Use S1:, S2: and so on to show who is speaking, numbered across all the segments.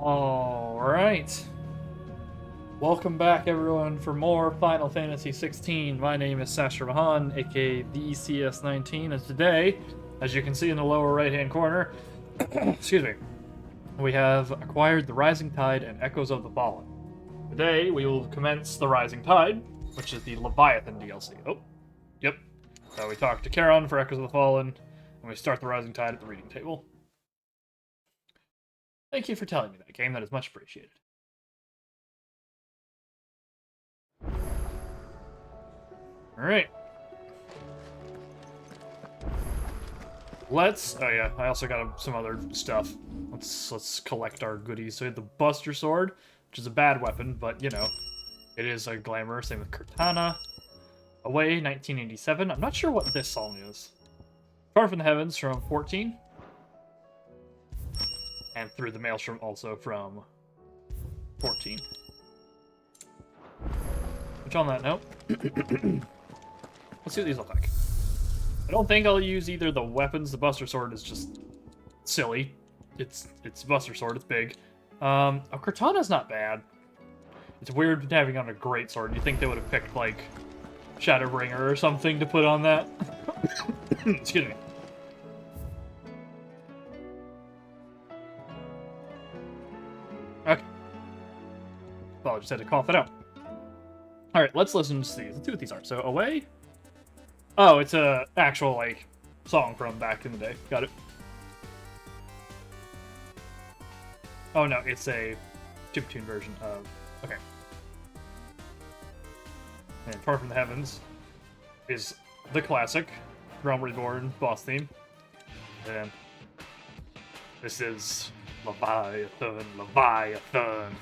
S1: Alright. Welcome back, everyone, for more Final Fantasy XVI. My name is Sasha Mahan, aka the CS19, and today, as you can see in the lower right-hand corner, excuse me, we have acquired the Rising Tide and Echoes of the Fallen. Today, we will commence the Rising Tide, which is the Leviathan DLC. Oh, yep. So we talk to Charon for Echoes of the Fallen, and we start the Rising Tide at the reading table. Thank you for telling me that, game. That is much appreciated. Alright. Oh yeah, I also got some other stuff. Let's collect our goodies. So we have the Buster Sword, which is a bad weapon, but you know, it is a glamour. Same with Cortana. Away, 1987. I'm not sure what this song is. Far from the Heavens from 14. And Through the Maelstrom also from 14. Which on that note, let's see what these look like. I don't think I'll use either the weapons. The Buster Sword is just silly. It's Buster Sword, it's big. A Cortana's not bad. It's weird having on a great sword. You think they would have picked, like, Shadowbringer or something to put on that? Excuse me. Okay. Well, I just had to cough it out. Alright, let's listen to these. Let's see what these are. So, Away? Oh, it's a actual, like, song from back in the day. Got it. Oh, no, it's a chiptune version of... Okay. And Far from the Heavens is the classic Realm Reborn boss theme. And this is Leviathan, Leviathan.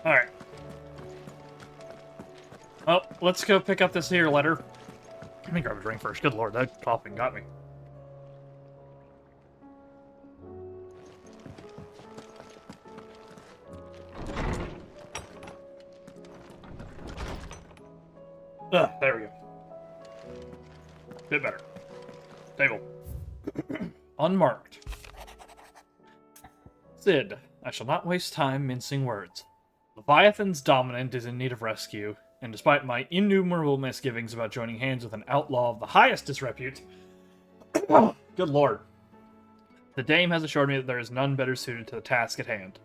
S1: Alright. Oh, let's go pick up this here letter. Let me grab a drink first. Good lord, that coughing got me. There we go. Bit better. Table. Unmarked. Cid, I shall not waste time mincing words. Leviathan's dominant is in need of rescue, and despite my innumerable misgivings about joining hands with an outlaw of the highest disrepute... Good lord. The dame has assured me that there is none better suited to the task at hand.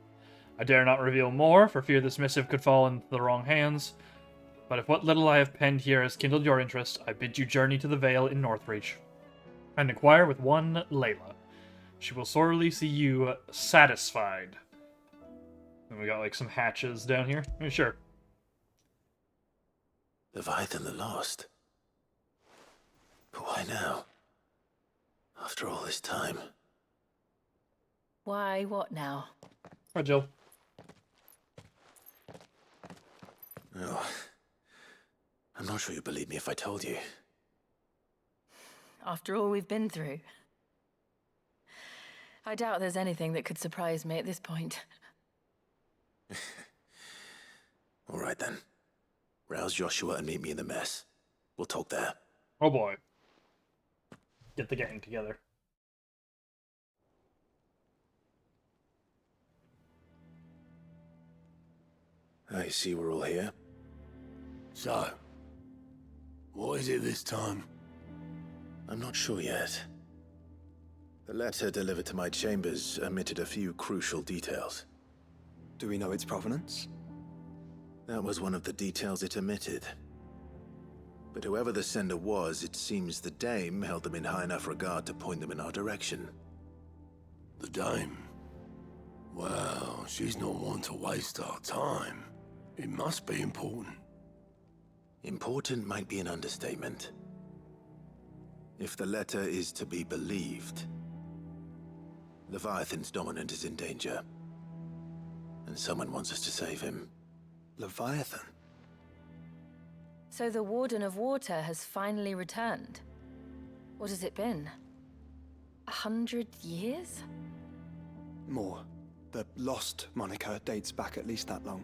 S1: I dare not reveal more, for fear this missive could fall into the wrong hands, but if what little I have penned here has kindled your interest, I bid you journey to the Vale in Northreach, and inquire with one Layla. She will sorely see you satisfied. And we got, like, some hatches down here. I mean, sure.
S2: Leviathan the Lost? But why now? After all this time.
S3: Why, what now?
S1: Hi, Jill.
S2: Oh, I'm not sure you'd believe me if I told you.
S3: After all we've been through. I doubt there's anything that could surprise me at this point.
S2: All right, then. Rouse Joshua and meet me in the mess. We'll talk there.
S1: Oh boy. Get the gang together.
S2: I see we're all here.
S4: So, what is it this time?
S2: I'm not sure yet. The letter delivered to my chambers omitted a few crucial details.
S5: Do we know its provenance?
S2: That was one of the details it omitted. But whoever the sender was, it seems the dame held them in high enough regard to point them in our direction.
S4: The dame? Well, she's not one to waste our time. It must be important.
S2: Important might be an understatement. If the letter is to be believed, Leviathan's dominant is in danger. And someone wants us to save him.
S5: Leviathan?
S3: So the Warden of Water has finally returned. What has it been? 100 years?
S5: More. The Lost moniker dates back at least that long.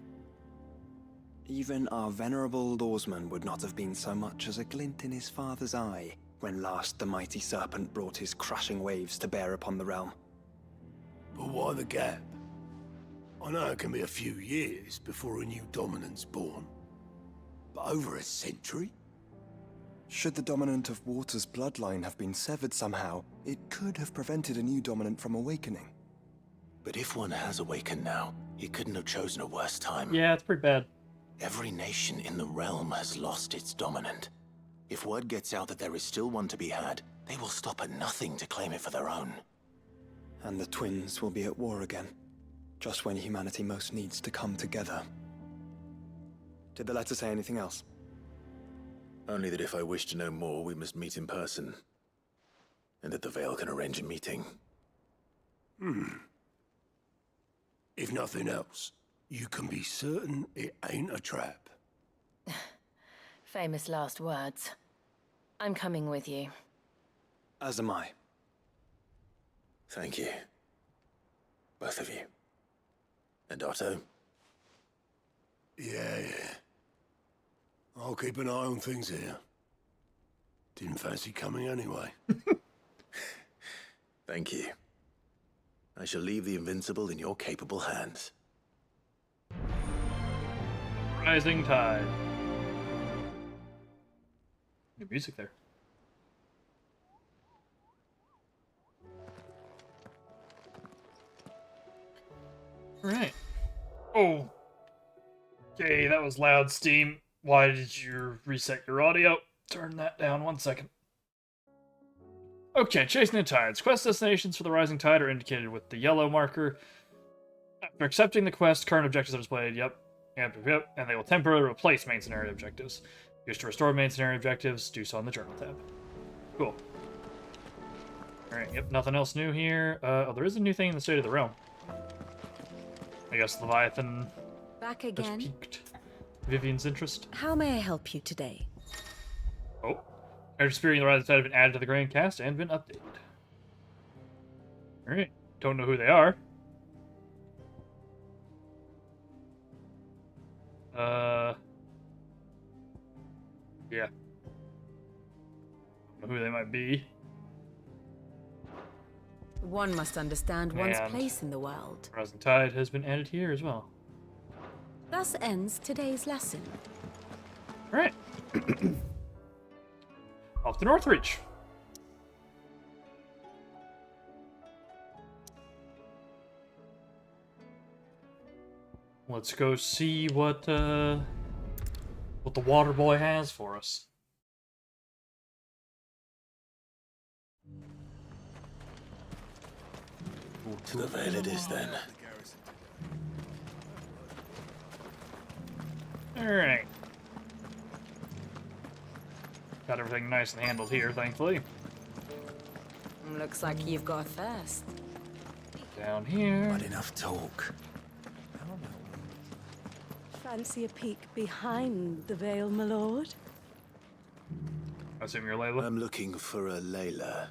S5: Even our venerable lawsman would not have been so much as a glint in his father's eye when last the mighty serpent brought his crushing waves to bear upon the realm.
S4: But why the gap? I know it can be a few years before a new dominant's born. But over a century?
S5: Should the dominant of Water's bloodline have been severed somehow, it could have prevented a new dominant from awakening.
S2: But if one has awakened now, he couldn't have chosen a worse time.
S1: Yeah, it's pretty bad.
S2: Every nation in the realm has lost its dominant. If word gets out that there is still one to be had, they will stop at nothing to claim it for their own.
S5: And the twins will be at war again, just when humanity most needs to come together. Did the letter say anything else?
S2: Only that if I wish to know more, we must meet in person. And that the Veil can arrange a meeting.
S4: If nothing else, you can be certain it ain't a trap.
S3: Famous last words. I'm coming with you.
S5: As am I.
S2: Thank you. Both of you. And Otto?
S4: Yeah. I'll keep an eye on things here. Didn't fancy coming anyway.
S2: Thank you. I shall leave the Invincible in your capable hands.
S1: Rising Tide. Good music there. Alright. Oh. Okay, that was loud, Steam. Why did you reset your audio? Turn that down 1 second. Okay, Chasing the Tides. Quest destinations for the Rising Tide are indicated with the yellow marker. After accepting the quest, current objectives are displayed. Yep. And they will temporarily replace main scenario objectives. If you wish to restore main scenario objectives, do so on the Journal tab. Cool. Alright, yep, nothing else new here. Oh, there is a new thing in the State of the Realm. I guess Leviathan
S6: Back
S1: has
S6: again.
S1: piqued Vivian's interest.
S6: How may I help you today?
S1: Oh. Characters appearing in the Rising Tide have been added to the Grand Cast and been updated. Alright, don't know who they are. Yeah. Don't know who they might be.
S6: One must understand one's
S1: And-
S6: place in the world.
S1: Rising Tide has been added here as well.
S6: Thus ends today's lesson.
S1: Alright. Off to Northreach. Let's go see what the water boy has for us.
S2: To the Veil it is then.
S1: Alright. Got everything nice and handled here, thankfully.
S6: Looks like you've got a thirst.
S1: Down here.
S2: Not enough talk.
S7: Fancy a peek behind the veil, my lord?
S1: I assume you're Layla.
S2: I'm looking for a Layla.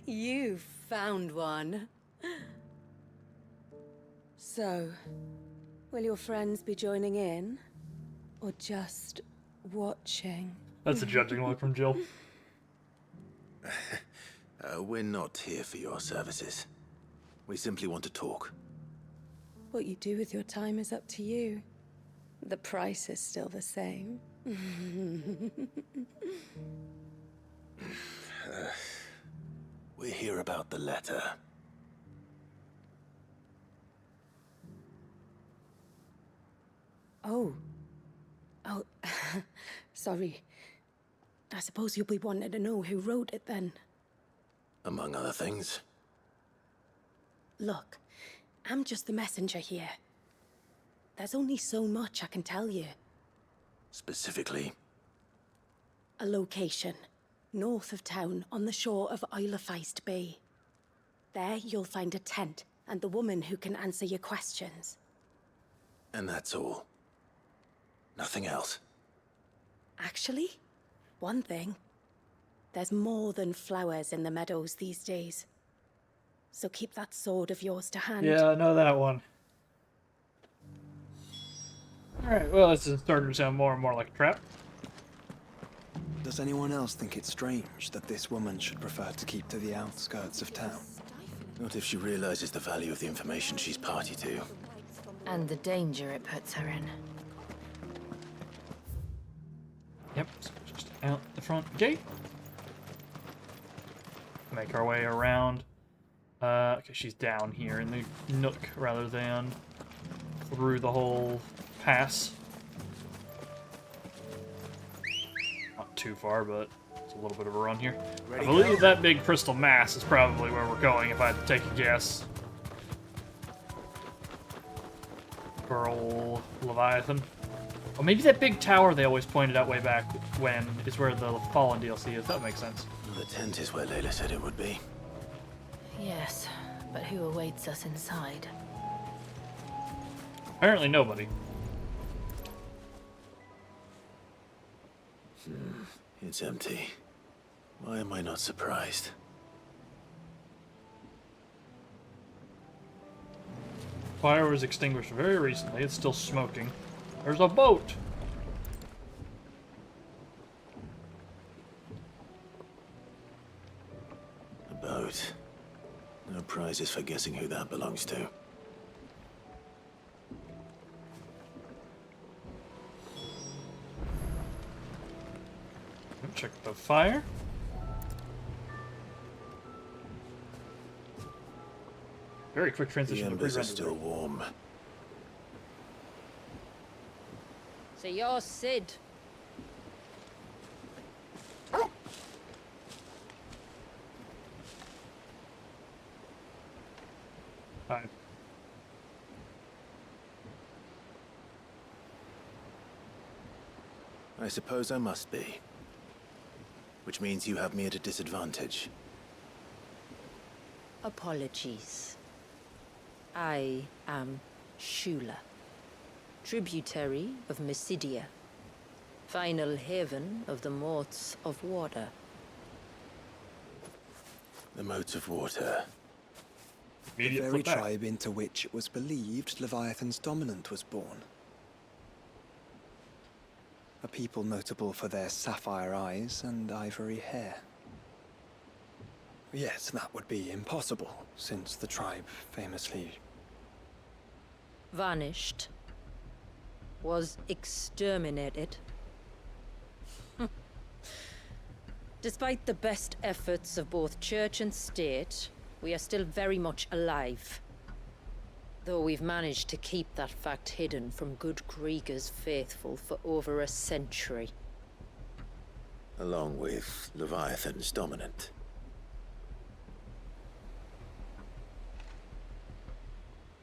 S7: You found one. So, will your friends be joining in? Or just watching?
S1: That's a judging look from Jill.
S2: We're not here for your services. We simply want to talk.
S7: What you do with your time is up to you. The price is still the same.
S2: We're here about the letter.
S7: Oh, sorry. I suppose you'll be wanting to know who wrote it then.
S2: Among other things.
S7: Look, I'm just the messenger here. There's only so much I can tell you.
S2: Specifically,
S7: A location, north of town, on the shore of Isle of Feist Bay. There you'll find a tent and the woman who can answer your questions.
S2: and that's all. Nothing else.
S7: Actually, one thing. There's more than flowers in the meadows these days. So keep that sword of yours to hand.
S1: Yeah, I know that one. Alright, well, this is starting to sound more and more like a trap.
S5: Does anyone else think it's strange that this woman should prefer to keep to the outskirts of town?
S2: Not if she realizes the value of the information she's party to.
S3: And the danger it puts her in.
S1: Yep, so just out the front gate. Make our way around. Okay, she's down here in the nook rather than through the whole pass. Not too far, but it's a little bit of a run here. I believe that big crystal mass is probably where we're going if I had to take a guess. Pearl Leviathan. Oh, maybe that big tower they always pointed out way back when is where the Fallen DLC is. That makes sense.
S2: The tent is where Layla said it would be.
S3: Yes, but who awaits us inside?
S1: Apparently nobody.
S2: It's empty. Why am I not surprised?
S1: Fire was extinguished very recently. It's still smoking. There's a boat!
S2: A boat. No prizes for guessing who that belongs to.
S1: Check the fire. Very quick
S2: The
S1: transition to
S2: embers are
S1: pre-rendered.
S2: still warm.
S6: So you're Sid.
S1: Fine.
S2: I suppose I must be. Which means you have me at a disadvantage.
S6: Apologies. I am Shula, tributary of Mysidia, final haven of the Moats of Water.
S2: The moats of water.
S5: The
S1: Immediate
S5: very
S1: flip back.
S5: tribe into which it was believed Leviathan's dominant was born. A people notable for their sapphire eyes and ivory hair. Yes, that would be impossible, since the tribe famously...
S6: Vanished. Was exterminated. Despite the best efforts of both church and state, we are still very much alive. Though we've managed to keep that fact hidden from good Krieger's faithful for over a century.
S2: Along with Leviathan's dominant.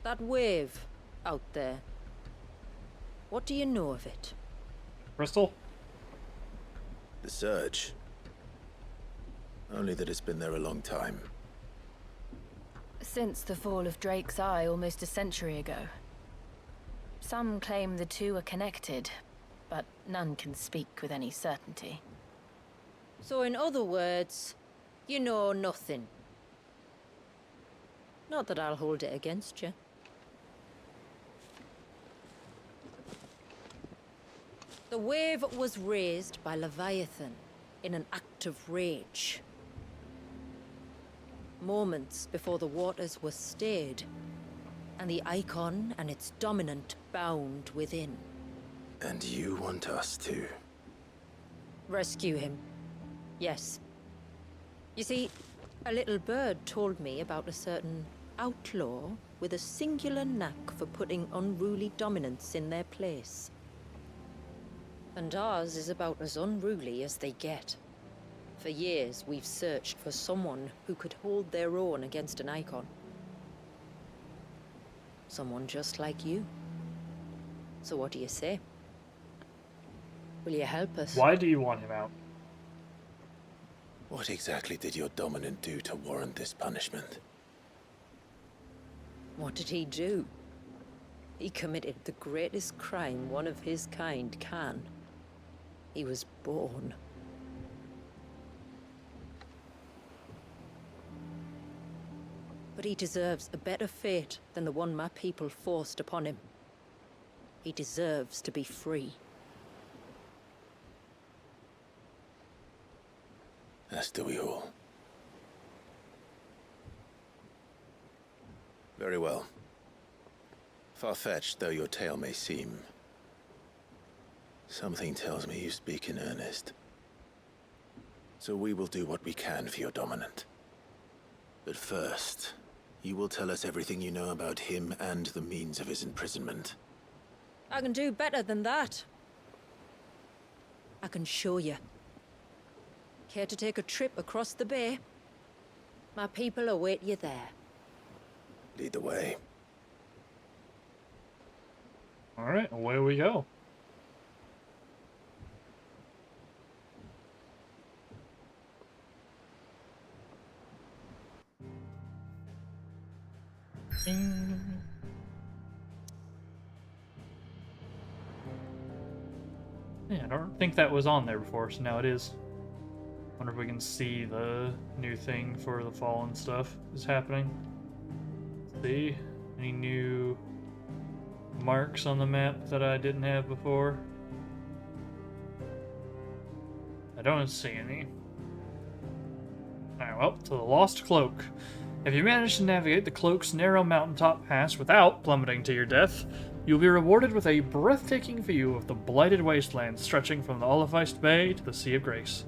S6: That wave out there. What do you know of it?
S1: Crystal?
S2: The surge. Only that it's been there a long time.
S3: Since the fall of Drake's Eye almost a century ago. Some claim the two are connected, but none can speak with any certainty.
S6: So in other words, you know nothing. Not that I'll hold it against you. The wave was raised by Leviathan in an act of rage. Moments before the waters were stayed, and the icon and its dominant bound within.
S2: And you want us to?
S6: Rescue him. Yes. You see, a little bird told me about a certain outlaw with a singular knack for putting unruly dominants in their place. And ours is about as unruly as they get. For years, we've searched for someone who could hold their own against an icon. Someone just like you. So what do you say? Will you help us?
S1: Why do you want him out?
S2: What exactly did your dominant do to warrant this punishment?
S6: What did he do? He committed the greatest crime one of his kind can. He was born. But he deserves a better fate than the one my people forced upon him. He deserves to be free.
S2: As do we all. Very well. Far-fetched though your tale may seem, something tells me you speak in earnest. So we will do what we can for your dominant. But first, you will tell us everything you know about him and the means of his imprisonment.
S6: I can do better than that. I can show you. Care to take a trip across the bay? My people await you there.
S2: Lead the way.
S1: Alright, away we go. Ding. Yeah, I don't think that was on there before, so now it is. Wonder if we can see the new thing for the fallen stuff is happening. Let's see, any new marks on the map that I didn't have before? I don't see any. Alright, well, to the Lost Cloak. If you manage to navigate the cloak's narrow mountaintop pass without plummeting to your death, you'll be rewarded with a breathtaking view of the blighted wasteland stretching from the Oliviced Bay to the Sea of Grace.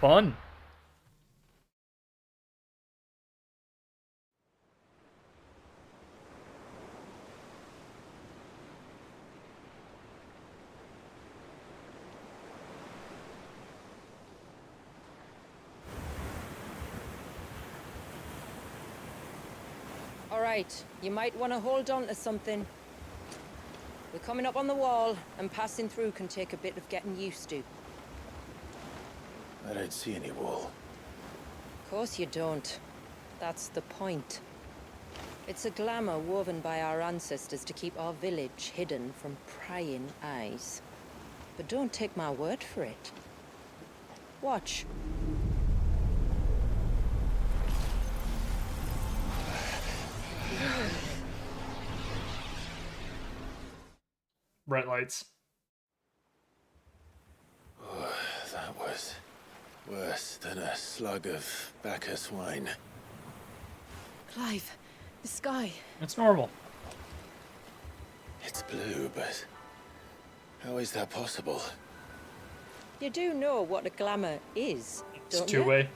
S1: Fun!
S6: Alright, you might want to hold on to something. We're coming up on the wall, and passing through can take a bit of getting used to.
S2: I don't see any wall.
S6: Of course you don't. That's the point. It's a glamour woven by our ancestors to keep our village hidden from prying eyes. But don't take my word for it. Watch.
S1: Bright lights.
S2: Oh, that was worse than a slug of Bacchus wine.
S7: Clive, the sky.
S1: It's normal.
S2: It's blue, but how is that possible?
S6: You do know what a glamour is,
S1: It's
S6: don't you?
S1: two-way.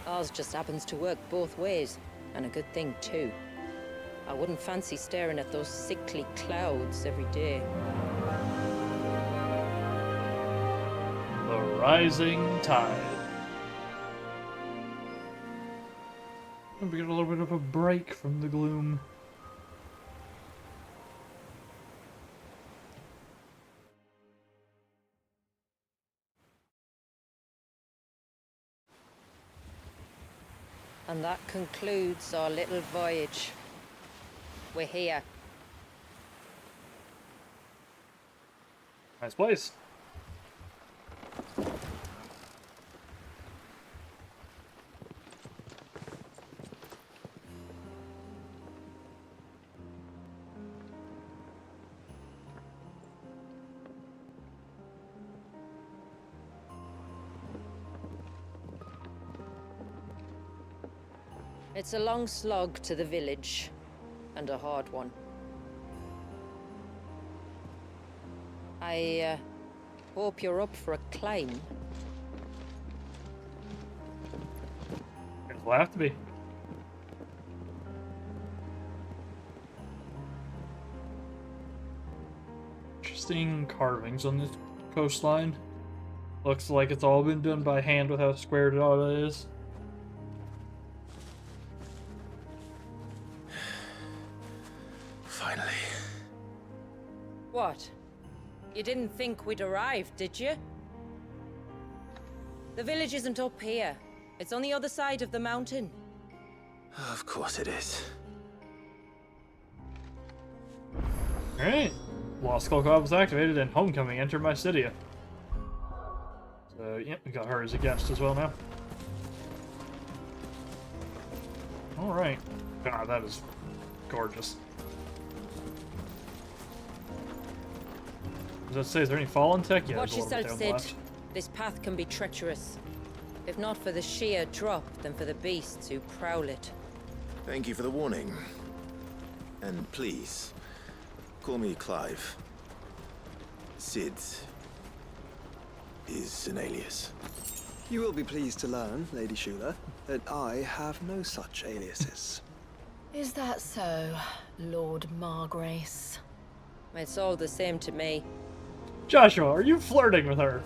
S6: Ours just happens to work both ways, and a good thing too. I wouldn't fancy staring at those sickly clouds every day.
S1: The rising tide. We get a little bit of a break from the gloom.
S6: And that concludes our little voyage. We're here.
S1: Nice place.
S6: It's a long slog to the village, and a hard one. I hope you're up for a climb.
S1: It'll have to be. Interesting carvings on this coastline. Looks like it's all been done by hand with how squared it all is.
S2: Finally.
S6: What? You didn't think we'd arrived, did you? The village isn't up here. It's on the other side of the mountain.
S2: Of course it is.
S1: Alright. Lost Skull Club was activated and Homecoming entered my city. So, yep, we got her as a guest as well now. Alright. God, that is gorgeous. Does that say, is there any fallen tech? Yeah,
S6: Watch
S1: there's a little bit
S6: yourself,
S1: down the
S6: Sid.
S1: left.
S6: This path can be treacherous. If not for the sheer drop, then for the beasts who prowl it.
S2: Thank you for the warning. And please, call me Clive. Sid is an alias.
S5: You will be pleased to learn, Lady Shula, that I have no such aliases.
S3: Is that so, Lord Margrace?
S6: It's all the same to me.
S1: Joshua, are you flirting with her?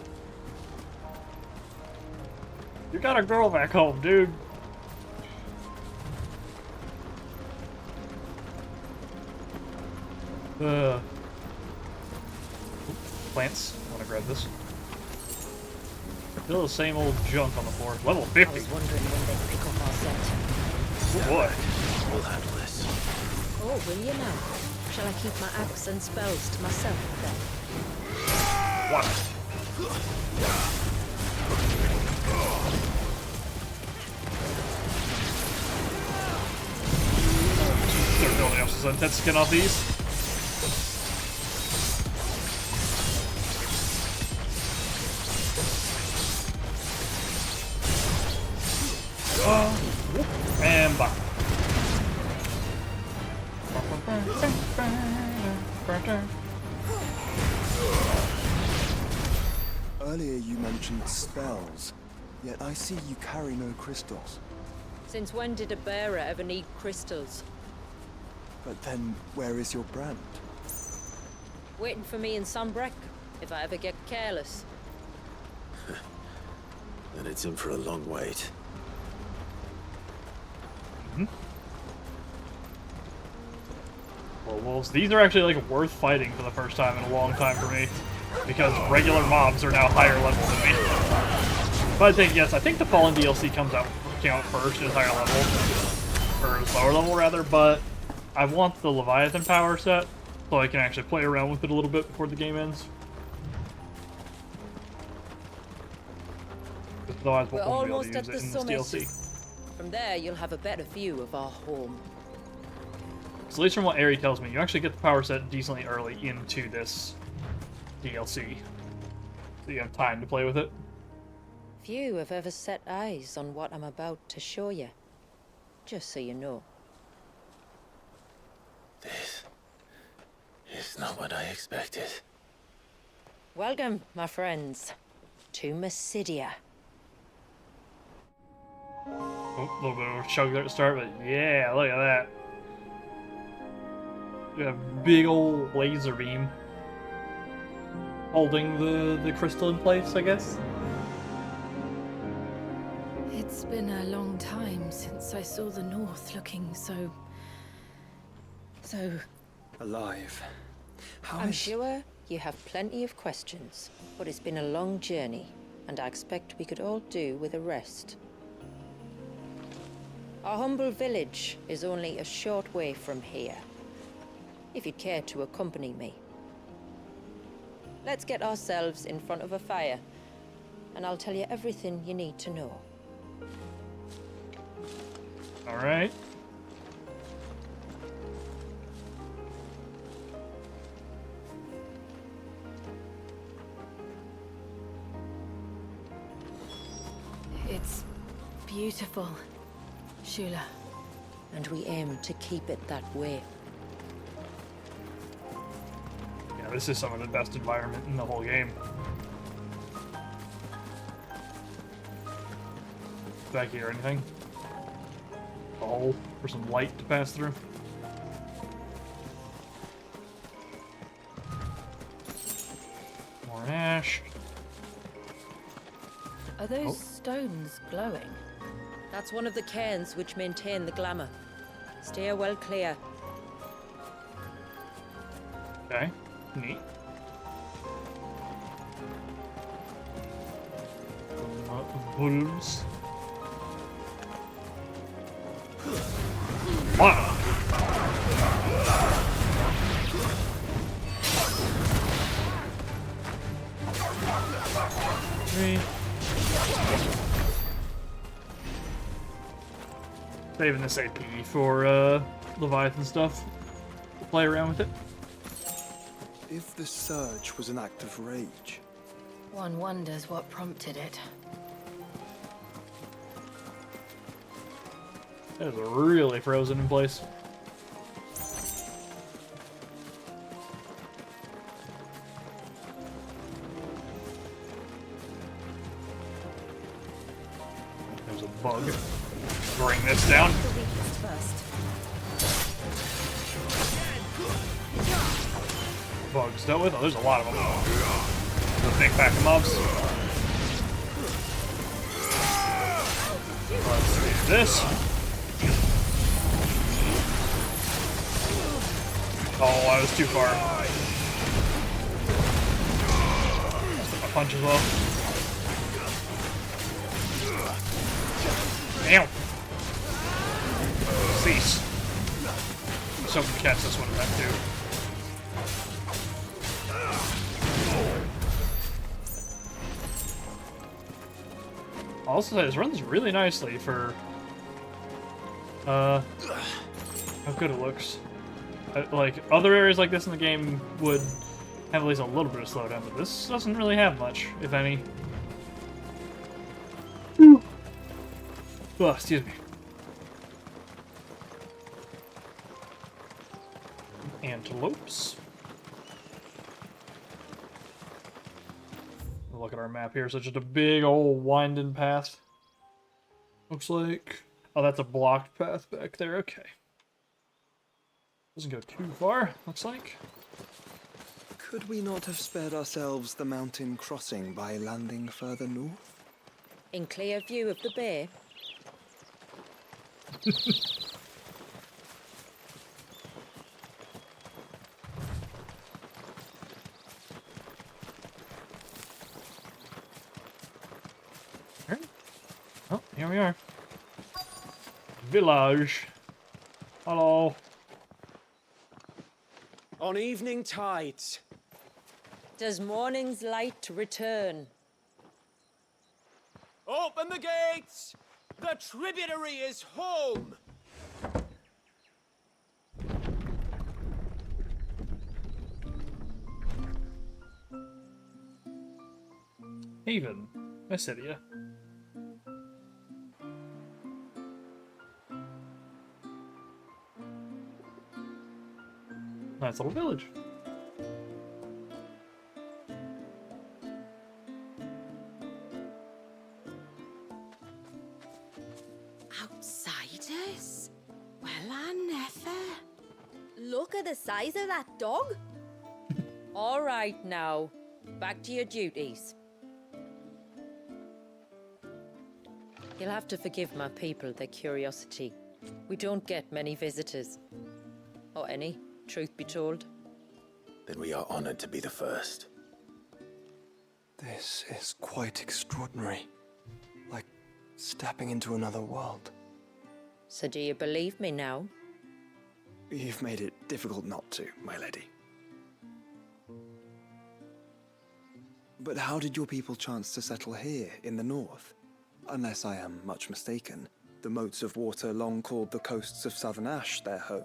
S1: You got a girl back home, dude. Plants. I want to grab this. Still the same old junk on the floor. Level
S6: I
S1: 50.
S6: was wondering when they'd pick up our scent.
S1: Oh boy.
S2: We'll handle this.
S6: Oh, will you now? Shall I keep my axe and spells to myself then?
S1: What? They're building up some sunset skin off these. And bye.
S5: Earlier you mentioned spells, yet I see you carry no crystals.
S6: Since when did a bearer ever need crystals?
S5: But then, where is your brand?
S6: Waiting for me in Sunbreck, if I ever get careless.
S2: Then it's in for a long wait.
S1: Well, wolves. These are actually like worth fighting for the first time in a long time for me, because regular mobs are now higher level than me. But I think the Fallen DLC came out first as higher level, or lower level rather. But I want the Leviathan power set so I can actually play around with it a little bit before the game ends. Otherwise,
S6: We're
S1: won't be able
S6: almost
S1: to
S6: at
S1: use
S6: the
S1: it in this
S6: summit.
S1: DLC.
S6: From there, you'll have a better view of our home.
S1: So at least from what Ari tells me, you actually get the power set decently early into this DLC. So you have time to play with it.
S6: Few have ever set eyes on what I'm about to show you. Just so you know.
S2: This is not what I expected.
S6: Welcome, my friends, to Mysidia.
S1: Oh, a little bit of a chug there to start, but yeah, look at that. You have a big old laser beam holding the crystal in place, I guess.
S3: It's been a long time since I saw the North looking so
S5: Alive. How
S6: I'm
S5: is...
S6: sure you have plenty of questions, but it's been a long journey, and I expect we could all do with a rest. Our humble village is only a short way from here, if you'd care to accompany me. Let's get ourselves in front of a fire, and I'll tell you everything you need to know.
S1: Alright.
S3: It's beautiful, Shula.
S6: And we aim to keep it that way.
S1: Yeah, this is some of the best environment in the whole game. Back here, anything? A hole for some light to pass through? More ash.
S3: Are those stones glowing?
S6: That's one of the cairns which maintain the glamour. Steer well clear.
S1: Okay, neat. Wolves. Wow. Three. Saving this AP for Leviathan stuff. We'll play around with it.
S5: If the surge was an act of rage,
S3: One wonders what prompted it.
S1: That is really frozen in place. There's a bug. Bring this down.
S3: The weakest first.
S1: Bugs dealt with? Oh, there's a lot of them. The big pack of mobs. Let's do this. Oh, I was too far. That's my punch as well. Damn. Cease. I'm so gonna catch this one in that too. Also, this runs really nicely for how good it looks. Like other areas like this in the game would have at least a little bit of slowdown, but this doesn't really have much, if any. Oh, excuse me. Antelopes. Look at our map here. So it's just a big old winding path. Looks like. Oh, that's a blocked path back there. Okay. Doesn't go too far, looks like.
S5: Could we not have spared ourselves the mountain crossing by landing further north?
S6: In clear view of the bay.
S1: Oh, here we are. Village. Hello.
S8: On evening tides.
S6: Does morning's light return?
S8: Open the gates! The tributary is home!
S1: Haven. Mysidia. Nice little village.
S7: Outsiders? Well, I never.
S9: Look at the size of that dog.
S6: All right now, back to your duties. You'll have to forgive my people their curiosity. We don't get many visitors. Or any, truth be told.
S2: Then we are honored to be the first.
S5: This is quite extraordinary. Like stepping into another world.
S6: So do you believe me now?
S5: You've made it difficult not to, my lady. But how did your people chance to settle here in the north? Unless I am much mistaken, the moats of water long called the coasts of Southern Ash their home.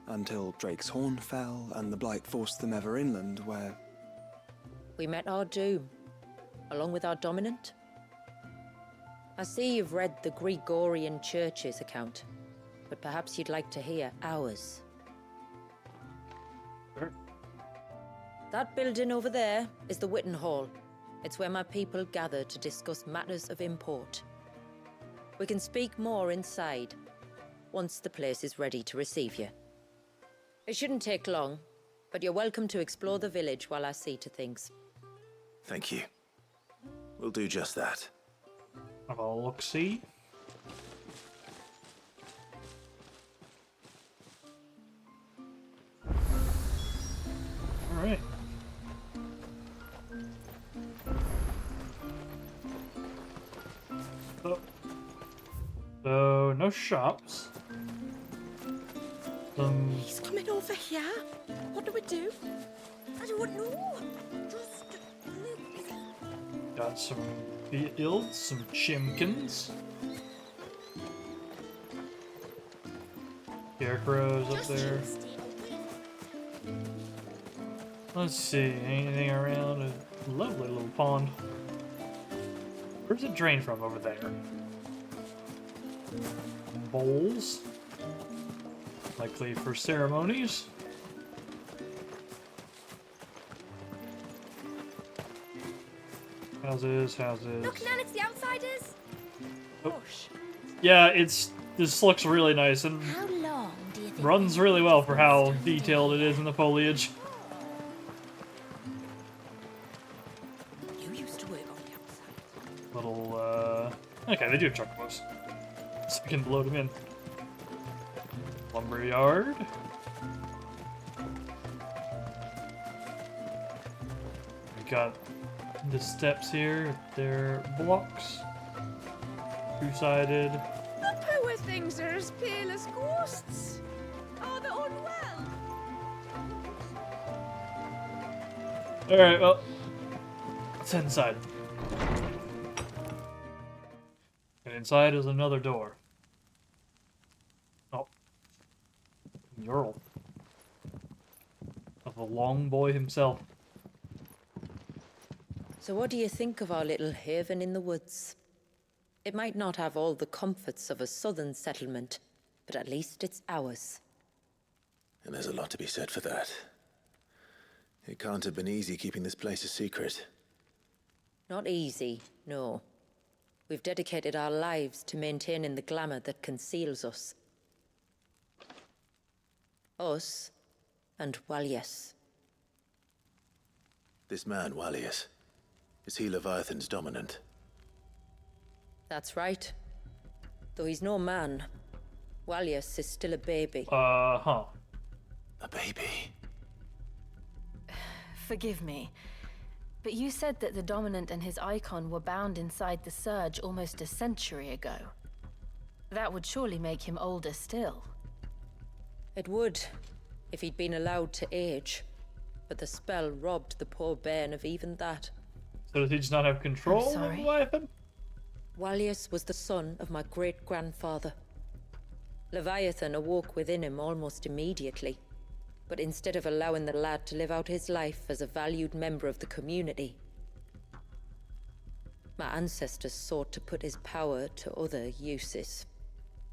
S5: Until Drake's Horn fell and the Blight forced them ever inland, where...
S6: We met our doom, along with our dominant. I see you've read the Gregorian Church's account, but perhaps you'd like to hear ours.
S1: Sure.
S6: That building over there is the Witten Hall. It's where my people gather to discuss matters of import. We can speak more inside, once the place is ready to receive you. It shouldn't take long, but you're welcome to explore the village while I see to things.
S2: Thank you. We'll do just that.
S1: Have a look-see. Alright. So, no shops.
S7: He's coming over here. What do we do?
S9: I don't know. Just
S1: Got some fields, some chimkins. Scarecrows up there. Let's see, anything around? A lovely little pond. Where's it drain from over there? Bowls. Likely for ceremonies. Houses.
S9: Look, Nan, it's the outsiders.
S1: Oh. Yeah, this looks really nice and
S9: How long do you think?
S1: runs really well for how detailed it is in the foliage.
S9: You used to work on the outside.
S1: Little, okay, they do have chocobos. So we can load them in. Lumberyard. We got the steps here. They're blocks. Two-sided.
S10: The poor things are as pale as ghosts. Are they unwell?
S1: Alright, well, let's head inside. And inside is another door. Oh. Mural. Of the long boy himself.
S6: So what do you think of our little haven in the woods? It might not have all the comforts of a southern settlement, but at least it's ours.
S2: And there's a lot to be said for that. It can't have been easy keeping this place a secret.
S6: Not easy, no. We've dedicated our lives to maintaining the glamour that conceals us. Us, and Walyas.
S2: This man, Walyas, is he Leviathan's dominant?
S6: That's right. Though he's no man, Walyas is still a baby.
S1: Huh.
S2: A baby?
S3: Forgive me, but you said that the Dominant and his icon were bound inside the Surge almost a century ago. That would surely make him older still.
S6: It would, if he'd been allowed to age. But the spell robbed the poor bairn of even that.
S1: So does he just not have control
S3: I'm
S1: of
S3: sorry.
S1: Leviathan?
S6: Walyas was the son of my great-grandfather. Leviathan awoke within him almost immediately. But instead of allowing the lad to live out his life as a valued member of the community, my ancestors sought to put his power to other uses.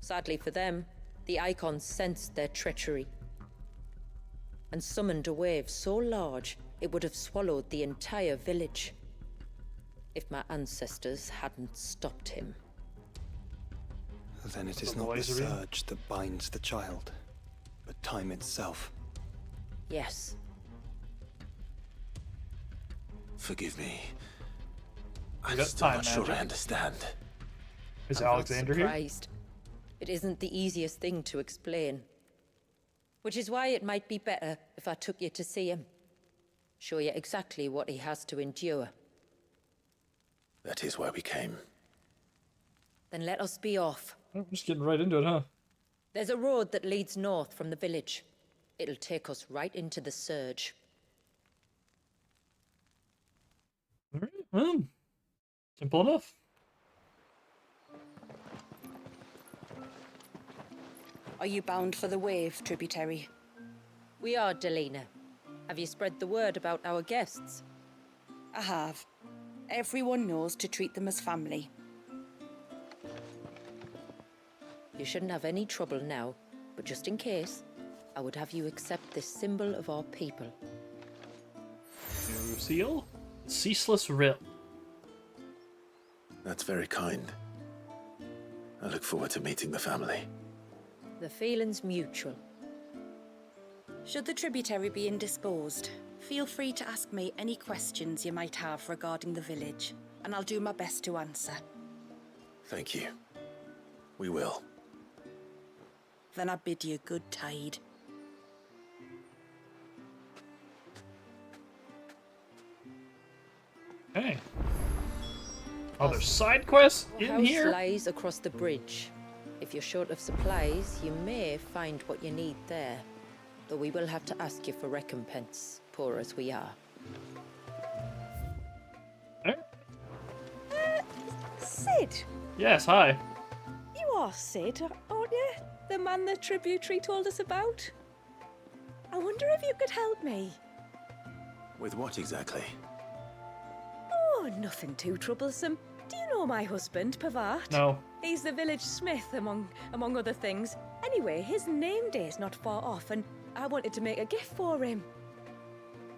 S6: Sadly for them, the icons sensed their treachery and summoned a wave so large it would have swallowed the entire village if my ancestors hadn't stopped him.
S5: Then it is
S1: The
S5: not the
S1: boys are in.
S5: surge that binds the child, but time itself.
S6: Yes,
S2: Forgive me.
S1: We
S2: I'm
S1: got
S2: still
S1: time
S2: not sure I
S1: magic.
S2: understand.
S1: Is
S6: I'm not
S1: Alexander here?
S6: surprised. It isn't the easiest thing to explain. Which is why it might be better if I took you to see him. Show you exactly what he has to endure.
S2: That is why we came.
S6: Then let us be off.
S1: Oh, just getting right into it, huh?
S6: There's a road that leads north from the village. It'll take us right into the Surge.
S1: Alright, well, simple enough.
S7: Are you bound for the Wave, tributary?
S6: We are, Delina. Have you spread the word about our guests?
S7: I have. Everyone knows to treat them as family.
S6: You shouldn't have any trouble now, but just in case, I would have you accept this symbol of our people.
S1: New seal. Ceaseless Rill.
S2: That's very kind. I look forward to meeting the family.
S6: The feeling's mutual.
S7: Should the tributary be indisposed, feel free to ask me any questions you might have regarding the village, and I'll do my best to answer.
S2: Thank you. We will.
S7: Then I bid you good tide.
S1: Hey. Oh, there's side quests
S6: Our
S1: in
S6: house
S1: here?
S6: lies across the bridge. If you're short of supplies, you may find what you need there. Though we will have to ask you for recompense, poor as we are.
S1: Alright.
S10: Sid!
S1: Yes, hi.
S10: You are Sid, aren't you? The man the tributary told us about? I wonder if you could help me.
S2: With what exactly?
S10: Oh, nothing too troublesome. Do you know my husband, Pavat?
S1: No.
S10: He's the village smith, among other things. Anyway, his name day's not far off, and I wanted to make a gift for him.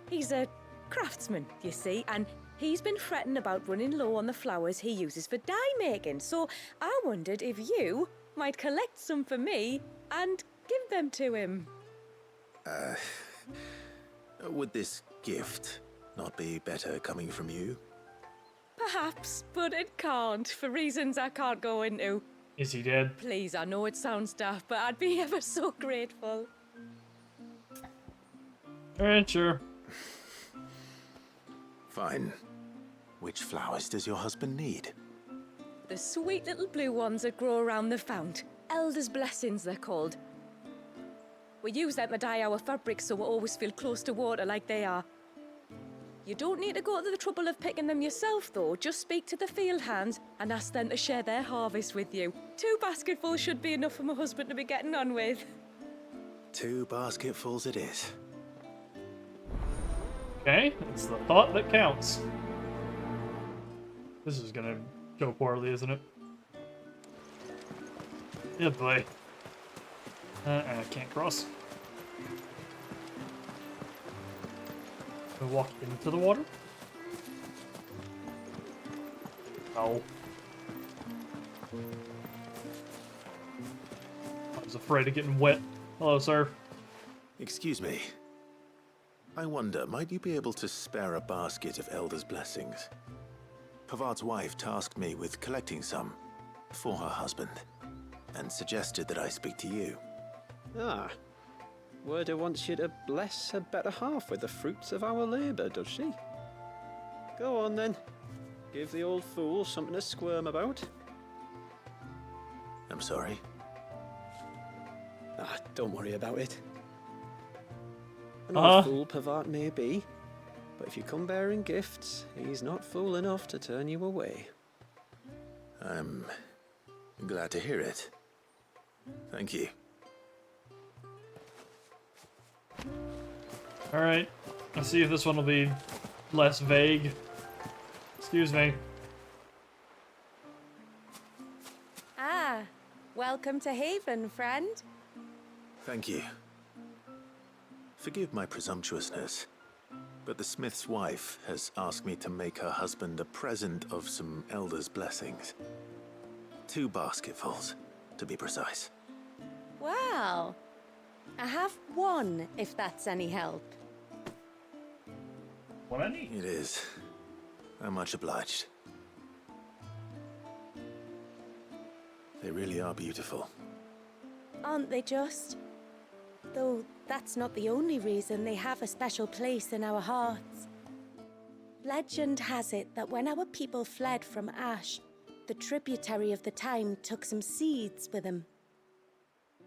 S10: He's a craftsman, you see, and he's been fretting about running low on the flowers he uses for dye making, so I wondered if you might collect some for me and give them to him.
S2: Would this gift not be better coming from you?
S10: Perhaps, but it can't, for reasons I can't go into.
S1: Is he dead?
S10: Please, I know it sounds daft, but I'd be ever so grateful.
S1: Alright, sure.
S2: Fine. Which flowers does your husband need?
S10: The sweet little blue ones that grow around the fount. Elder's blessings, they're called. We use them to dye our fabrics so we always feel close to water like they are. You don't need to go to the trouble of picking them yourself, though. Just speak to the field hands and ask them to share their harvest with you. 2 basketfuls should be enough for my husband to be getting on with.
S2: 2 basketfuls it is.
S1: Okay, it's the thought that counts. This is gonna go poorly, isn't it? Yeah, boy. Can't cross. I walk into the water? No. I was afraid of getting wet. Hello, sir.
S2: Excuse me. I wonder, might you be able to spare a basket of Elder's blessings? Pavart's wife tasked me with collecting some for her husband, and suggested that I speak to you.
S11: Ah. Werda wants you to bless her better half with the fruits of our labour, does she? Go on then. Give the old fool something to squirm about.
S2: I'm sorry.
S11: Ah, don't worry about it. An old fool Pavart may be, but if you come bearing gifts, he's not fool enough to turn you away.
S2: I'm glad to hear it. Thank you.
S1: Alright, let's see if this one will be less vague. Excuse me.
S7: Ah, welcome to Haven, friend.
S2: Thank you. Forgive my presumptuousness, but the smith's wife has asked me to make her husband a present of some Elder's blessings. 2 basketfuls, to be precise.
S7: Well, I have 1, if that's any help.
S1: What I need?
S2: It is. I'm much obliged. They really are beautiful.
S7: Aren't they just? Though that's not the only reason they have a special place in our hearts. Legend has it that when our people fled from Ash, the tributary of the Tyne took some seeds with them.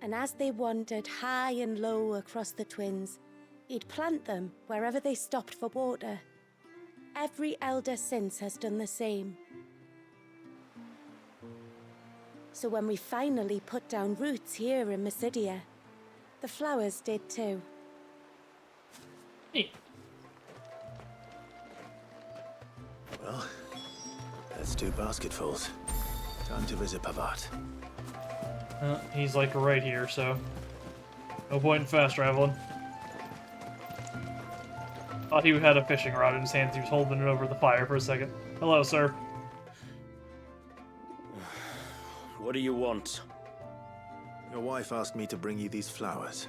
S7: And as they wandered high and low across the Twins, he'd plant them wherever they stopped for water. Every elder since has done the same. So when we finally put down roots here in Mysidia, the flowers did too.
S1: Neat.
S2: Well, that's 2 basketfuls. Time to visit Pavart.
S1: He's like right here, so no point in fast traveling. Thought he had a fishing rod in his hands. He was holding it over the fire for a second. Hello, sir.
S8: What do you want?
S2: Your wife asked me to bring you these flowers.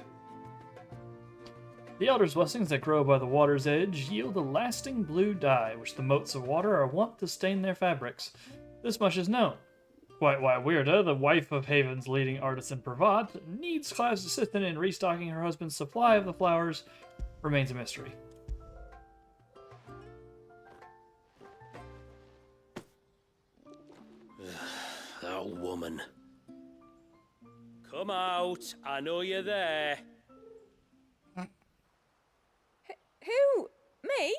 S1: The Elder's blessings that grow by the water's edge yield a lasting blue dye, which the motes of water are wont to stain their fabrics. This much is known. Quite why Weirda, the wife of Haven's leading artisan Pravat, needs Clive's assistance in restocking her husband's supply of the flowers remains a mystery.
S8: That woman. Come out. I know you're there.
S10: Who? Me?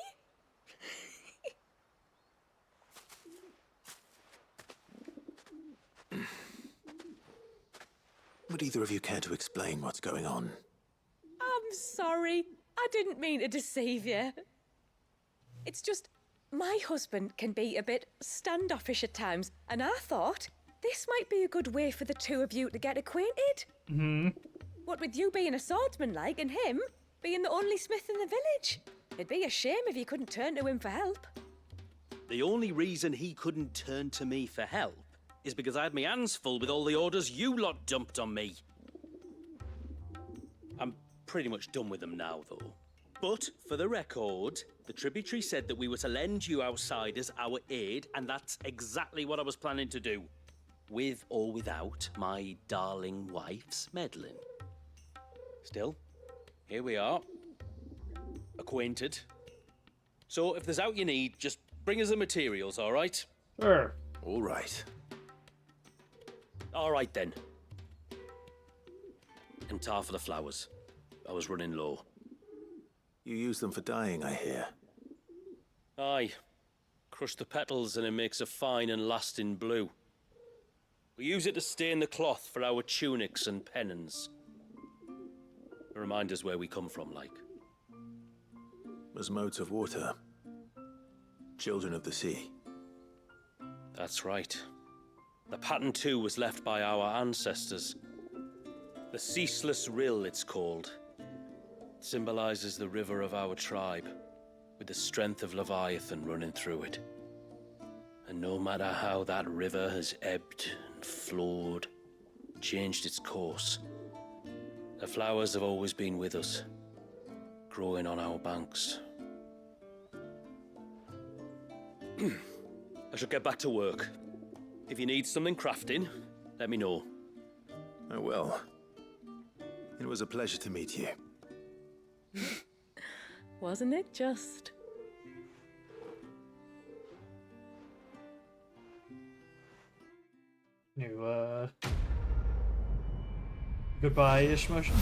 S2: Would either of you care to explain what's going on?
S10: I'm sorry. I didn't mean to deceive you. It's just, my husband can be a bit standoffish at times, and I thought this might be a good way for the two of you to get acquainted. What with you being a swordsman like, and him being the only smith in the village. It'd be a shame if you couldn't turn to him for help.
S12: The only reason he couldn't turn to me for help is because I had my hands full with all the orders you lot dumped on me. I'm pretty much done with them now, though. But, for the record, the tributary said that we were to lend you outsiders our aid, and that's exactly what I was planning to do. With or without my darling wife's meddling. Still, here we are. Acquainted. So, if there's out you need, just bring us the materials, all right?
S1: Sure.
S2: All right.
S12: All right, then. And tar for the flowers. I was running low.
S2: You use them for dyeing, I hear.
S12: Aye. Crush the petals and it makes a fine and lasting blue. We use it to stain the cloth for our tunics and pennons. Remind us where we come from, like.
S2: As modes of water. Children of the sea.
S12: That's right. The pattern too was left by our ancestors. The Ceaseless Rill, it's called. It symbolizes the river of our tribe, with the strength of Leviathan running through it. And no matter how that river has ebbed and flowed, changed its course, the flowers have always been with us, growing on our banks. I shall get back to work. If you need something crafting, let me know.
S2: Oh well. It was a pleasure to meet you.
S10: Wasn't it just?
S1: New, goodbye-ish motion.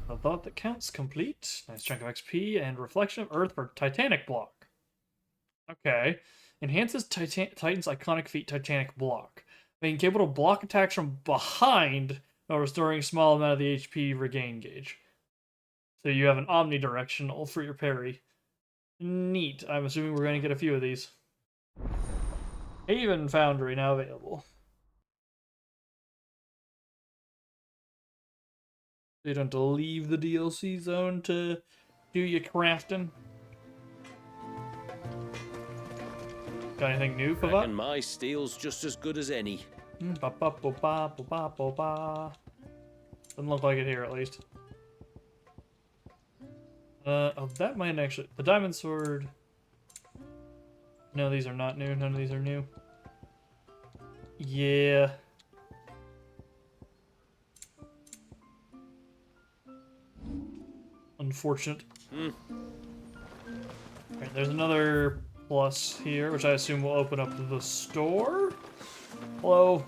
S1: A thought that counts complete. Nice chunk of XP and reflection of Earth for Titanic block. Okay. Enhances Titan's iconic feat Titanic block. Being capable to block attacks from behind while restoring a small amount of the HP regain gauge. So you have an omnidirectional for your parry. Neat. I'm assuming we're going to get a few of these. Haven Foundry now available. You don't have to leave the DLC zone to do your crafting. Got anything new for that?
S12: Reckon my steel's just as good as any.
S1: Doesn't look like it here, at least. Oh, that might actually... The diamond sword... No, these are not new. None of these are new. Yeah. Unfortunate. Alright, there's another plus here, which I assume will open up the store? Hello?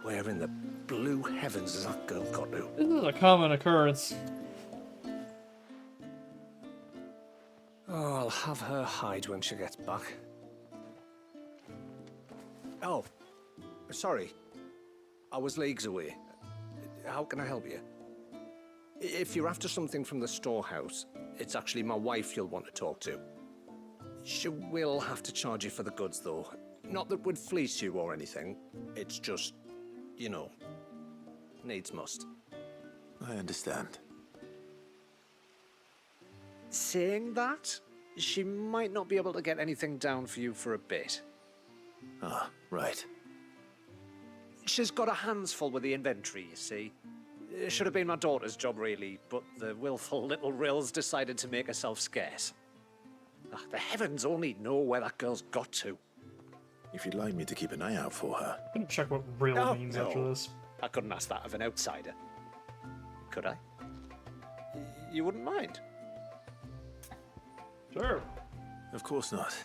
S4: Where in the blue heavens has that girl got to?
S1: This is a common occurrence.
S4: Oh, I'll have her hide when she gets back. Oh, sorry. I was leagues away. How can I help you? If you're after something from the storehouse, it's actually my wife you'll want to talk to. She will have to charge you for the goods, though. Not that would fleece you or anything. It's just, you know, needs must.
S2: I understand.
S4: Saying that, she might not be able to get anything down for you for a bit.
S2: Ah, right.
S4: She's got her hands full with the inventory, you see. It should have been my daughter's job, really, but the willful little Rills decided to make herself scarce. The heavens only know where that girl's got to.
S2: If you'd like me to keep an eye out for her.
S1: I'm gonna check what real means after this.
S4: I couldn't ask that of an outsider. Could I? You wouldn't mind?
S1: Sure.
S2: Of course not.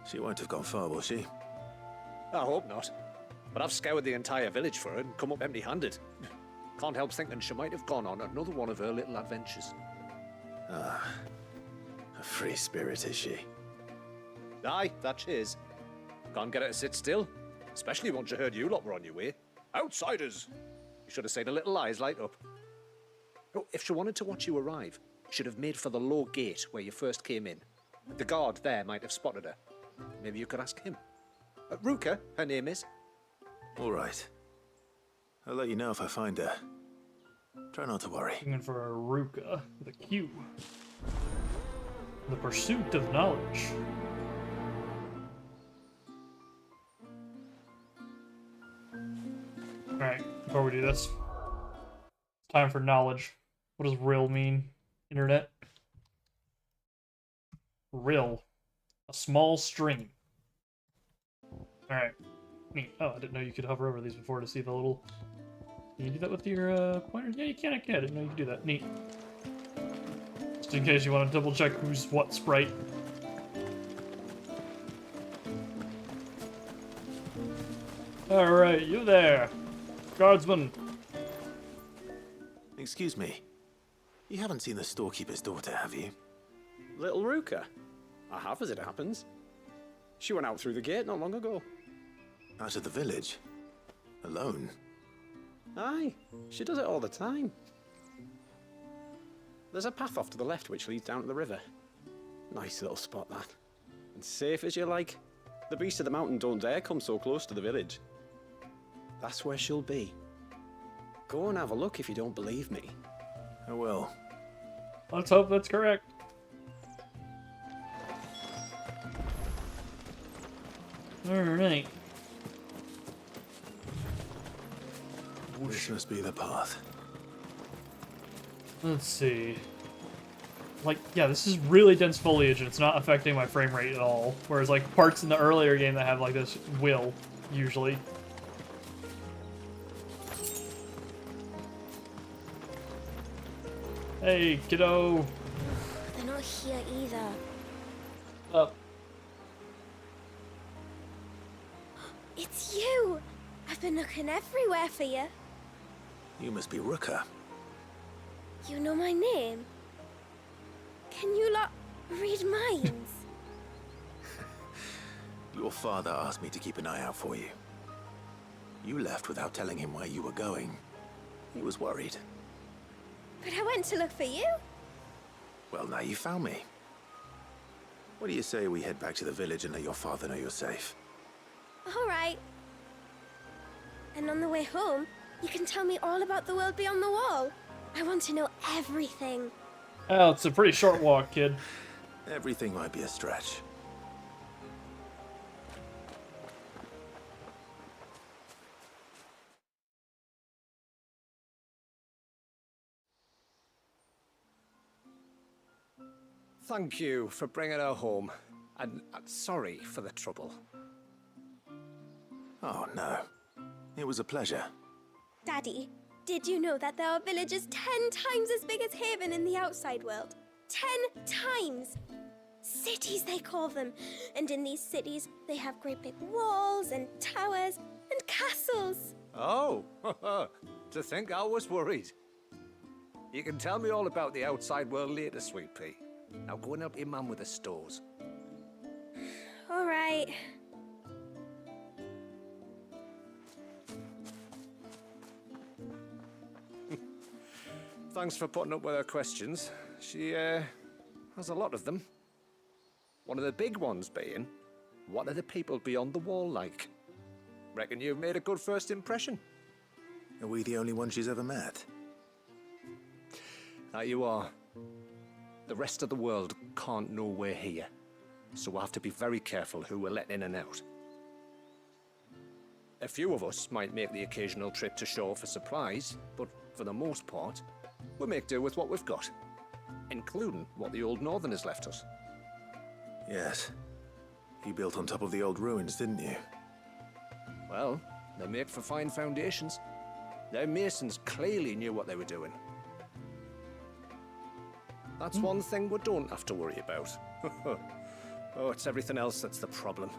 S2: She won't have gone far, will she?
S4: I hope not. But I've scoured the entire village for her and come up empty-handed. Can't help thinking she might have gone on another one of her little adventures.
S2: Ah, a free spirit is she?
S4: Aye, that she is. Can't get her to sit still, especially once you heard you lot were on your way. Outsiders! You should have seen her little eyes light up. Oh, if she wanted to watch you arrive, she'd have made for the low gate where you first came in. The guard there might have spotted her. Maybe you could ask him. Ruka, her name is.
S2: All right. I'll let you know if I find her. Try not to worry.
S1: Looking for a Ruka with a Q. The pursuit of knowledge. Alright, before we do this, it's time for knowledge. What does rill mean? Internet? Rill. A small stream. Alright. Neat. Oh, I didn't know you could hover over these before to see the little... Can you do that with your pointer? Yeah, you can. I didn't know you could do that. Neat. Just in case you want to double check who's what sprite. Alright, you there. Guardsman.
S2: Excuse me. You haven't seen the storekeeper's daughter, have you?
S11: Little Ruka? I have, as it happens. She went out through the gate not long ago.
S2: Out of the village? Alone?
S11: Aye, she does it all the time. There's a path off to the left which leads down to the river. Nice little spot, that. And safe as you like. The beasts of the mountain don't dare come so close to the village. That's where she'll be. Go and have a look if you don't believe me.
S2: I will.
S1: Let's hope that's correct. Alright.
S2: This must be the path.
S1: Let's see. Like, yeah, this is really dense foliage and it's not affecting my frame rate at all. Whereas, like, parts in the earlier game that have, like, this will, usually. Hey, kiddo!
S7: They're not here either.
S1: Up.
S7: It's you! I've been looking everywhere for you.
S2: You must be Ruka.
S7: You know my name? Can you lot read minds?
S2: Your father asked me to keep an eye out for you. You left without telling him where you were going. He was worried.
S7: But I went to look for you.
S2: Well, now you found me. What do you say we head back to the village and let your father know you're safe?
S7: All right. And on the way home, you can tell me all about the world beyond the wall. I want to know everything.
S1: Oh, it's a pretty short walk, kid.
S2: Everything might be a stretch.
S4: Thank you for bringing her home. And sorry for the trouble.
S2: Oh, no. It was a pleasure.
S7: Daddy, did you know that there are villages 10 times as big as Haven in the outside world? 10 times! Cities, they call them. And in these cities, they have great big walls and towers and castles.
S4: Oh, to think I was worried. You can tell me all about the outside world later, Sweet Pea. Now go and help your mum with the stores.
S7: All right.
S4: Thanks for putting up with her questions. She, has a lot of them. One of the big ones being, what are the people beyond the wall like? Reckon you've made a good first impression.
S2: Are we the only ones she's ever met?
S4: That you are. The rest of the world can't know we're here, so we'll have to be very careful who we're letting in and out. A few of us might make the occasional trip to shore for supplies, but for the most part, we'll make do with what we've got, including what the old Northerners left us.
S2: Yes. You built on top of the old ruins, didn't you?
S4: Well, they make for fine foundations. Their masons clearly knew what they were doing. That's one thing we don't have to worry about. Oh, it's everything else that's the problem.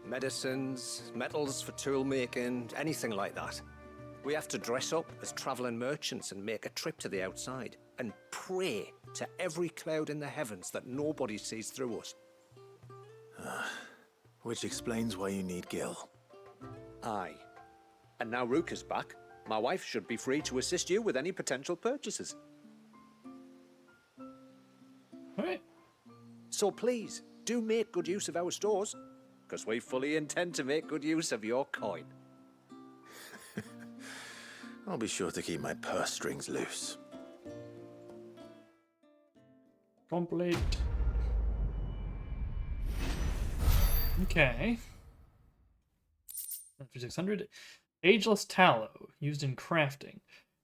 S4: Medicines, metals for tool making, anything like that. We have to dress up as traveling merchants and make a trip to the outside and pray to every cloud in the heavens that nobody sees through us.
S2: Which explains why you need Gil.
S4: Aye. And now Ruka's back, my wife should be free to assist you with any potential purchases.
S1: Alright.
S4: So please, do make good use of our stores, because we fully intend to make good use of your coin.
S2: I'll be sure to keep my purse strings loose.
S1: Complete. Okay. 600. Ageless tallow, used in crafting.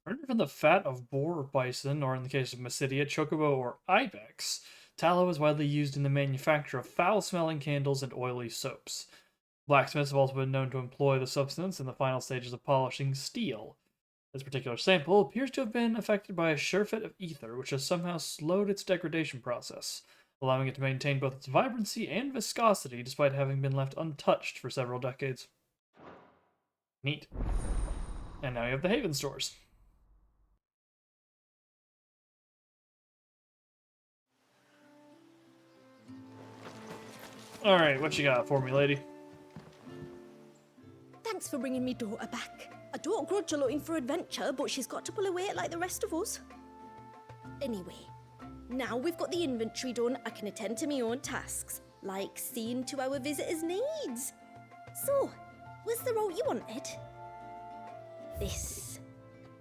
S1: Earned from the fat of boar or bison, or in the case of Massidia, chocobo or ibex, tallow is widely used in the manufacture of foul-smelling candles and oily soaps. Blacksmiths have also been known to employ the substance in the final stages of polishing steel. This particular sample appears to have been affected by a surfeit of ether, which has somehow slowed its degradation process, allowing it to maintain both its vibrancy and viscosity despite having been left untouched for several decades. Neat. And now you have the Haven stores. Alright, what you got for me, lady?
S7: Thanks for bringing me daughter back. I don't grudge her looking for adventure, but she's got to pull her weight like the rest of us. Anyway, now we've got the inventory done, I can attend to my own tasks, like seeing to our visitors' needs. So, was the route you wanted? This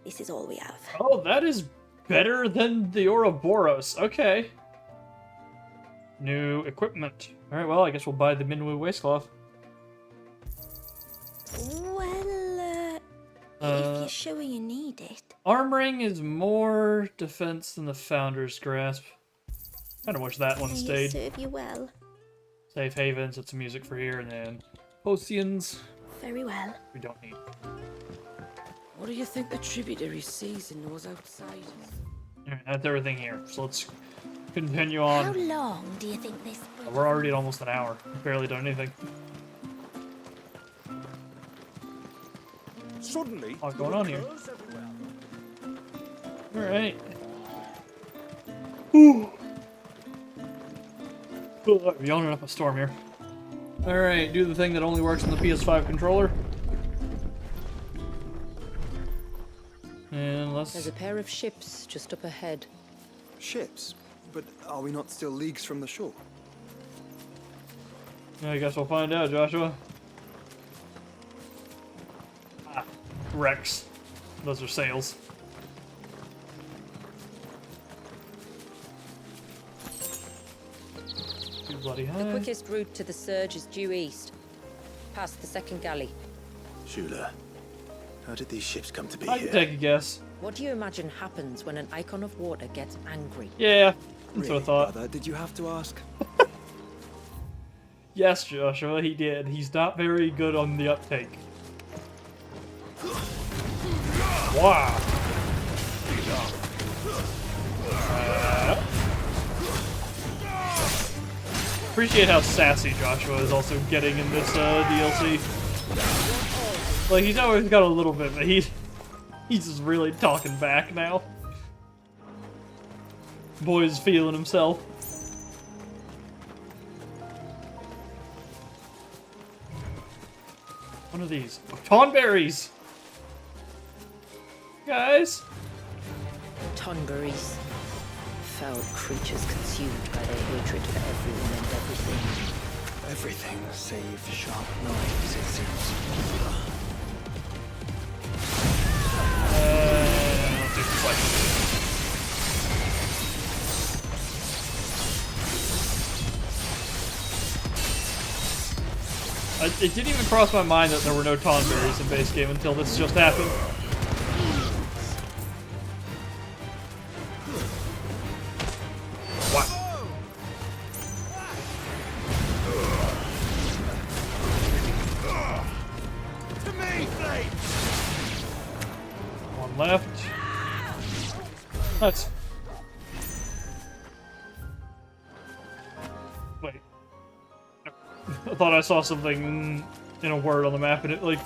S7: is all we have.
S1: Oh, that is better than the Ouroboros. Okay. New equipment. Alright, well, I guess we'll buy the Minwu waistcloth.
S7: Well, if you're sure you need it.
S1: Armoring is more defense than the Founder's Grasp. Kind of wish that one
S7: May it
S1: stayed.
S7: serve you well.
S1: Safe havens, it's some music for here, and then potions.
S7: Very well.
S1: We don't need.
S9: What do you think the tributary sees and knows outside?
S1: Alright, that's everything here. So let's continue
S7: How
S1: on.
S7: long do you think this will...
S1: We're already at almost an hour. We've barely done anything.
S4: Suddenly,
S1: What's going on here? Alright. We're yawning up a storm here. Alright, do the thing that only works on the PS5 controller. And let's...
S6: There's a pair of ships just up ahead.
S5: Ships? But are we not still leagues from the shore?
S1: I guess we'll find out, Joshua. Ah, wrecks. Those are sails. Too bloody high.
S6: The quickest route to the surge is due east, past the second galley.
S2: Shula, how did these ships come to be
S1: I can
S2: here?
S1: take a guess.
S6: What do you imagine happens when an icon of water gets angry?
S1: Yeah, that's
S5: Really,
S1: what I thought.
S5: brother, did you have to ask?
S1: Yes, Joshua, he did. He's not very good on the uptake. Wow. Appreciate how sassy Joshua is also getting in this DLC. Like, he's always got a little bit, but he's just really talking back now. Boy's feeling himself. One of these. Oh, Tonberries! Guys!
S6: Tonberries. Foul creatures consumed by their hatred for everyone and everything.
S5: Everything save sharp knives, it seems.
S1: I'll take this like... It didn't even cross my mind that there were no Tonberries in base game until this just happened. What? One left. That's... Wait. I thought I saw something in a word on the map and it, like,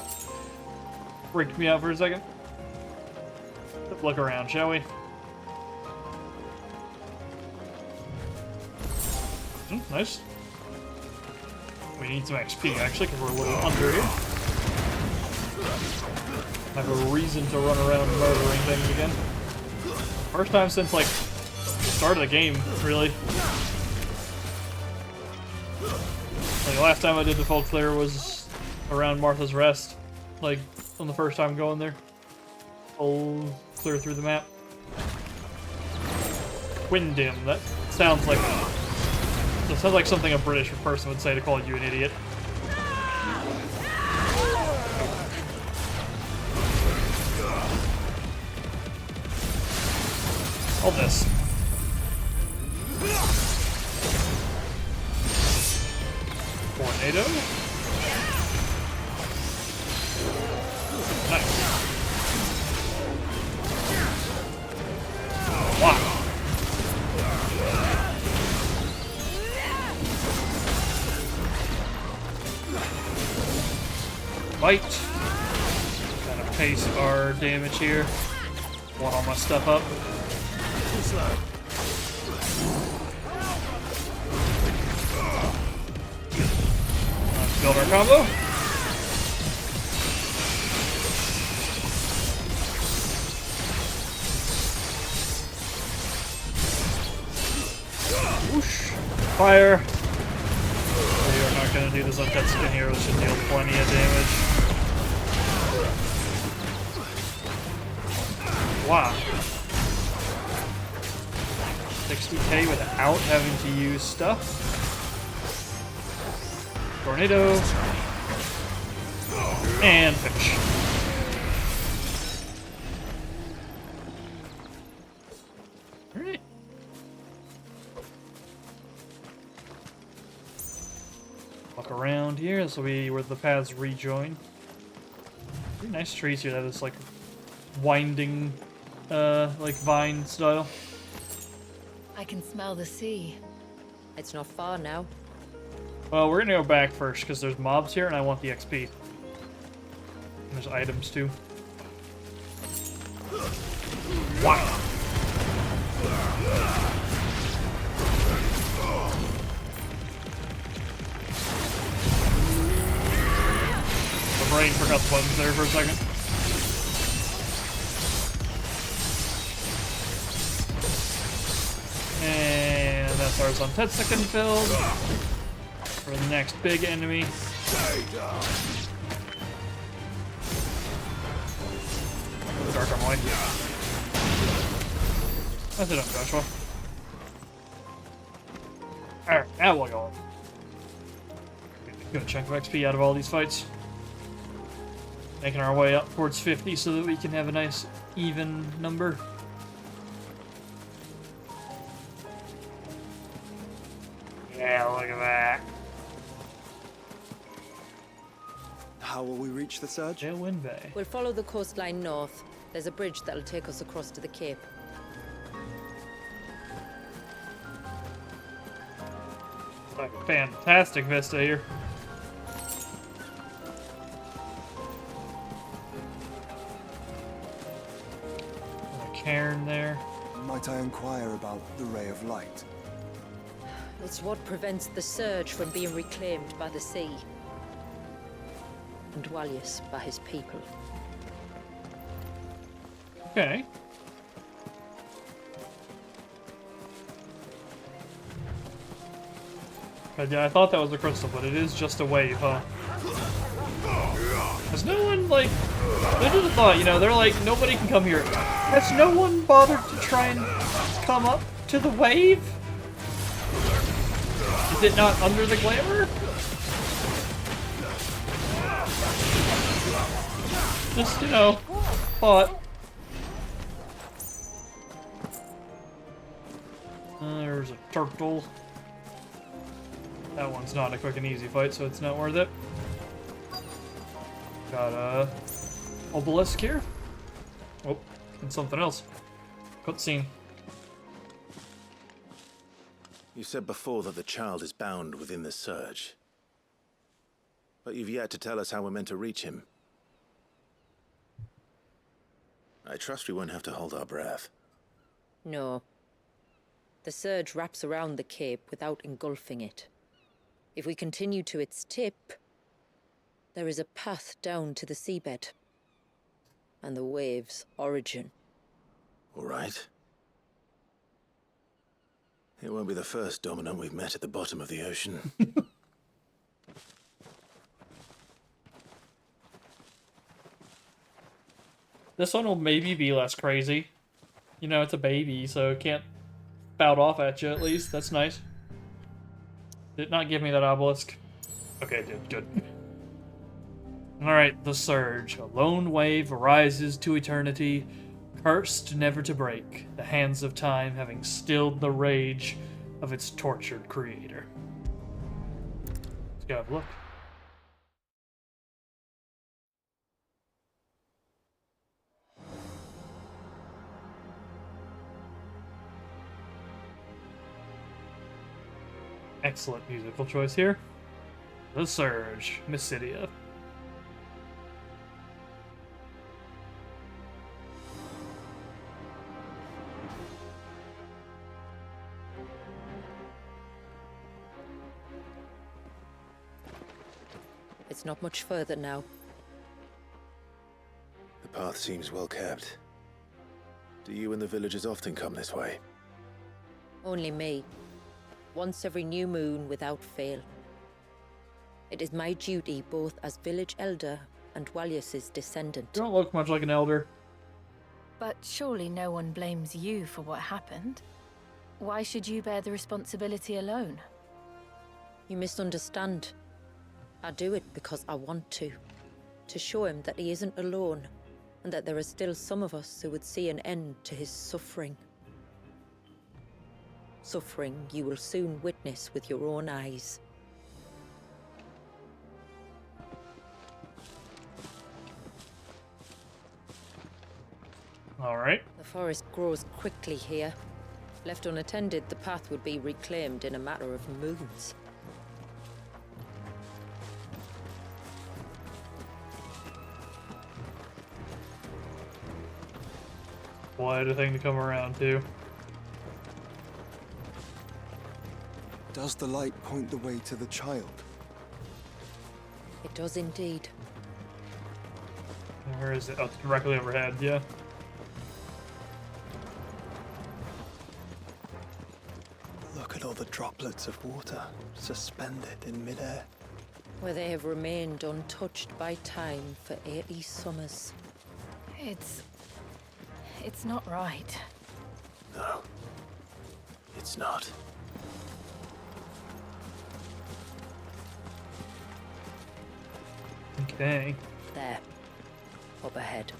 S1: freaked me out for a second. Let's look around, shall we? Nice. We need some XP, actually, because we're a little under here. I have a reason to run around murdering things again. First time since, like, the start of the game, really. Like, last time I did the full clear was around Martha's Rest. Like, on the first time going there. Full clear through the map. Windim, that sounds like... That sounds like something a British person would say to call you an idiot. All this. Tornado. Nice. Wow. Fight. Gotta pace our damage here. Want all my stuff up. Let's build our combo. Whoosh. Fire. We are not going to do this on Tetsuken here, which should deal plenty of damage. Wow. 60k without having to use stuff. Tornado. And finish. Alright. Walk around here. This will be where the paths rejoin. Pretty nice trees here that is like winding, like vine style.
S3: I can smell the sea.
S6: It's not far now.
S1: Well, we're gonna go back first because there's mobs here and I want the XP. And there's items too. Wow. The brain forgot the buttons there for a second. And that's ours on Tetsuken build. For the next big enemy. Dark Arm White. That's it on Joshua. Alright, now we'll go. Get a chunk of XP out of all these fights. Making our way up towards 50 so that we can have a nice even number. Yeah, look at that.
S5: How will we reach the surge?
S1: Tailwind Bay.
S6: We'll follow the coastline north. There's a bridge that'll take us across to the cape.
S1: Like a fantastic vista here. And a cairn there.
S5: Might I inquire about the ray of light?
S6: It's what prevents the surge from being reclaimed by the sea. And Dwalius by his people.
S1: Okay. But yeah, I thought that was a crystal, but it is just a wave, huh? Has no one, like... I just thought, you know, they're like, nobody can come here. Has no one bothered to try and come up to the wave? Is it not under the glamour? Just, you know, thought. There's a turtle. That one's not a quick and easy fight, so it's not worth it. Got a obelisk here. Oh, and something else. Cutscene.
S2: You said before that the child is bound within the surge. But you've yet to tell us how we're meant to reach him. I trust we won't have to hold our breath.
S6: No. The surge wraps around the cape without engulfing it. If we continue to its tip, there is a path down to the seabed. And the wave's origin.
S2: All right. It won't be the first dominant we've met at the bottom of the ocean.
S1: This one will maybe be less crazy. You know, it's a baby, so it can't spout off at you, at least. That's nice. Did not give me that obelisk. Okay, good. Alright, the Surge. A lone wave rises to eternity, cursed never to break, the hands of time having stilled the rage of its tortured creator. Let's go have a look. Excellent musical choice here. The Surge, Mysidia.
S6: It's not much further now.
S2: The path seems well kept. Do you and the villagers often come this way?
S6: Only me. Once every new moon without fail. It is my duty both as village elder and Dwalius's descendant.
S1: You don't look much like an elder.
S3: But surely no one blames you for what happened. Why should you bear the responsibility alone?
S6: You misunderstand. I do it because I want to. To show him that he isn't alone, and that there are still some of us who would see an end to his suffering. Suffering you will soon witness with your own eyes.
S1: Alright.
S6: The forest grows quickly here. Left unattended, the path would be reclaimed in a matter of moons.
S1: Quite a thing to come around to.
S5: Does the light point the way to the child?
S6: It does indeed.
S1: Where is it? Oh, it's directly overhead, yeah.
S5: Look at all the droplets of water suspended in midair.
S6: Where they have remained untouched by time for 80 summers.
S3: It's not right.
S2: No. It's not.
S1: Okay.
S6: There. Up ahead.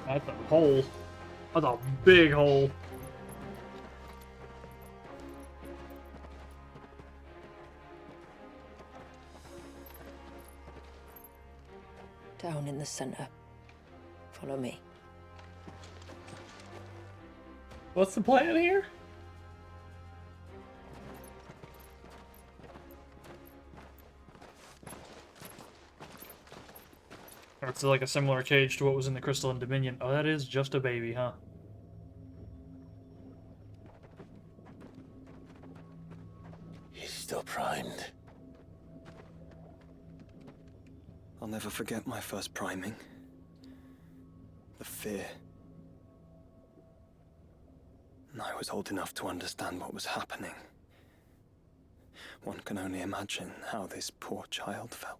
S1: That's a hole. That's a big hole.
S6: Down in the center. Follow me.
S1: What's the plan here? Or it's like a similar cage to what was in the Crystalline Dominion. Oh, that is just a baby, huh?
S2: He's still primed.
S5: I'll never forget my first priming. The fear. And I was old enough to understand what was happening. One can only imagine how this poor child felt.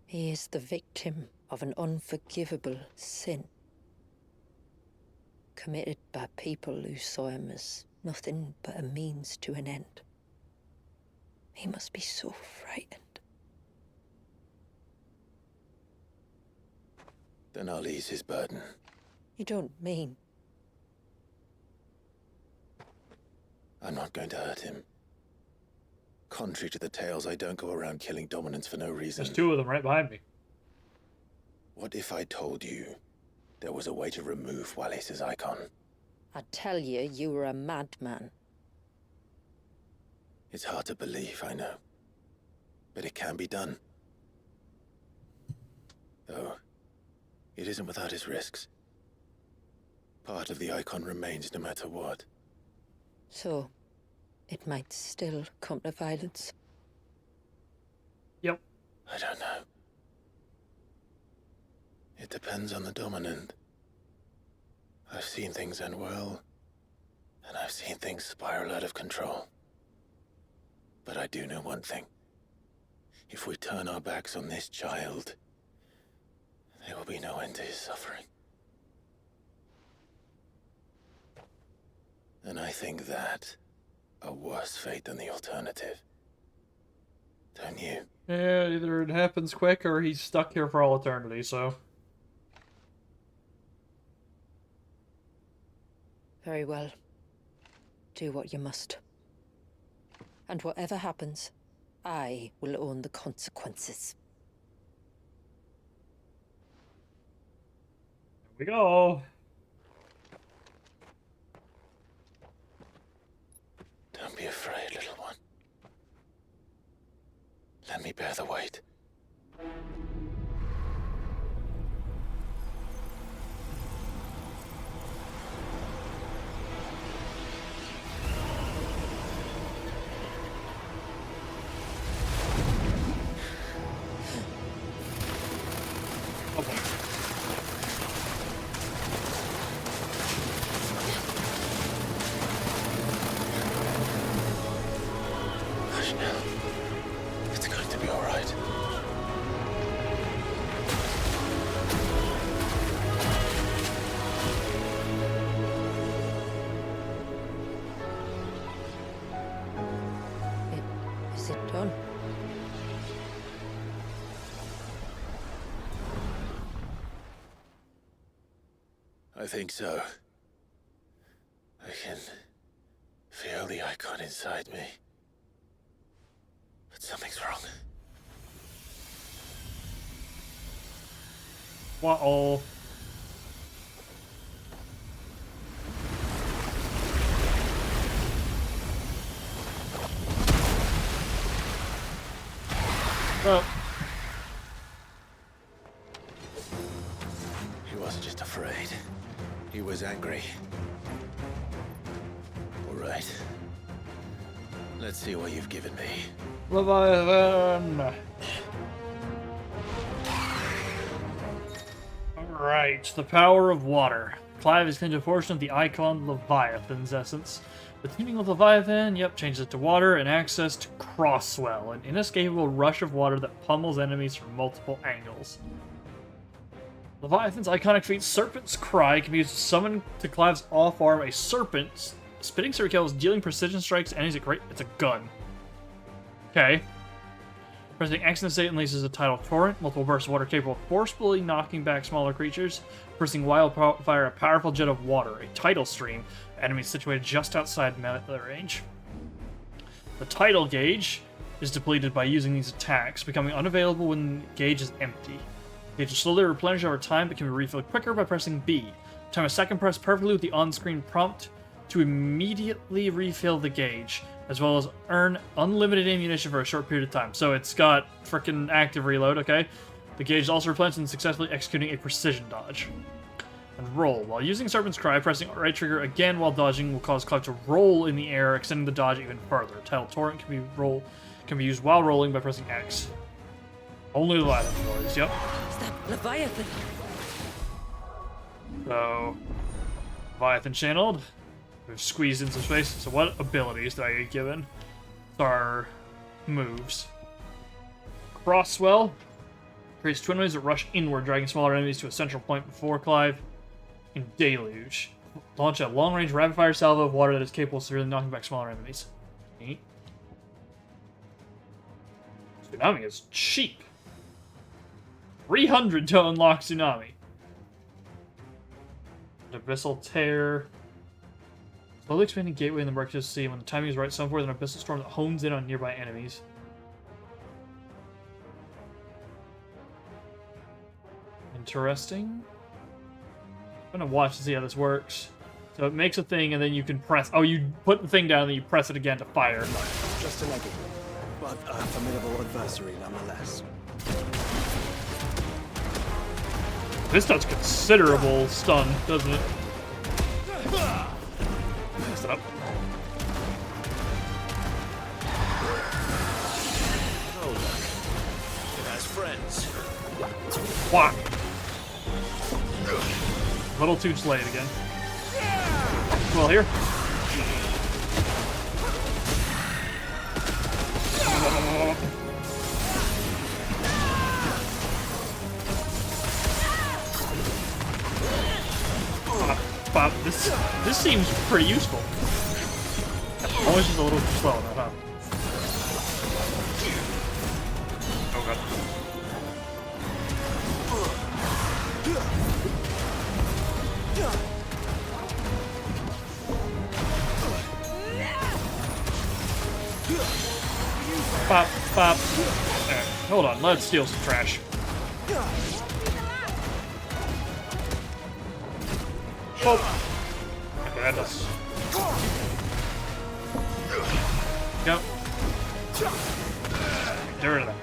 S6: He is the victim of an unforgivable sin. Committed by people who saw him as nothing but a means to an end. He must be so frightened.
S2: Then I'll ease his burden.
S6: You don't mean?
S2: I'm not going to hurt him. Contrary to the tales, I don't go around killing dominants for no reason.
S1: There's two of them right behind me.
S2: What if I told you there was a way to remove Wallis's icon?
S6: I'd tell you you were a madman.
S2: It's hard to believe, I know. But it can be done. Though, it isn't without its risks. Part of the icon remains no matter what.
S6: So, it might still come to violence.
S1: Yep.
S2: I don't know. It depends on the dominant. I've seen things end well, And I've seen things spiral out of control. But I do know one thing. If we turn our backs on this child, there will be no end to his suffering. And I think that a worse fate than the alternative. Don't you?
S1: Yeah, either it happens quick or he's stuck here for all eternity, so...
S6: Very well. Do what you must. And whatever happens, I will own the consequences.
S1: Here we go.
S2: Don't be afraid, little one. Let me bear the weight. Hush now. It's going to be all right.
S6: Is it done?
S2: I think so. I can feel the icon inside me. But something's wrong.
S1: Uh-oh. Oh.
S2: He wasn't just afraid. He was angry. All right. Let's see what you've given me.
S1: Leviathan! Alright, the power of water. Clive has claimed a portion of the icon Leviathan's essence. The tuning of Leviathan, changes it to water and access to Crosswell, an inescapable rush of water that pummels enemies from multiple angles. Leviathan's iconic feat, Serpent's Cry, can be used to summon to Clive's off-arm a serpent, spitting circle kills, dealing precision strikes, and it's a gun. Okay. Pressing X in the state unleashes a tidal torrent, multiple bursts of water capable of forcefully knocking back smaller creatures. Pressing Wildfire, a powerful jet of water, a tidal stream, enemies situated just outside melee range. The tidal gauge is depleted by using these attacks, becoming unavailable when the gauge is empty. The gauge will slowly replenish over time, but can be refilled quicker by pressing B. Time a second press perfectly with the on-screen prompt to immediately refill the gauge, as well as earn unlimited ammunition for a short period of time. So it's got frickin' active reload, okay? The gauge is also replenished and successfully executing a precision dodge. And roll. While using Serpent's Cry, pressing right trigger again while dodging will cause Clive to roll in the air, extending the dodge even further. Tidal Torrent can be used while rolling by pressing X. Only Leviathan noise, yep.
S6: Is that Leviathan?
S1: So, Leviathan channeled. We've squeezed in some space. So what abilities did I get given? Our moves. Crosswell. Creates twin waves that rush inward, dragging smaller enemies to a central point before Clive. And Deluge. Launch a long-range rapid-fire salvo of water that is capable of severely knocking back smaller enemies. Neat. Tsunami is cheap. 300 to unlock Tsunami. Abyssal Tear. Slowly expanding gateway in the Murkiest Sea. When the timing is right, some forth an abyssal storm that hones in on nearby enemies. Interesting. I'm gonna watch to see how this works. So it makes a thing, and then you can press. Oh, you put the thing down, and then you press it again to fire.
S5: Just a leggy, but a formidable adversary nonetheless.
S1: This does considerable stun, doesn't it? Mess it up.
S8: Oh, look. It has friends.
S1: Whack. A little too late again. Well, here. But this seems pretty useful. Always just a little slow on that, huh? Oh god. Pop, pop. Alright, hold on, let's steal some trash. Oh. Okay, that does. Go. Get rid of that.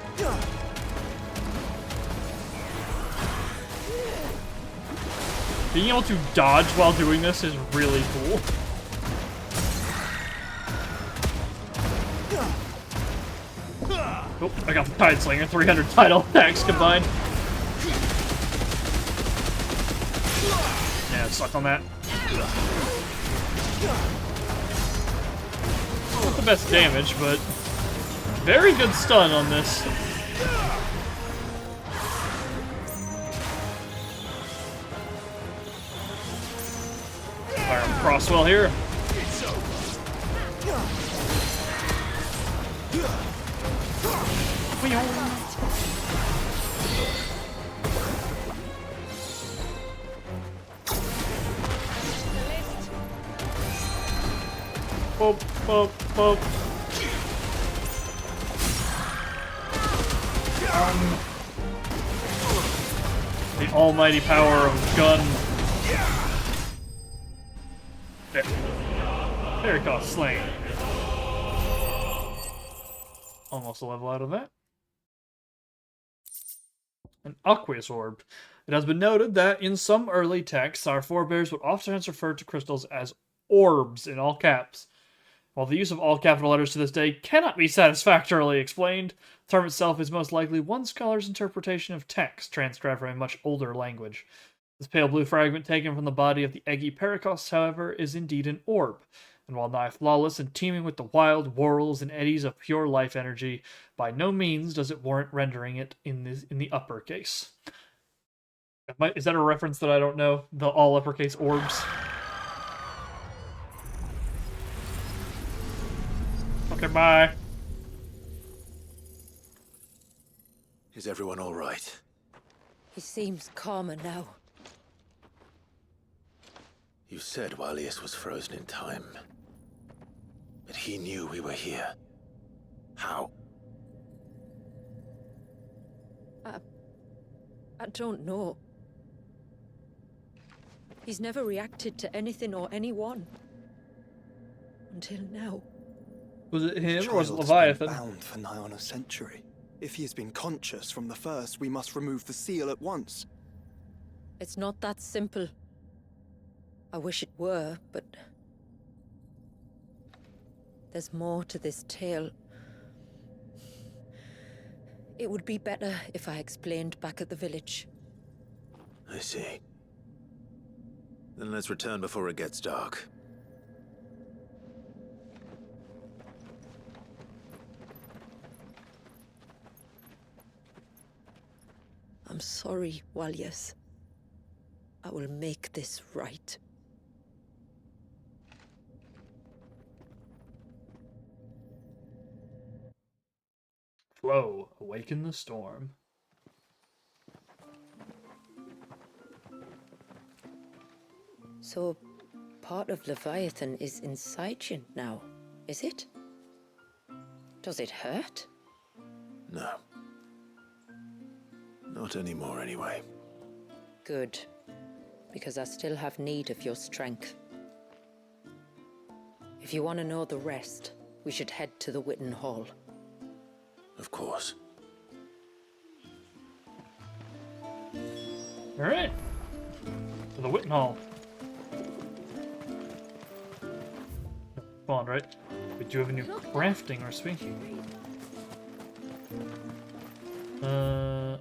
S1: Being able to dodge while doing this is really cool. Oh, I got the Tide Slinger, 300 tidal attacks combined. Yeah, suck on that. Not the best damage, but very good stun on this. Fire on Crosswell here. Boop, boop, boop. The almighty power of gun. There. There it goes, slain. Almost a level out of that. An aqueous orb. It has been noted that in some early texts, our forebears would often refer to crystals as orbs in all caps. While the use of all capital letters to this day cannot be satisfactorily explained, the term itself is most likely one scholar's interpretation of text transcribed from a much older language. This pale blue fragment taken from the body of the eggy Pericos, however, is indeed an orb, and while nigh flawless and teeming with the wild whirls and eddies of pure life energy, by no means does it warrant rendering it in the uppercase. Is that a reference that I don't know? The all uppercase orbs? Okay, bye.
S2: Is everyone all right?
S6: He seems calmer now.
S2: You said Walius was frozen in time. But he knew we were here. How?
S6: I don't know. He's never reacted to anything or anyone. Until now.
S1: Was it him or was it
S5: Child's
S1: Leviathan?
S5: been bound for nigh on a century. If he has been conscious from the first, we must remove the seal at once.
S6: It's not that simple. I wish it were, but... there's more to this tale. It would be better if I explained back at the village.
S2: I see. Then let's return before it gets dark.
S6: I'm sorry, Walius. I will make this right.
S1: Flow, awaken the storm.
S6: So, part of Leviathan is inside you now, is it? Does it hurt?
S2: No. Not anymore, anyway.
S6: Good. Because I still have need of your strength. If you want to know the rest, we should head to the Witten Hall.
S2: Of course.
S1: Alright. To the Witten Hall. Spawned, right? We do have a new crafting recipe. Gotta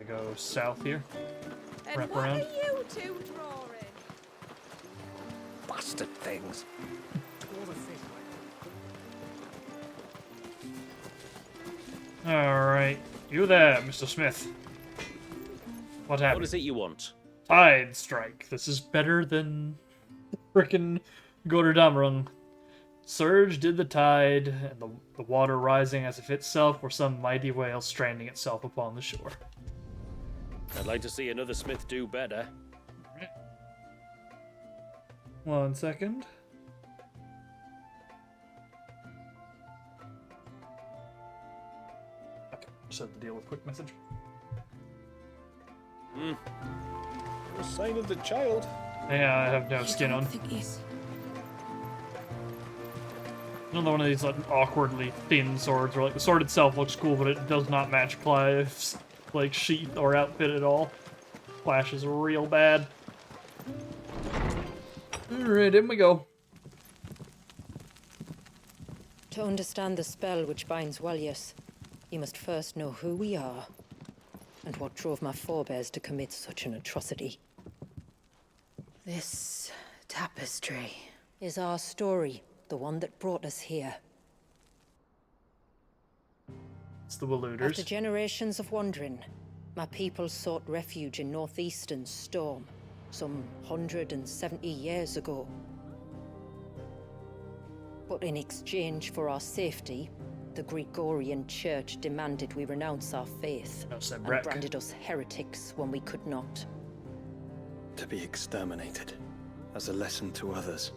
S1: go south here. Wrap around.
S10: What are you two drawing?
S4: Bastard things.
S1: Alright. You there, Mr. Smith. What happened?
S12: What is it you want?
S1: Tide Strike. This is better than Frickin' Gordamrung. Surge did the tide, and the water rising as if itself were some mighty whale stranding itself upon the shore.
S12: I'd like to see another smith do better.
S1: 1 second. Okay, just have to deal with quick message.
S11: No sign of the child.
S1: Yeah, I have no skin on. Another one of these like awkwardly thin swords, where like the sword itself looks cool, but it does not match Clive's like sheath or outfit at all. Flashes real bad. Alright, in we go.
S6: To understand the spell which binds Walyas, you must first know who we are, and what drove my forebears to commit such an atrocity. This tapestry is our story, the one that brought us here.
S1: It's the Waluders.
S6: After generations of wandering, my people sought refuge in northeastern Storm, some 170 years ago. But in exchange for our safety, the Gregorian Church demanded we renounce our faith and branded us heretics when we could not.
S5: To be exterminated, as a lesson to others.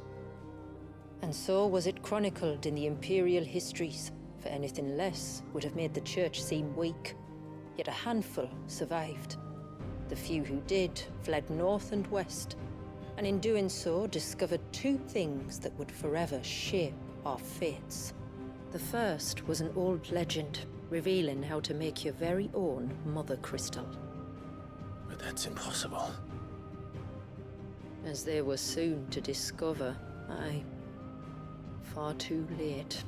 S6: And so was it chronicled in the imperial histories, for anything less would have made the Church seem weak. Yet a handful survived. The few who did fled north and west, and in doing so discovered two things that would forever shape our fates. The first was an old legend, revealing how to make your very own mother crystal.
S2: But that's impossible.
S6: As they were soon to discover, aye, far too late.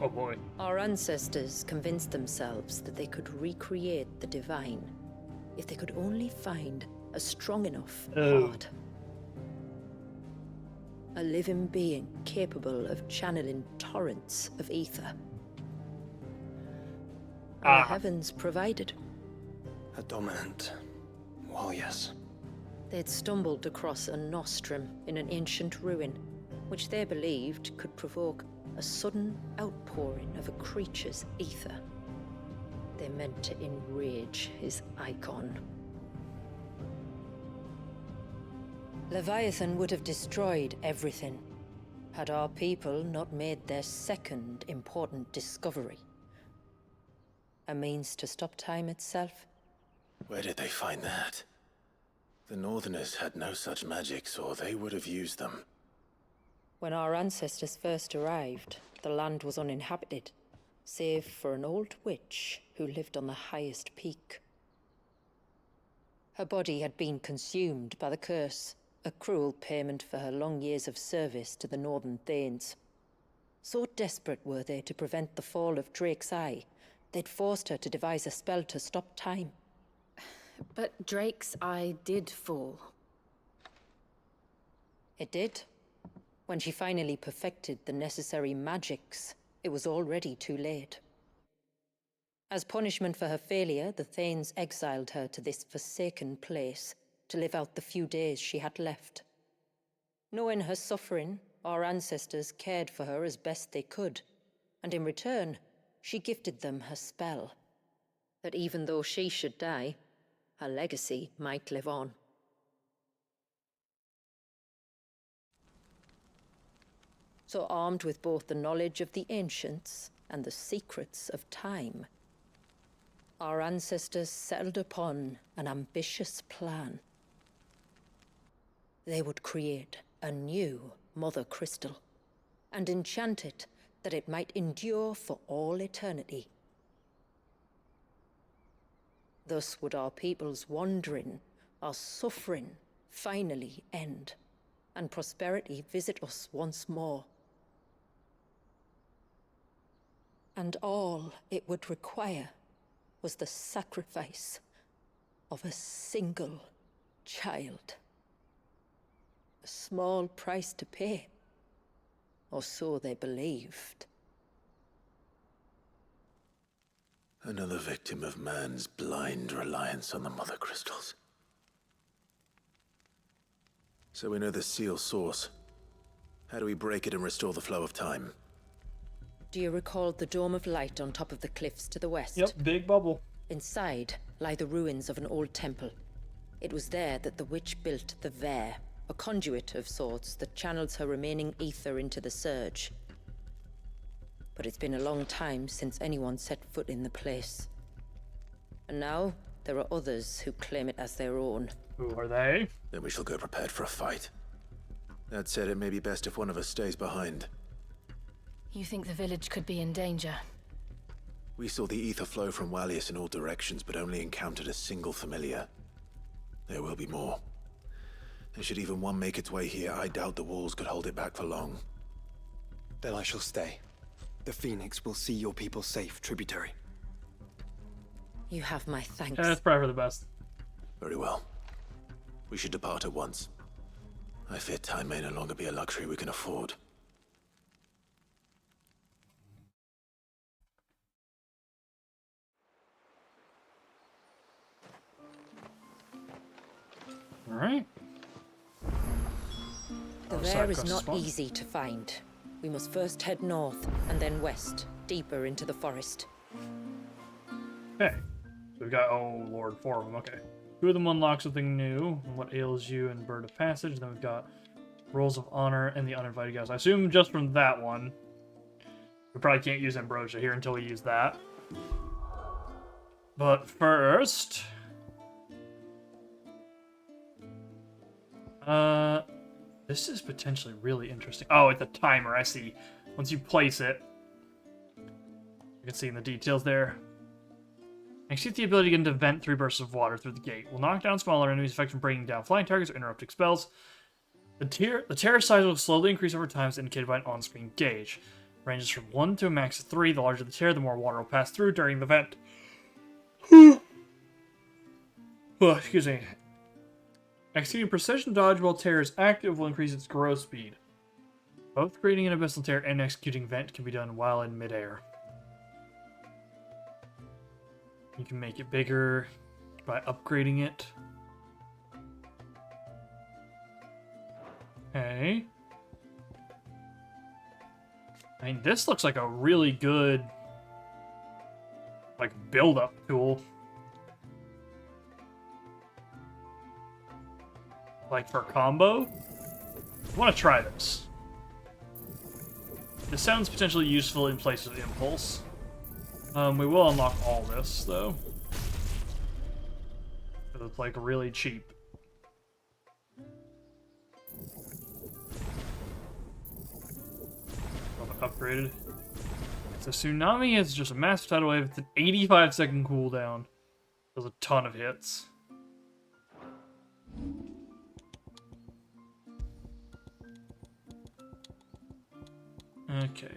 S1: Oh boy.
S6: Our ancestors convinced themselves that they could recreate the divine if they could only find a strong enough heart. A living being capable of channeling torrents of ether. And the heavens provided.
S5: A dominant. Well, yes.
S6: They'd stumbled across a nostrum in an ancient ruin, which they believed could provoke a sudden outpouring of a creature's ether. They meant to enrage his icon. Leviathan would have destroyed everything, had our people not made their second important discovery. A means to stop time itself.
S2: Where did they find that? The Northerners had no such magics, or they would have used them.
S6: When our ancestors first arrived, the land was uninhabited, save for an old witch who lived on the highest peak. Her body had been consumed by the curse, a cruel payment for her long years of service to the Northern Thanes. So desperate were they to prevent the fall of Drake's Eye, they'd forced her to devise a spell to stop time.
S3: But Drake's Eye did fall.
S6: It did. When she finally perfected the necessary magics, it was already too late. As punishment for her failure, the Thanes exiled her to this forsaken place to live out the few days she had left. Knowing her suffering, our ancestors cared for her as best they could, and in return, she gifted them her spell, that even though she should die, her legacy might live on. So armed with both the knowledge of the ancients and the secrets of time, our ancestors settled upon an ambitious plan. They would create a new Mother Crystal and enchant it that it might endure for all eternity. Thus would our people's wandering, our suffering, finally end, and prosperity visit us once more. And all it would require was the sacrifice of a single child. A small price to pay, or so they believed.
S2: Another victim of man's blind reliance on the Mother Crystals. So we know the seal's source. How do we break it and restore the flow of time?
S6: Do you recall the dome of light on top of the cliffs to the west?
S1: Yep, big bubble.
S6: Inside lie the ruins of an old temple. It was there that the witch built the Vare, a conduit of sorts that channels her remaining ether into the Surge. But it's been a long time since anyone set foot in the place. And now, there are others who claim it as their own.
S1: Who are they?
S2: Then we shall go prepared for a fight. That said, it may be best if one of us stays behind.
S3: You think the village could be in danger?
S2: We saw the ether flow from Wallius in all directions, but only encountered a single familiar. There will be more. And should even one make its way here, I doubt the walls could hold it back for long.
S5: Then I shall stay. The Phoenix will see your people safe, tributary.
S6: You have my thanks.
S1: That's probably for the best.
S2: Very well. We should depart at once. I fear time may no longer be a luxury we can afford.
S1: Alright.
S6: The Vare is not easy to find. We must first head north, and then west, deeper into the forest.
S1: Okay. So we've got, oh lord, 4 of them, okay. 2 of them unlock something new, What Ails You and Bird of Passage. Then we've got Rolls of Honor and the Uninvited Guest. I assume just from that one. We probably can't use Ambrosia here until we use that. But first... this is potentially really interesting. Oh, it's a timer, I see. Once you place it, you can see in the details there. Exceed the ability to get into vent 3 bursts of water through the gate. Will knock down smaller enemies, effective in bringing down flying targets or interrupting spells. The terror size will slowly increase over time as indicated by an on-screen gauge. Ranges from 1 to a max of 3. The larger the terror, the more water will pass through during the vent. Oh, excuse me. Executing precision dodge while terror is active will increase its growth speed. Both creating an abyssal terror and executing vent can be done while in midair. You can make it bigger by upgrading it. Okay. I mean, this looks like a really good, like, build-up tool. Like, for combo? I want to try this. This sounds potentially useful in place of Impulse. We will unlock all this, though. It's, like, really cheap. Upgraded. So Tsunami is just a massive tidal wave. It's an 85-second cooldown. Does a ton of hits. Okay.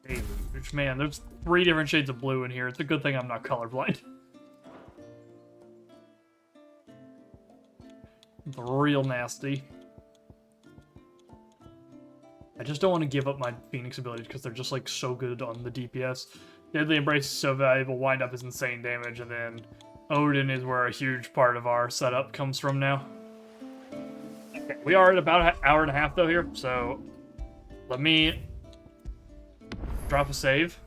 S1: Deluge. Man, there's 3 different shades of blue in here. It's a good thing I'm not colorblind. It's real nasty. I just don't want to give up my Phoenix abilities because they're just like so good on the DPS. Deadly Embrace is so valuable, Wind Up is insane damage, and then Odin is where a huge part of our setup comes from now. Okay, we are at about an hour and a half though here, so let me drop a save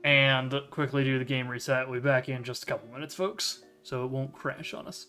S1: and quickly do the game reset. We'll be back in just a couple minutes, folks, so it won't crash on us.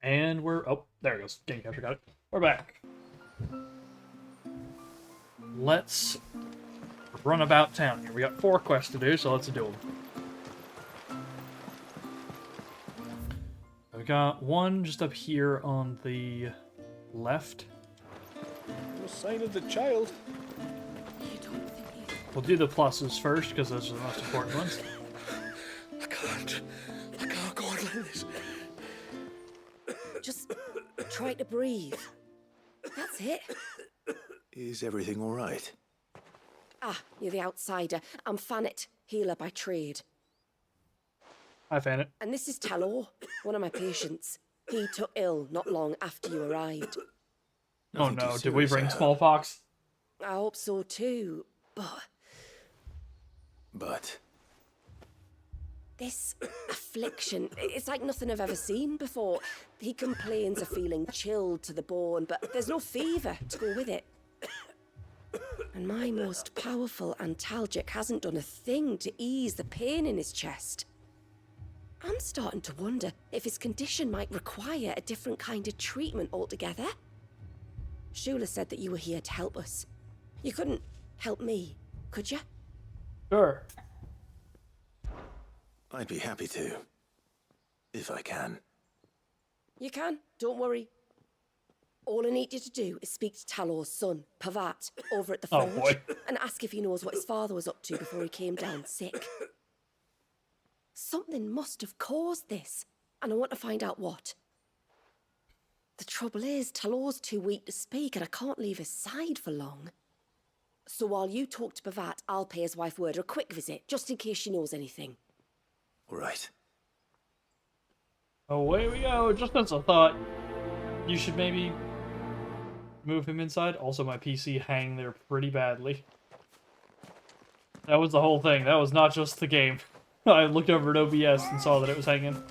S1: And we're... Oh, there it goes. Game capture, got it. We're back. Let's run about town here. We got 4 quests to do, so let's do them. We got one just up here on the left.
S11: No sign of the child.
S9: You don't think he's...
S1: We'll do the pluses first, because those are the most important ones.
S11: I can't go on like this.
S9: Just try to breathe. That's it.
S2: Is everything all right?
S9: Ah, you're the outsider. I'm Fannet, healer by trade.
S1: Hi, Fannet.
S9: And this is Talor, one of my patients. He took ill not long after you arrived.
S1: Oh
S2: Nothing too
S1: no, did we
S2: serious,
S1: bring
S2: I hope.
S1: smallpox?
S9: I hope so too, but
S2: But
S9: this affliction, it's like nothing I've ever seen before. He complains of feeling chilled to the bone, but there's no fever to go with it. And my most powerful antalgic hasn't done a thing to ease the pain in his chest. I'm starting to wonder if his condition might require a different kind of treatment altogether. Shula said that you were here to help us. You couldn't help me, could you?
S1: Sure.
S2: I'd be happy to. If I can.
S9: You can, don't worry. All I need you to do is speak to Talor's son, Pavat, over at the
S1: Oh,
S9: forge,
S1: boy.
S9: and ask if he knows what his father was up to before he came down sick. Something must have caused this, and I want to find out what. The trouble is, Talor's too weak to speak, and I can't leave his side for long. So while you talk to Pavat, I'll pay his wife word a quick visit, just in case she knows anything.
S2: All right.
S1: Away we go. Just as a thought, you should maybe move him inside. Also, my PC hang there pretty badly. That was the whole thing. That was not just the game. I looked over at OBS and saw that it was hanging.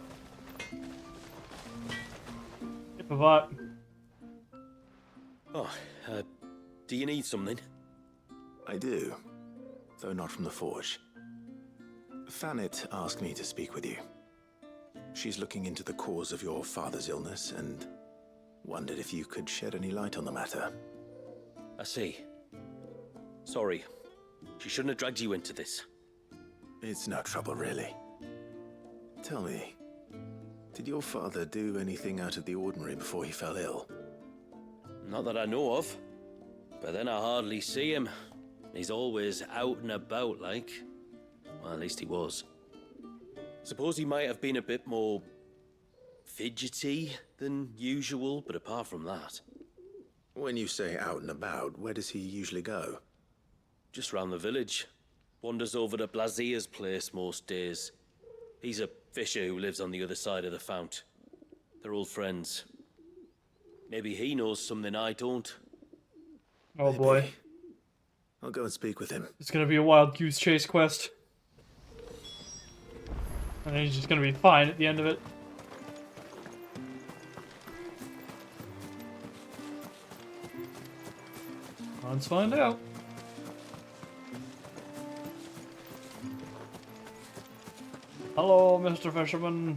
S1: Hey, Pavat.
S12: Oh, do you need something?
S2: I do. Though not from the forge. Fannet asked me to speak with you. She's looking into the cause of your father's illness and wondered if you could shed any light on the matter.
S12: I see. Sorry. She shouldn't have dragged you into this.
S2: It's no trouble, really. Tell me, did your father do anything out of the ordinary before he fell ill?
S12: Not that I know of. But then I hardly see him. He's always out and about, like. Well, at least he was. Suppose he might have been a bit more fidgety than usual, but apart from that...
S2: When you say out and about, where does he usually go?
S12: Just round the village. Wanders over to Blazier's place most days. He's a fisher who lives on the other side of the fount. They're old friends. Maybe he knows something I don't.
S1: Oh
S2: Maybe.
S1: boy.
S2: I'll go and speak with him.
S1: It's gonna be a wild goose chase quest. And then he's just gonna be fine at the end of it. Let's find out. Hello, Mr. Fisherman.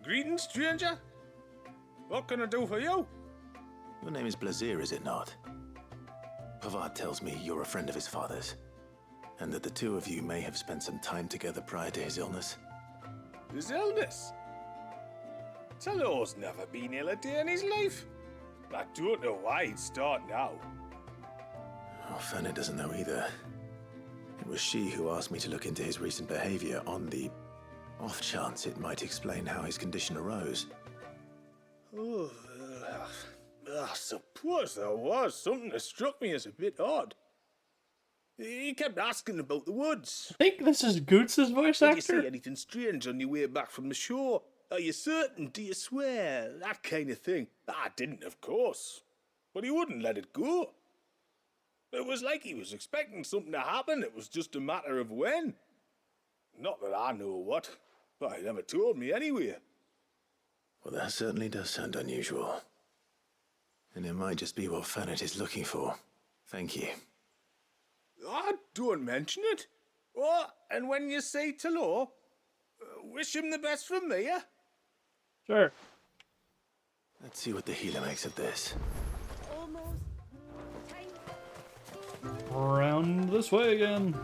S8: Greetings, stranger. What can I do for you?
S2: Your name is Blazier, is it not? Pavat tells me you're a friend of his father's, and that the two of you may have spent some time together prior to his illness.
S8: His illness? Talor's never been ill a day in his life. I don't know why he'd start now.
S2: Oh, Fanny doesn't know either. It was she who asked me to look into his recent behavior on the off chance it might explain how his condition arose.
S8: Oh, I suppose there was something that struck me as a bit odd. He kept asking about the woods.
S1: I think this is Goots' voice
S8: Did you
S1: actor.
S8: see anything strange on your way back from the shore? Are you certain? Do you swear? That kind of thing. I didn't, of course. But he wouldn't let it go. It was like he was expecting something to happen. It was just a matter of when. Not that I know what, but he never told me anyway.
S2: Well, that certainly does sound unusual. And it might just be what Fannet is looking for. Thank you.
S8: Don't mention it. Oh, and when you say Talor, wish him the best from me, yeah?
S1: Sure.
S2: Let's see what the healer makes of this.
S9: Almost. Time.
S1: Round this way again.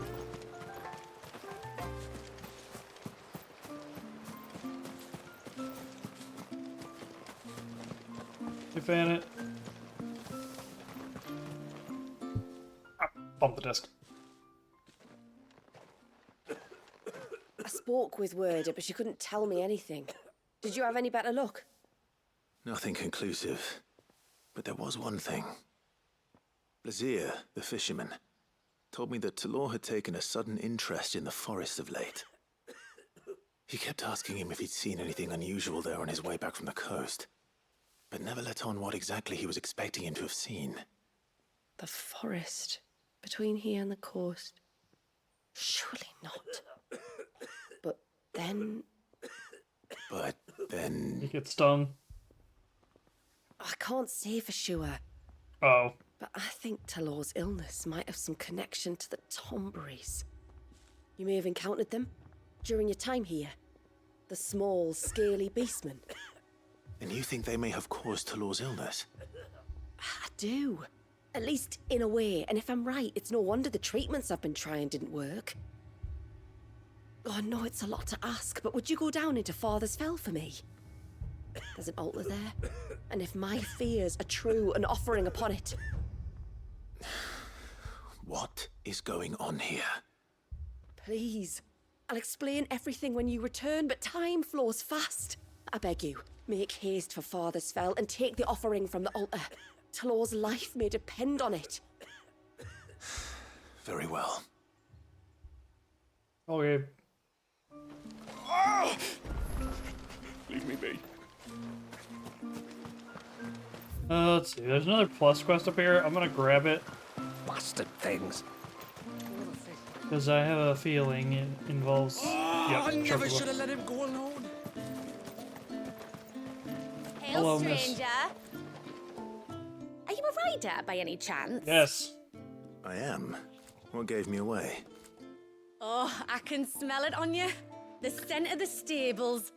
S1: You fan it. Ah, bump the disc.
S9: I spoke with Werder, but she couldn't tell me anything. Did you have any better luck?
S2: Nothing conclusive. But there was one thing. Lazir, the fisherman, told me that Talor had taken a sudden interest in the forest of late. He kept asking him if he'd seen anything unusual there on his way back from the coast, but never let on what exactly he was expecting him to have seen.
S9: The forest between here and the coast. Surely not. But then
S1: You get stung.
S9: I can't say for sure.
S1: Oh.
S9: But I think Talor's illness might have some connection to the Tomberries. You may have encountered them during your time here. The small, scaly beastmen.
S2: And you think they may have caused Talor's illness?
S9: I do. At least in a way. And if I'm right, it's no wonder the treatments I've been trying didn't work. Oh, I know it's a lot to ask, but would you go down into Father's Fell for me? There's an altar there. And if my fears are true, an offering upon it.
S2: What is going on here?
S9: Please. I'll explain everything when you return, but time flows fast. I beg you, make haste for Father's Fell and take the offering from the altar. Talor's life may depend on it.
S2: Very well.
S1: Okay.
S8: Leave me be.
S1: Let's see. There's another plus quest up here. I'm gonna grab it.
S4: Bastard things.
S1: Because I have a feeling it involves...
S4: I never should have let him go alone.
S10: Hail,
S1: Hello, miss.
S10: stranger. Are you a rider by any chance?
S1: Yes.
S2: I am. What gave me away?
S10: Oh, I can smell it on you. The scent of the stables.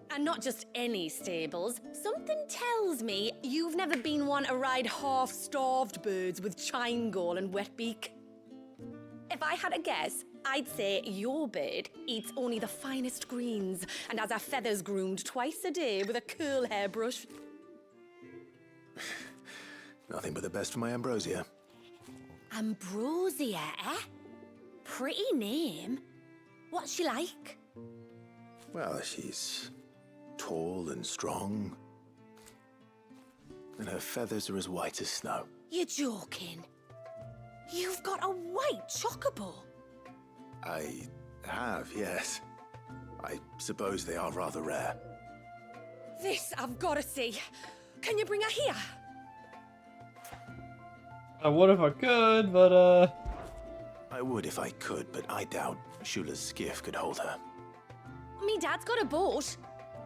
S10: And not just any stables. Something tells me you've never been one to ride half-starved birds with chine gall and wet beak. If I had a guess, I'd say your bird eats only the finest greens and has her feathers groomed twice a day with a curl hairbrush.
S2: Nothing but the best for my Ambrosia.
S10: Ambrosia, eh? Pretty name. What's she like?
S2: Well, she's tall and strong. And her feathers are as white as snow.
S10: You're joking. You've got a white chocobo.
S2: I have, yes. I suppose they are rather rare.
S10: This I've got to see. Can you bring her here?
S1: I would if I could, but
S2: I would if I could, but I doubt Shula's skiff could hold her.
S10: Me dad's got a boat.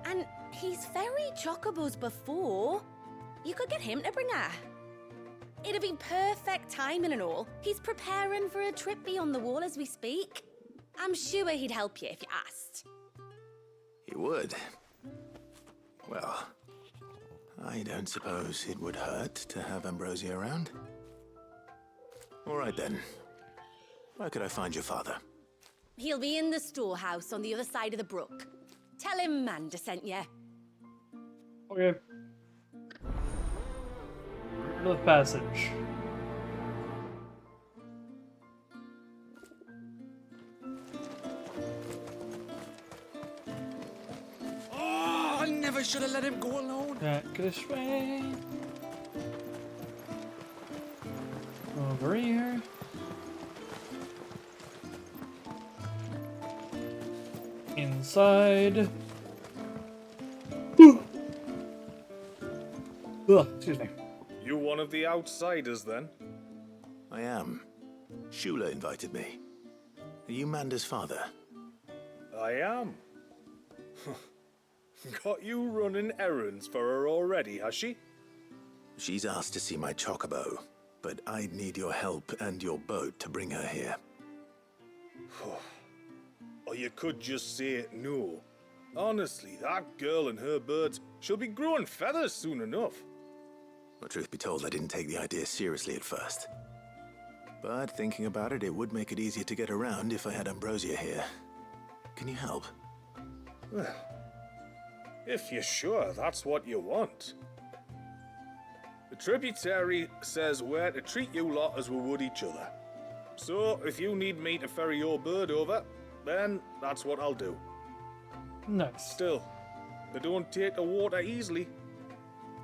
S10: And he's ferried chocobos before. You could get him to bring her. It'd be perfect timing and all. He's preparing for a trip beyond the wall as we speak. I'm sure he'd help you if you asked.
S2: He would. Well, I don't suppose it would hurt to have Ambrosia around. All right then. Where could I find your father?
S10: He'll be in the storehouse on the other side of the brook. Tell him Manda sent you.
S1: okay. The passage.
S4: Oh, I never should have let him go alone.
S1: Back this way. Over here. Inside. Ugh, excuse me.
S8: You one of the outsiders, then?
S2: I am. Shula invited me. Are you Manda's father?
S8: I am. Got you running errands for her already, has she?
S2: She's asked to see my chocobo, but I'd need your help and your boat to bring her here.
S8: Are you could just say no. Honestly, that girl and her birds, she'll be growing feathers soon enough.
S2: Well, truth be told, I didn't take the idea seriously at first. But thinking about it, it would make it easier to get around if I had Ambrosia here. Can you help?
S8: Well, if you're sure that's what you want. The tributary says we're to treat you lot as we would each other. So, if you need me to ferry your bird over, then that's what I'll do.
S1: Nice.
S8: Still, they don't take to water easily.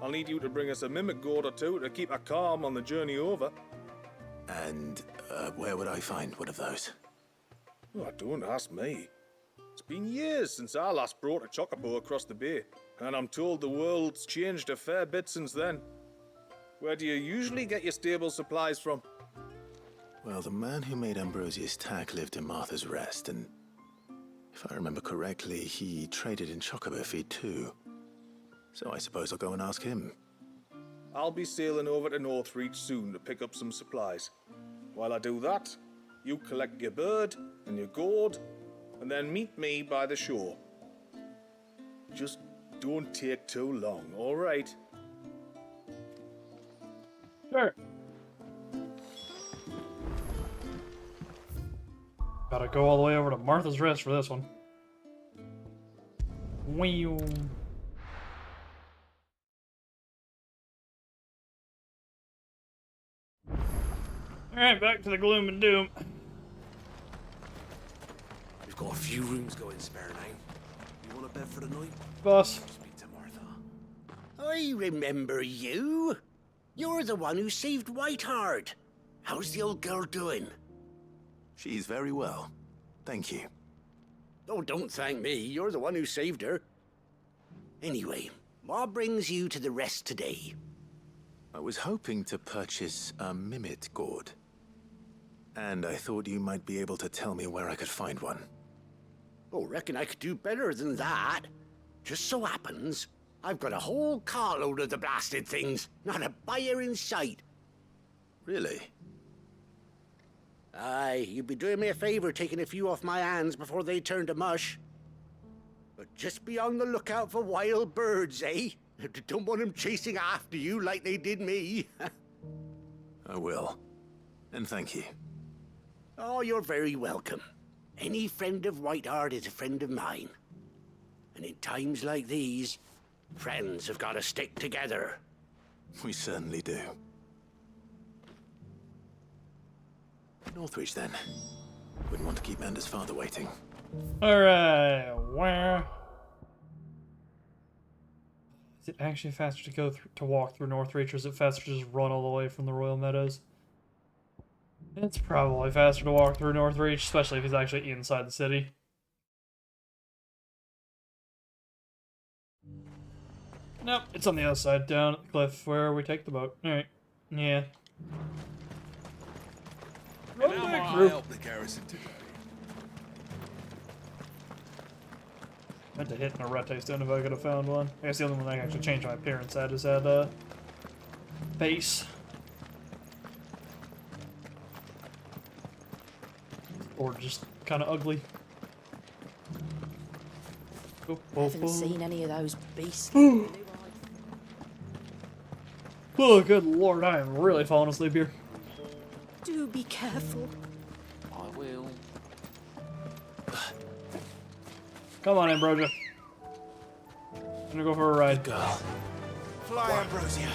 S8: I'll need you to bring us a mimic gourd or two to keep her calm on the journey over.
S2: And where would I find one of those?
S8: Oh, don't ask me. It's been years since I last brought a chocobo across the bay, and I'm told the world's changed a fair bit since then. Where do you usually get your stable supplies from?
S2: Well, the man who made Ambrosia's tack lived in Martha's Rest, and if I remember correctly, he traded in chocobo feed too. So I suppose I'll go and ask him.
S8: I'll be sailing over to Northreach soon to pick up some supplies. While I do that, you collect your bird and your gourd, and then meet me by the shore. Just don't take too long, all right?
S1: Sure. Gotta go all the way over to Martha's Rest for this one. Wow. Alright, back to the gloom and doom.
S13: We've got a few rooms going spare now. You want a bed for the night?
S1: Boss.
S13: Speak to Martha.
S14: I remember you. You're the one who saved Whiteheart. How's the old girl doing?
S2: She's very well. Thank you.
S14: Oh, don't thank me. You're the one who saved her. Anyway, what brings you to the rest today?
S2: I was hoping to purchase a mimit gourd. And I thought you might be able to tell me where I could find one.
S14: Oh, reckon I could do better than that. Just so happens, I've got a whole carload of the blasted things. Not a buyer in sight.
S2: Really?
S14: Aye, you'd be doing me a favor taking a few off my hands before they turn to mush. But just be on the lookout for wild birds, eh? Don't want them chasing after you like they did me.
S2: I will. And thank you.
S14: Oh, you're very welcome. Any friend of Whiteheart is a friend of mine. And in times like these, friends have got to stick together.
S2: We certainly do. Northreach, then. Wouldn't want to keep Mander's father waiting.
S1: Alright, where? Is it actually faster to go to walk through Northreach, or is it faster to just run all the way from the Royal Meadows? It's probably faster to walk through Northreach, especially if he's actually inside the city. Nope, it's on the other side, down at the cliff where we take the boat. Alright, yeah.
S13: And how might I help the garrison today?
S1: Meant to hit Narete stone if I could have found one. I guess the only one I can actually change my appearance at is that base. Or just kind of ugly. Oh,
S6: I haven't seen any of those beasts.
S1: Oh, good lord, I am really falling asleep here.
S6: Do be careful.
S13: I will.
S1: Come on, Ambrosia. I'm gonna go for a ride.
S2: Girl.
S13: Fly, Ambrosia.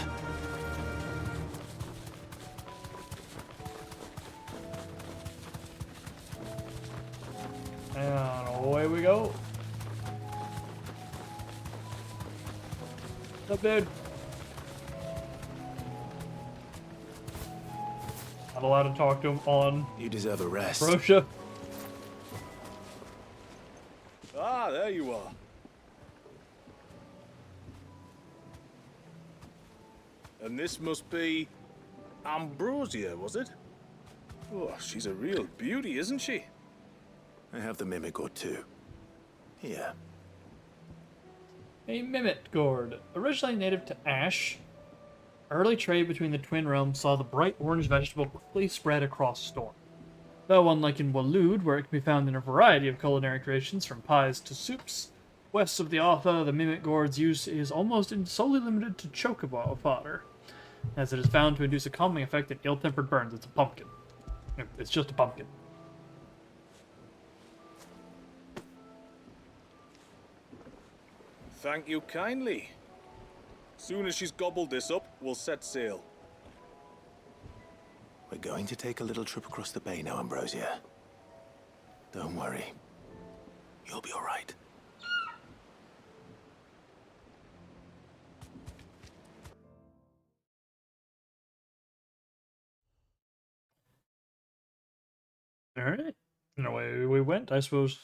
S1: And away we go. What's up, dude? Not allowed to talk to him on
S2: You deserve a rest.
S1: Ambrosia.
S8: Ah, there you are. And this must be Ambrosia, was it? Oh, she's a real beauty, isn't she?
S2: I have the mimic gourd too. Here.
S1: A Mimit Gourd. Originally native to Ash, early trade between the twin realms saw the bright orange vegetable quickly spread across Storm. Though unlike in Waloed, where it can be found in a variety of culinary creations from pies to soups, west of the Otha, the mimic gourd's use is almost solely limited to chocobo fodder, as it is found to induce a calming effect in ill-tempered burns. It's a pumpkin. It's just a pumpkin.
S8: Thank you kindly. Soon as she's gobbled this up, we'll set sail.
S2: We're going to take a little trip across the bay now, Ambrosia. Don't worry. You'll be all right.
S1: Alright. And away we went, I suppose.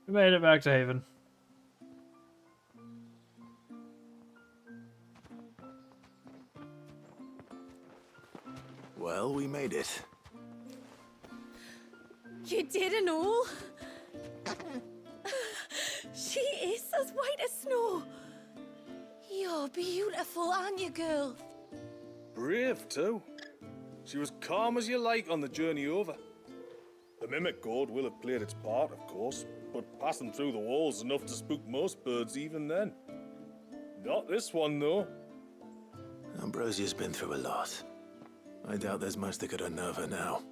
S1: We made it back to Haven.
S2: Well, we made it.
S7: You did and all? She is as white as snow. You're beautiful, aren't you, girl?
S8: Brave, too. She was calm as you like on the journey over. The mimic gourd will have played its part, of course, but passing through the walls enough to spook most birds even then. Not this one, though.
S2: Ambrosia's been through a lot. I doubt there's much that could unnerve her now.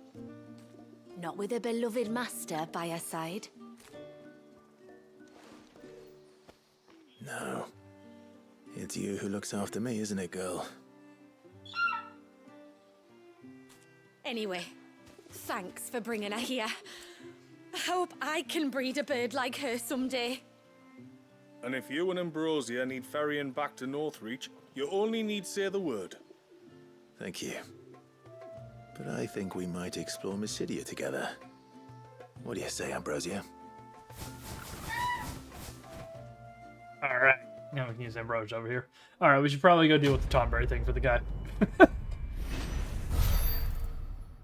S7: Not with a beloved master by her side.
S2: No. It's you who looks after me, isn't it, girl?
S7: Anyway, thanks for bringing her here. I hope I can breed a bird like her someday.
S8: And if you and Ambrosia need ferrying back to Northreach, you only need say the word.
S2: Thank you. But I think we might explore Mysidia together. What do you say, Ambrosia?
S1: Alright. Now we can use Ambrosia over here. Alright, we should probably go deal with the Tonberry thing for the guy.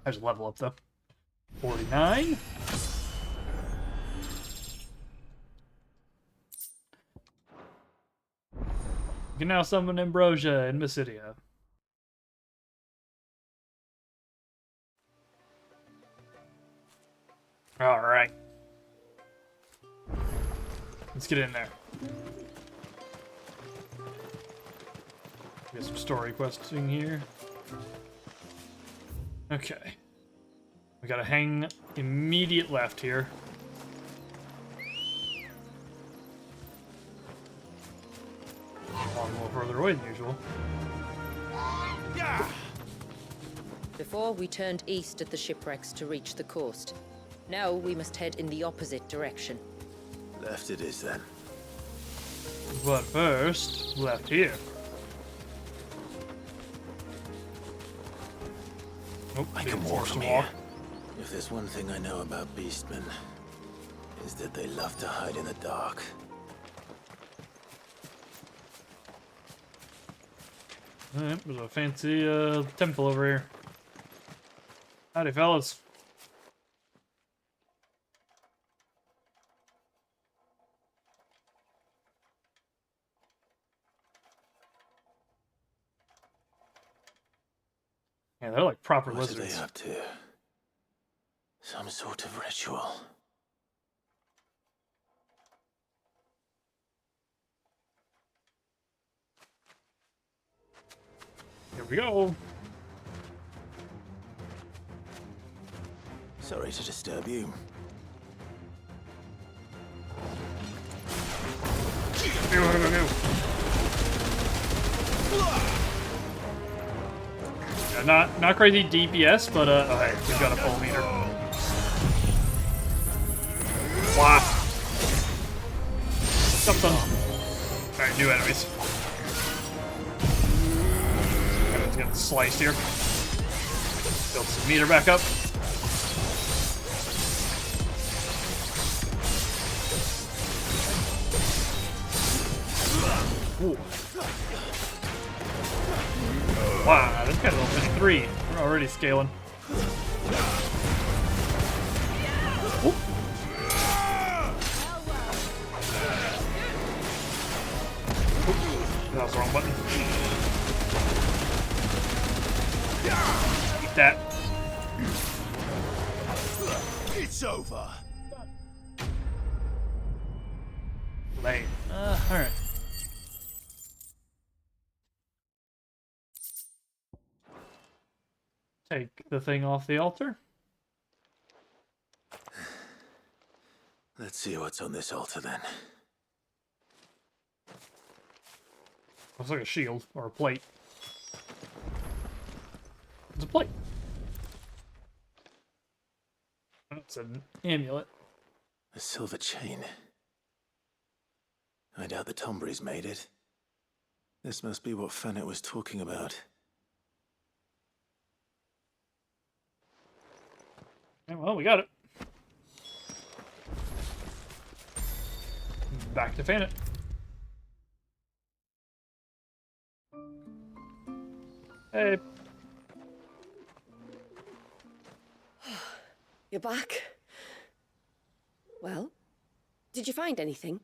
S1: There's a level up, though. 49. You can now summon Ambrosia in Mysidia. Alright. Let's get in there. Get some story questing here. Okay. We gotta hang immediate left here. A little further away than usual.
S6: Before we turned east at the shipwrecks to reach the coast. Now we must head in the opposite direction.
S2: Left it is, then.
S1: But first, left here. Nope,
S2: I can walk from here. If there's one thing I know about beastmen, is that they love to hide in the dark.
S1: Alright, there's a fancy temple over here. Howdy, fellas. Yeah, they're like proper
S2: What
S1: lizards.
S2: are they up to? Some sort of ritual.
S1: Here we go.
S2: Sorry to disturb you.
S1: Yeah, not crazy DPS, but oh hey, we've got a full meter. Wow. Something. Alright, new enemies. Everyone's getting sliced here. Build some meter back up. Ooh. Wow, this guy's level 53. We're already scaling. Oop. That was the wrong button. Eat that.
S2: It's over.
S1: Lame. Alright. Take the thing off the altar.
S2: Let's see what's on this altar then.
S1: Looks like a shield or a plate. It's a plate. It's an amulet.
S2: A silver chain. I doubt the Tomberries made it. This must be what Fennec was talking about.
S1: Yeah, well, we got it. Back to Fennec. Hey.
S9: You're back. Well, did you find anything?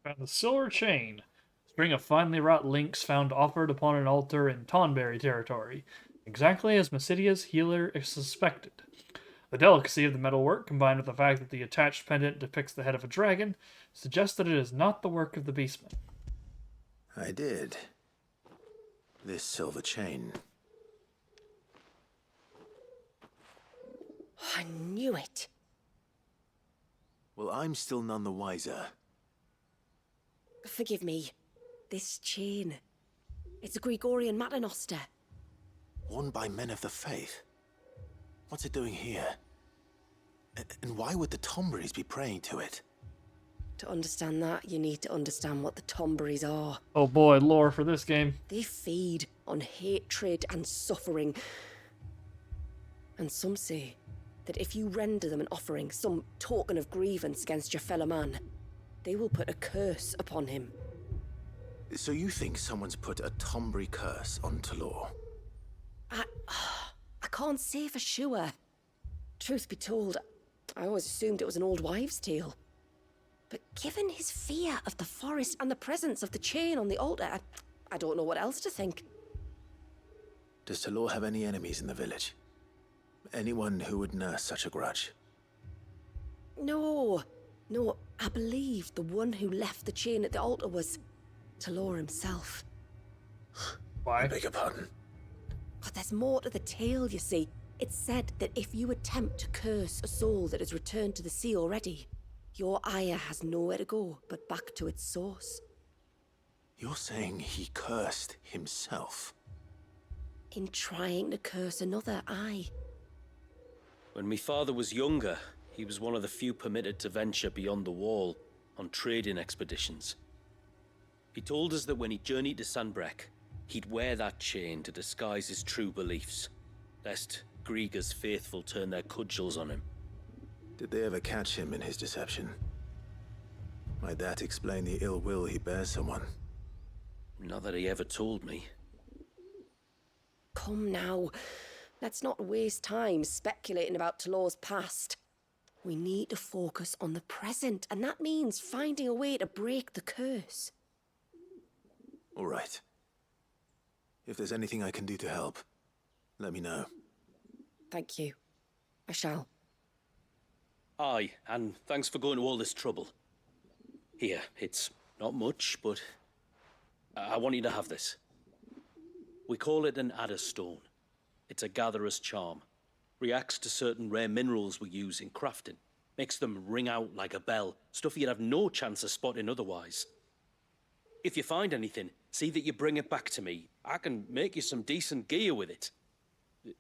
S1: Found the silver chain. String of finely wrought links found offered upon an altar in Tonberry territory. Exactly as Massidia's healer suspected. The delicacy of the metalwork, combined with the fact that the attached pendant depicts the head of a dragon, suggests that it is not the work of the beastman.
S2: I did. This silver chain.
S9: I knew it.
S2: Well, I'm still none the wiser.
S9: Forgive me. This chain. It's a Gregorian Maternoster.
S2: Worn by men of the faith. What's it doing here? And why would the Tomberries be praying to it?
S9: To understand that, you need to understand what the Tomberries are.
S1: Oh boy, lore for this game.
S9: They feed on hatred and suffering. And some say that if you render them an offering, some token of grievance against your fellow man, they will put a curse upon him.
S2: So you think someone's put a Tomberry curse on Talor?
S9: I can't say for sure. Truth be told, I always assumed it was an old wives' tale. But given his fear of the forest and the presence of the chain on the altar, I don't know what else to think.
S2: Does Talor have any enemies in the village? Anyone who would nurse such a grudge?
S9: No, I believe the one who left the chain at the altar was Talor himself.
S1: Why?
S2: I beg your pardon.
S9: But there's more to the tale, you see. It's said that if you attempt to curse a soul that has returned to the sea already, your ire has nowhere to go but back to its source.
S2: You're saying he cursed himself?
S9: In trying to curse another, aye.
S12: When my father was younger, he was one of the few permitted to venture beyond the wall on trading expeditions. He told us that when he journeyed to Sanbreque, he'd wear that chain to disguise his true beliefs, lest Griega's faithful turn their cudgels on him.
S2: Did they ever catch him in his deception? Might that explain the ill will he bears someone?
S12: Not that he ever told me.
S9: Come now. Let's not waste time speculating about Talor's past. We need to focus on the present, and that means finding a way to break the curse.
S2: All right. If there's anything I can do to help, let me know.
S9: Thank you. I shall.
S12: Aye, and thanks for going to all this trouble. Here, it's not much, but I want you to have this. We call it an adder stone. It's a gatherer's charm. Reacts to certain rare minerals we use in crafting. Makes them ring out like a bell, stuff you'd have no chance of spotting otherwise. If you find anything, see that you bring it back to me. I can make you some decent gear with it.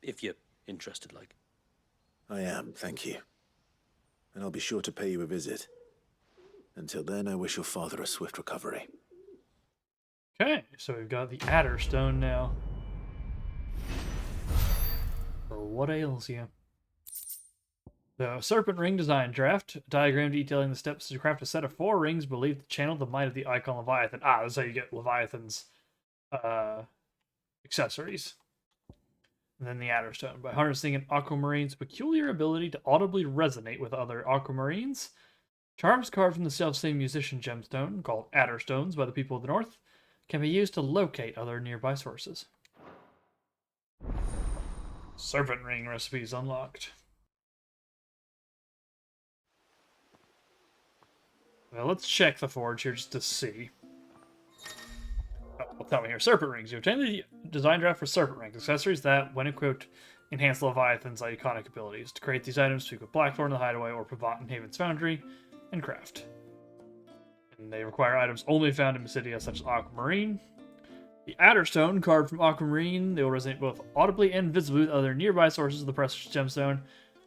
S12: If you're interested, like.
S2: I am, thank you. And I'll be sure to pay you a visit. Until then, I wish your father a swift recovery.
S1: Okay, so we've got the Adder Stone now. So what ails you? The Serpent Ring Design Draft. Diagram detailing the steps to craft a set of 4 rings believed to channel the might of the icon Leviathan. Ah, that's how you get Leviathan's accessories. And then the Adder Stone. By harnessing an aquamarine's peculiar ability to audibly resonate with other aquamarines, charms carved from the self-same musician gemstone, called Adder Stones by the people of the North, can be used to locate other nearby sources. Serpent Ring recipes unlocked. Well, let's check the forge here just to see. Oh, well, tell me here. Serpent rings. You obtain the design draft for serpent rings, accessories that, when equipped, enhance Leviathan's iconic abilities. To create these items, tweak with Blackthorn in the Hideaway or Pravat in Haven's Foundry, and craft. And they require items only found in Mysidia, such as Aquamarine. The Adderstone, carved from Aquamarine, they will resonate both audibly and visibly with other nearby sources of the precious gemstone,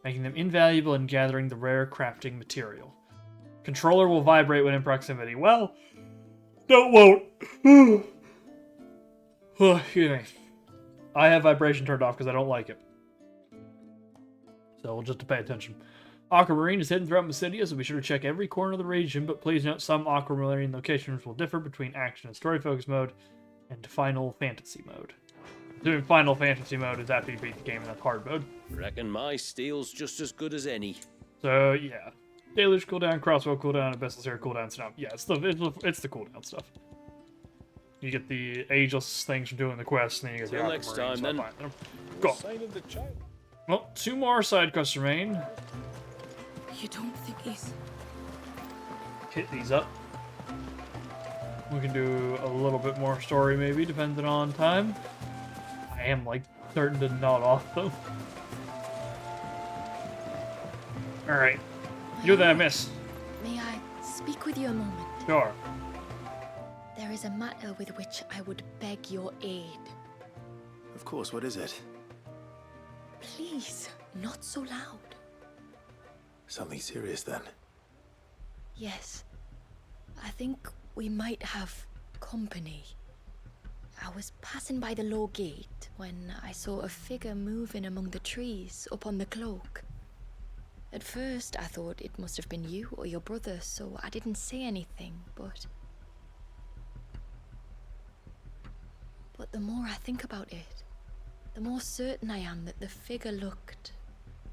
S1: making them invaluable in gathering the rare crafting material. Controller will vibrate when in proximity. Well, no, it won't. Excuse me. I have vibration turned off because I don't like it. So we'll just have to pay attention. Aquamarine is hidden throughout Mysidia, so be sure to check every corner of the region, but please note some Aquamarine locations will differ between action and story focus mode and Final Fantasy mode. Doing Final Fantasy mode is after you beat the game in that hard mode.
S12: Reckon my steel's just as good as any.
S1: So, yeah. Deluge cooldown, crossbow cooldown, Abyssal Seer cooldown, stuff. Yeah, it's the cooldown stuff. You get the ageless things from doing the quests, and then you get the
S12: next time, then.
S1: Go. Well, 2 more side quests remain.
S10: You don't think he's...
S1: Hit these up. We can do a little bit more story, maybe, depending on time. I am, like, starting to nod off, though. Alright. You there, miss.
S15: May I speak with you a moment?
S1: Sure.
S15: There is a matter with which I would beg your aid.
S2: Of course, what is it?
S15: Please, not so loud.
S2: Something serious, then?
S15: Yes. I think we might have company. I was passing by the low gate when I saw a figure moving among the trees up on the cloak. At first, I thought it must have been you or your brother, so I didn't say anything, but the more I think about it, the more certain I am that the figure looked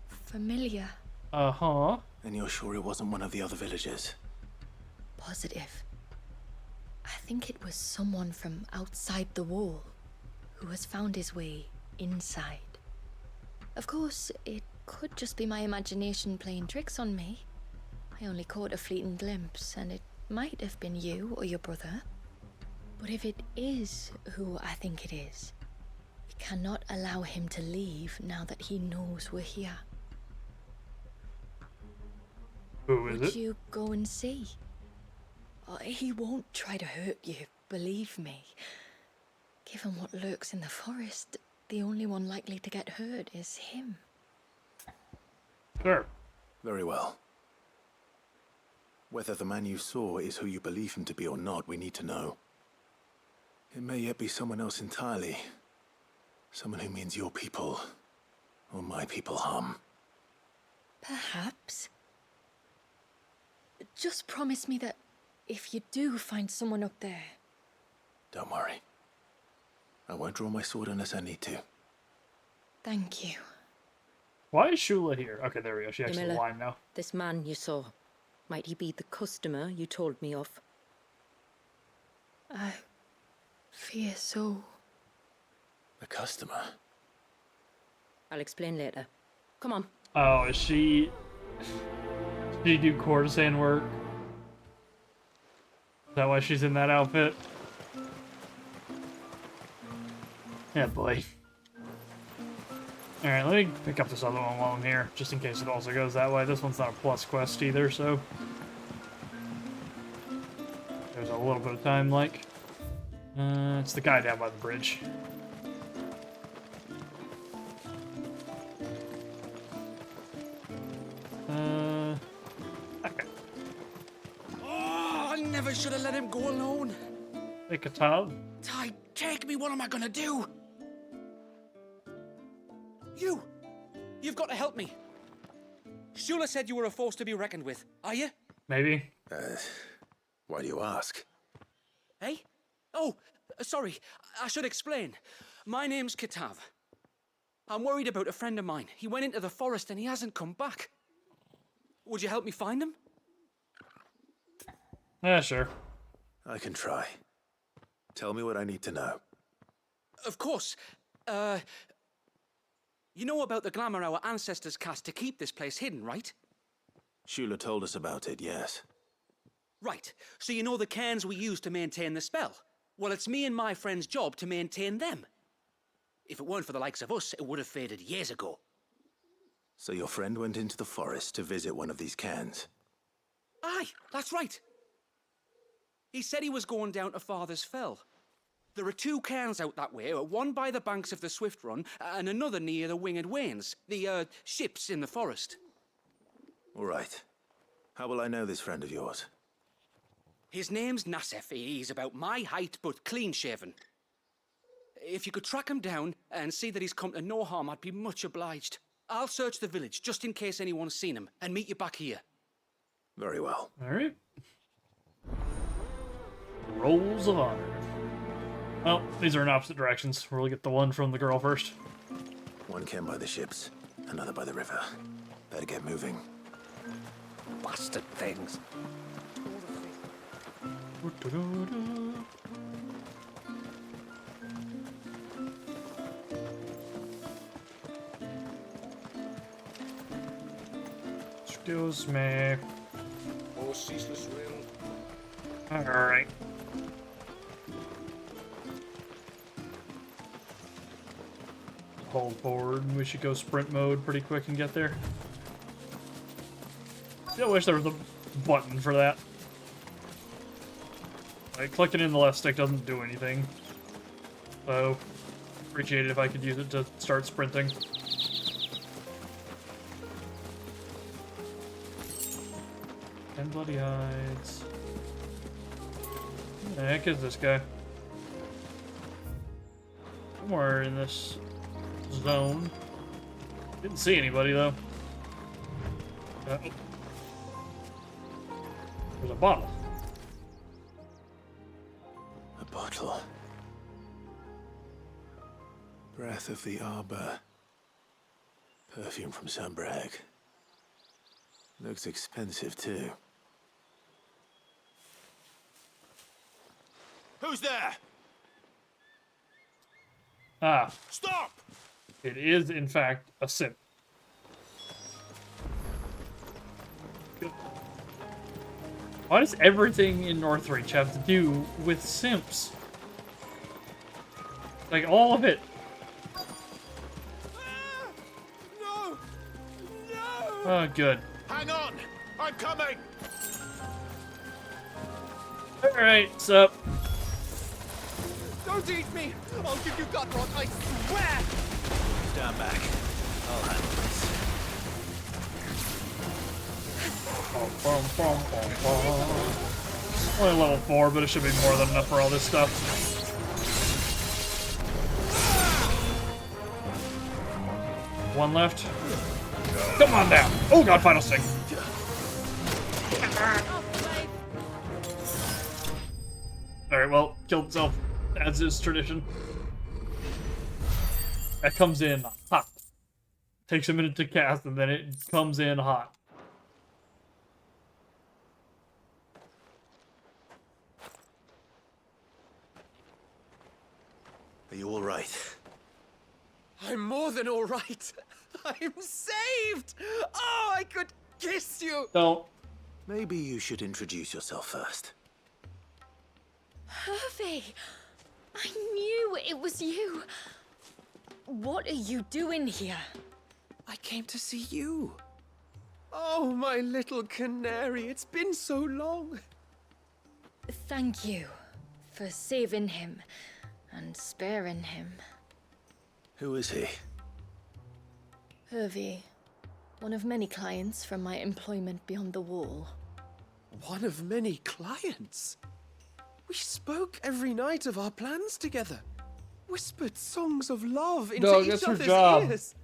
S15: familiar.
S1: Uh-huh.
S2: And you're sure it wasn't one of the other villagers?
S15: Positive. I think it was someone from outside the wall who has found his way inside. Of course, it could just be my imagination playing tricks on me. I only caught a fleeting glimpse, and it might have been you or your brother. But if it is who I think it is, we cannot allow him to leave now that he knows we're here.
S1: Who is it?
S15: Would you go and see? He won't try to hurt you, believe me. Given what lurks in the forest, the only one likely to get hurt is him.
S1: Sure.
S2: Very well. Whether the man you saw is who you believe him to be or not, we need to know. It may yet be someone else entirely. Someone who means your people, or my people, harm.
S15: Perhaps. Just promise me that if you do find someone up there...
S2: Don't worry. I won't draw my sword unless I need to.
S15: Thank you.
S1: Why is Shula here? Okay, there we go. She actually
S6: Jamila,
S1: aligned now.
S6: this man you saw, might he be the customer you told me of?
S15: I fear so.
S2: The customer?
S6: I'll explain later. Come on.
S1: Oh, is she... Did she do courtesan work? Is that why she's in that outfit? Yeah, boy. Alright, let me pick up this other one while I'm here, just in case it also goes that way. This one's not a plus quest either, so... There's a little bit of time, like. It's the guy down by the bridge. Okay.
S13: Oh, I never should have let him go alone.
S1: Hey, Katav.
S13: Ty, take me. What am I gonna do? You've got to help me. Shula said you were a force to be reckoned with. Are you?
S1: Maybe.
S2: Why do you ask?
S13: Hey? Oh, sorry. I should explain. My name's Katav. I'm worried about a friend of mine. He went into the forest and he hasn't come back. Would you help me find him?
S1: Yeah, sure.
S2: I can try. Tell me what I need to know.
S13: Of course. You know about the glamour our ancestors cast to keep this place hidden, right?
S2: Shula told us about it, yes.
S13: Right, so you know the cairns we use to maintain the spell? Well, it's me and my friend's job to maintain them. If it weren't for the likes of us, it would have faded years ago.
S2: So your friend went into the forest to visit one of these cairns?
S13: Aye, that's right. He said he was going down to Father's Fell. There are 2 cairns out that way, one by the banks of the Swift Run, and another near the Winged Wains, the, ships in the forest.
S2: All right. How will I know this friend of yours?
S13: His name's Nassef. He's about my height, but clean-shaven. If you could track him down and see that he's come to no harm, I'd be much obliged. I'll search the village, just in case anyone's seen him, and meet you back here.
S2: Very well.
S1: Alright. Rolls of honor. Well, these are in opposite directions. We'll get the one from the girl first.
S2: One cairn by the ships, another by the river. Better get moving.
S4: Bastard things.
S1: Excuse me.
S8: Oh, ceaseless rail.
S1: Alright. Hold forward. We should go sprint mode pretty quick and get there. I wish there was a button for that. Like, clicking in the left stick doesn't do anything. So, appreciate it if I could use it to start sprinting. 10 bloody hides. Who the heck is this guy? Somewhere in this zone. Didn't see anybody though. There's a bottle.
S2: A bottle. Breath of the Arbor. Perfume from Sunbrag. Looks expensive too. Who's there?
S1: Ah.
S8: Stop!
S1: It is, in fact, a simp. Why does everything in Northreach have to do with simps? Like, all of it.
S8: No! No!
S1: Oh, good.
S8: Hang on! I'm coming!
S1: Alright, sup?
S8: Don't eat me! I'll give you gut rot, I swear!
S2: Stand back. I'll handle this.
S1: Only level 4, but it should be more than enough for all this stuff. One left. Come on down! Oh god, final sting! Alright, well, killed himself, as is tradition. That comes in hot. Takes a minute to cast, and then it comes in hot.
S2: Are you all right?
S16: I'm more than all right. I'm saved! Oh, I could kiss you!
S1: Don't.
S2: Maybe you should introduce yourself first.
S15: Hervey! I knew it was you. What are you doing here?
S16: I came to see you. Oh, my little canary, it's been so long.
S15: Thank you for saving him and sparing him.
S2: Who is he?
S15: Hervey, one of many clients from my employment beyond the wall.
S16: One of many clients? We spoke every night of our plans together. Whispered songs of love into
S1: No,
S16: each
S1: that's her
S16: other's
S1: job.
S16: ears.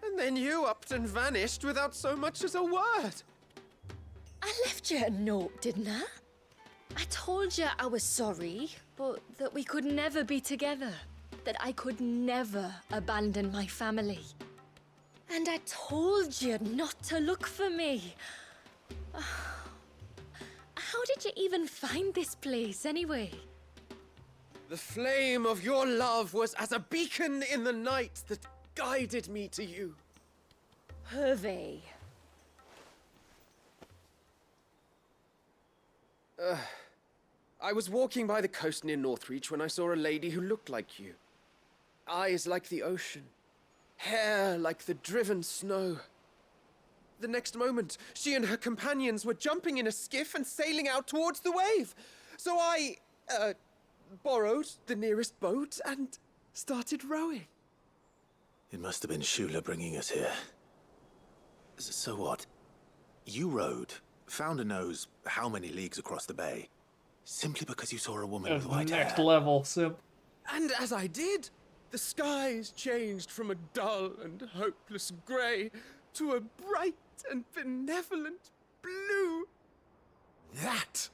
S16: And then you upped and vanished without so much as a word.
S15: I left you a note, didn't I? I told you I was sorry, but that we could never be together. That I could never abandon my family. And I told you not to look for me. How did you even find this place, anyway?
S16: The flame of your love was as a beacon in the night that guided me to you.
S15: Hervey.
S16: I was walking by the coast near Northreach when I saw a lady who looked like you. Eyes like the ocean. Hair like the driven snow. The next moment, she and her companions were jumping in a skiff and sailing out towards the wave. So I, borrowed the nearest boat and started rowing.
S2: It must have been Shula bringing us here. So what? You rowed, found a nose how many leagues across the bay, simply because you saw a woman with white hair?
S1: Next level, Simp.
S16: And as I did, the skies changed from a dull and hopeless grey to a bright and benevolent blue. That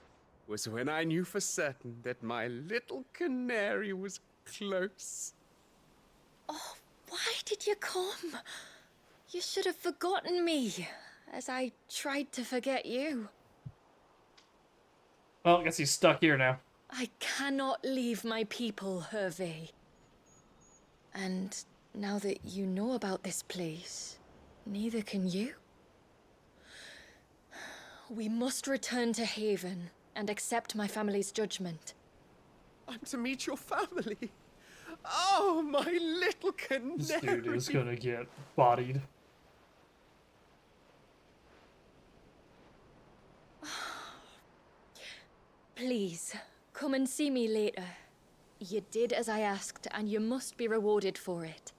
S16: was when I knew for certain that my little canary was close.
S15: Oh, why did you come? You should have forgotten me, as I tried to forget you.
S1: Well, I guess he's stuck here now.
S15: I cannot leave my people, Hervé. And now that you know about this place, neither can you. We must return to Haven and accept my family's judgment.
S16: I'm to meet your family. Oh, my little canary.
S1: This dude is gonna get bodied.
S15: Please, come and see me later. You did as I asked, and you must be rewarded for it.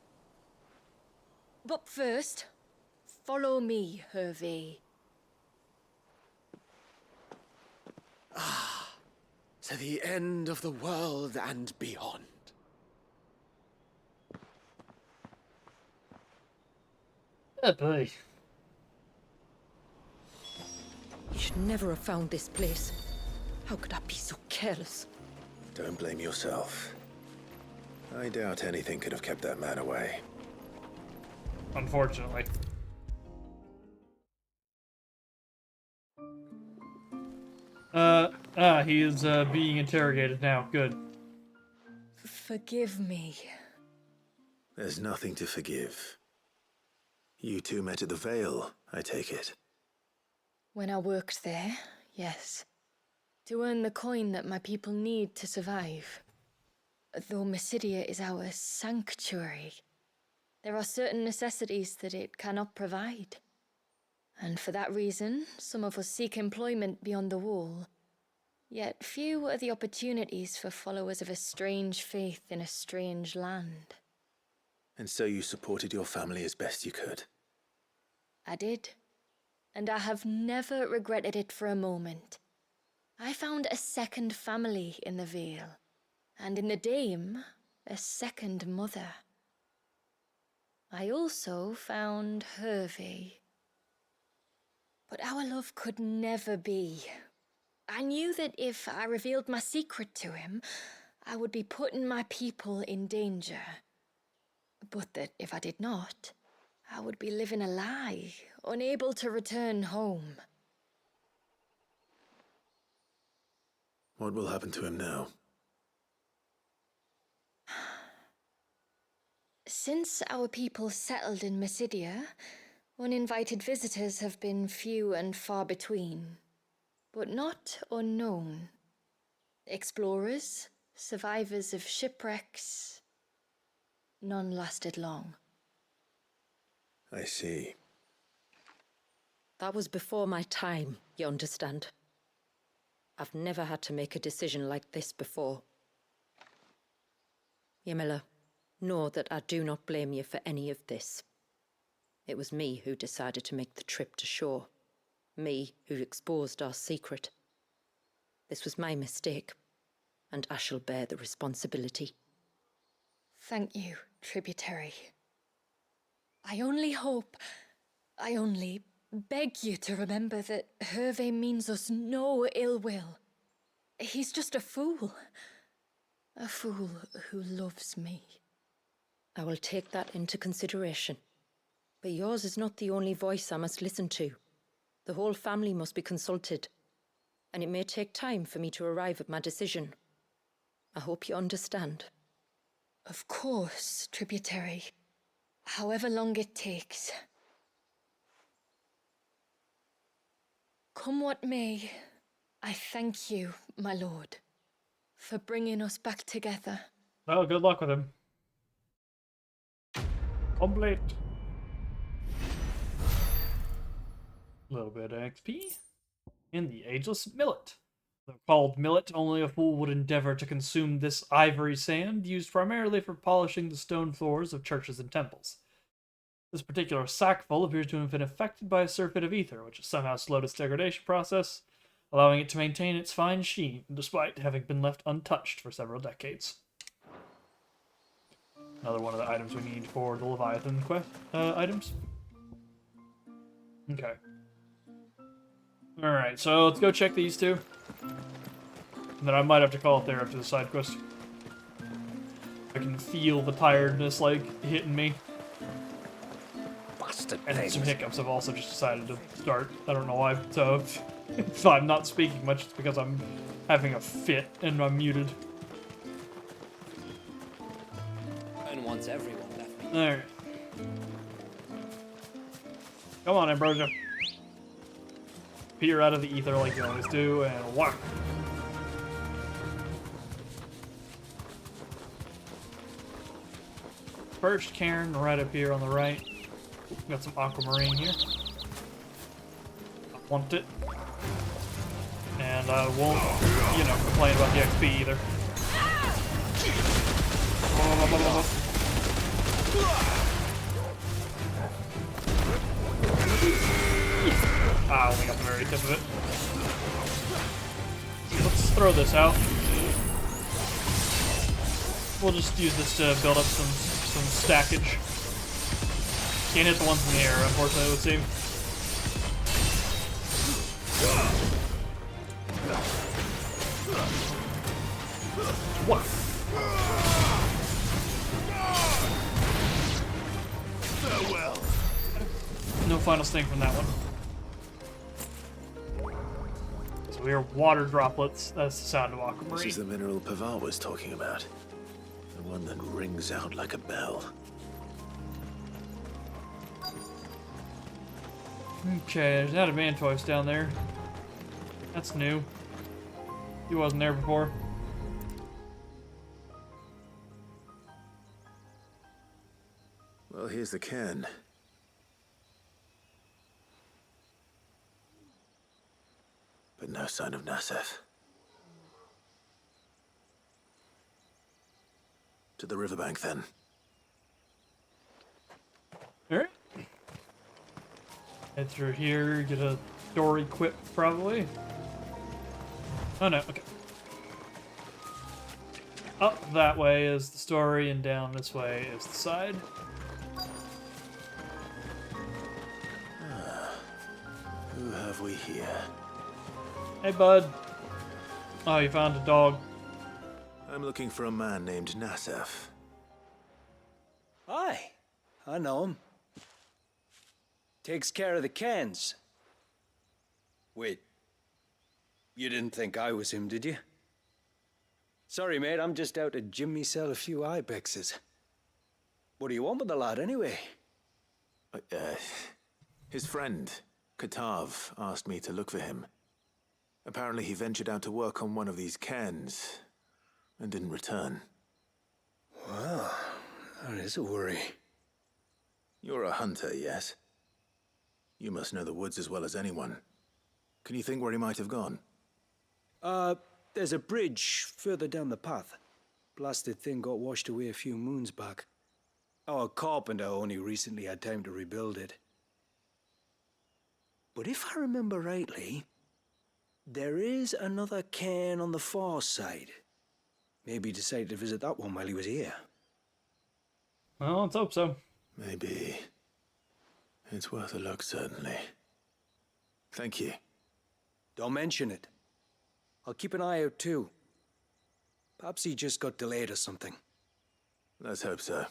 S15: But first, follow me, Hervé.
S16: To the end of the world and beyond.
S1: Oh boy.
S6: You should never have found this place. How could I be so careless?
S2: Don't blame yourself. I doubt anything could have kept that man away.
S1: Unfortunately. He is being interrogated now. Good.
S15: Forgive me.
S2: There's nothing to forgive. You two met at the Vale, I take it.
S15: When I worked there, yes. To earn the coin that my people need to survive. Though Mysidia is our sanctuary, there are certain necessities that it cannot provide. And for that reason, some of us seek employment beyond the wall. Yet few are the opportunities for followers of a strange faith in a strange land.
S2: And so you supported your family as best you could?
S15: I did. And I have never regretted it for a moment. I found a second family in the Vale. And in the Dame, a second mother. I also found Hervé. But our love could never be. I knew that if I revealed my secret to him, I would be putting my people in danger. But that if I did not, I would be living a lie, unable to return home.
S2: What will happen to him now?
S15: Since our people settled in Mysidia, uninvited visitors have been few and far between, but not unknown. Explorers, survivors of shipwrecks, none lasted long.
S2: I see.
S6: That was before my time, you understand. I've never had to make a decision like this before. Yamila, know that I do not blame you for any of this. It was me who decided to make the trip to shore. Me who exposed our secret. This was my mistake, and I shall bear the responsibility.
S15: Thank you, tributary. I only beg you to remember that Hervé means us no ill will. He's just a fool. A fool who loves me.
S6: I will take that into consideration. But yours is not the only voice I must listen to. The whole family must be consulted, and it may take time for me to arrive at my decision. I hope you understand.
S15: Of course, tributary. However long it takes. Come what may, I thank you, my lord, for bringing us back together.
S1: Well, good luck with him. Complete. A little bit of XP. And the Ageless Millet. Though called millet, only a fool would endeavor to consume this ivory sand, used primarily for polishing the stone floors of churches and temples. This particular sackful appears to have been affected by a surfeit of ether, which has somehow slowed its degradation process, allowing it to maintain its fine sheen, despite having been left untouched for several decades. Another one of the items we need for the Leviathan quest items. Okay. Alright, so let's go check these two. And then I might have to call it there after the side quest. I can feel the tiredness, like, hitting me.
S4: Bastard
S1: And
S4: things.
S1: some hiccups. I've also just decided to start. I don't know why. So if I'm not speaking much, it's because I'm having a fit and I'm muted.
S13: And once everyone left me.
S1: Alright. Come on, Ambrosia. Peer out of the ether like you always do, and whack. First cairn right up here on the right. Got some aquamarine here. I want it. And I won't, you know, complain about the XP either. I only got the very tip of it. Let's throw this out. We'll just use this to build up some stackage. Can't hit the ones in the air, unfortunately, it would seem. What?
S2: Farewell.
S1: No final sting from that one. So we are water droplets. That's the sound of aquamarine.
S2: This is the mineral Pavar was talking about. The one that rings out like a bell.
S1: Okay, there's an adamantoise down there. That's new. He wasn't there before.
S2: Well, here's the cairn. But no sign of Nasef. To the riverbank, then.
S1: Alright. Head through here, get a door equipped, probably. Oh no, okay. Up that way is the story, and down this way is the side.
S2: Who have we here?
S1: Hey, bud. Oh, you found a dog.
S2: I'm looking for a man named Nasef.
S17: Aye, I know him. Takes care of the cans. Wait, you didn't think I was him, did you? Sorry, mate, I'm just out to gym myself a few ibexes. What do you want with the lad, anyway?
S2: His friend, Katav, asked me to look for him. Apparently he ventured out to work on one of these cairns and didn't return.
S17: Well, that is a worry.
S2: You're a hunter, yes? You must know the woods as well as anyone. Can you think where he might have gone?
S17: There's a bridge further down the path. Blasted thing got washed away a few moons back. Our carpenter only recently had time to rebuild it. But if I remember rightly, there is another cairn on the far side. Maybe he decided to visit that one while he was here.
S1: Well, let's hope so.
S2: Maybe. It's worth a look, certainly. Thank you.
S17: Don't mention it. I'll keep an eye out too. Perhaps he just got delayed or something.
S2: Let's hope so.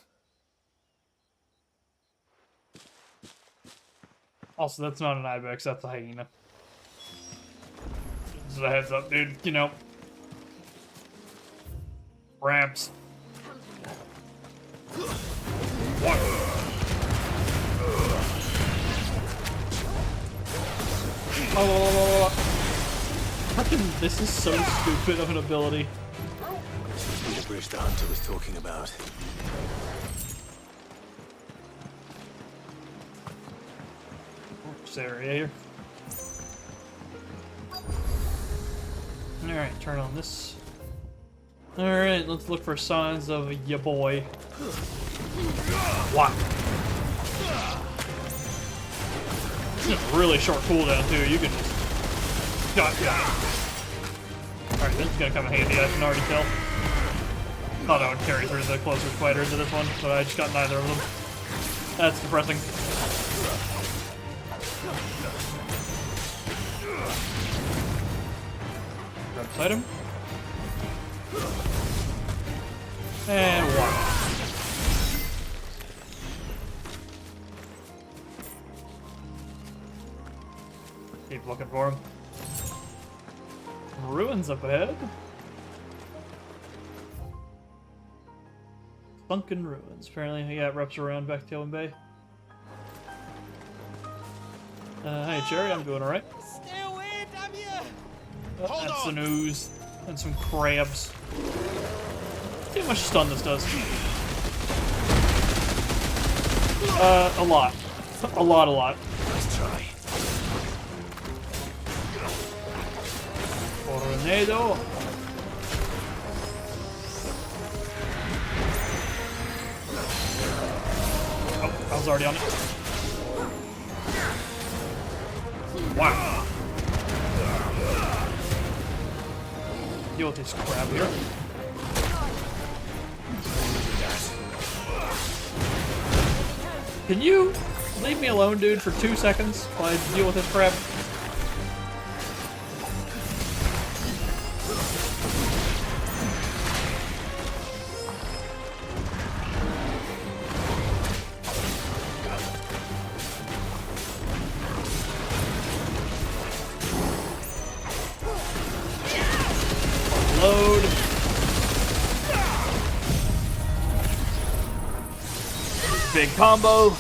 S1: Also, that's not an ibex, that's a hyena. Just a heads up, dude. You know. Ramps. Fucking, this is so stupid of an ability.
S2: This must be the bridge the hunter was talking about.
S1: This area here. Alright, turn on this. Alright, let's look for signs of ya boy. What? Really short cooldown too, you can just... God, Alright, this is gonna come in handy, I can already tell. Thought I would carry through the closer fighters to this one, but I just got neither of them. That's depressing. Grab this item. And one. Keep looking for him. Ruins up ahead. Sunken ruins. Apparently, he got reps around back to Owen Bay. Hey, Jerry, I'm doing alright.
S16: Stay away, damn you!
S1: That's some ooze and some crabs. See how much stun this does. A lot. A lot.
S2: Let's try.
S1: Tornado. Oh, I was already on it. Wow. Deal with this crab here. Can you leave me alone, dude, for 2 seconds while I deal with this crap? Load. Big combo.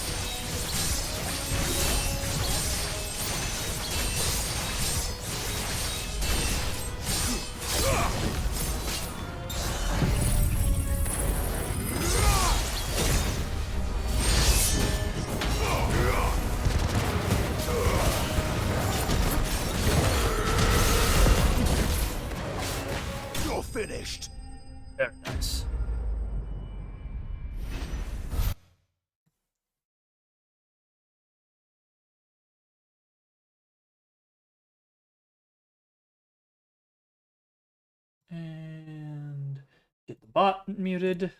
S2: You're finished.
S1: Very nice. And get the bot muted.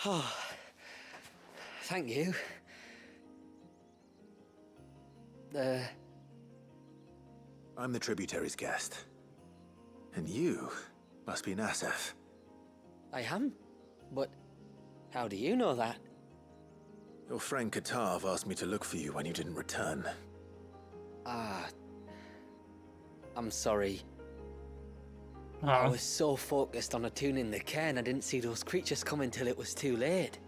S13: Oh, thank you.
S2: I'm the tributary's guest. And you must be Nassef.
S13: I am? But how do you know that?
S2: Your friend Katav asked me to look for you when you didn't return.
S13: Ah, I'm sorry. I was so focused on attuning the cairn, I didn't see those creatures come until it was too late.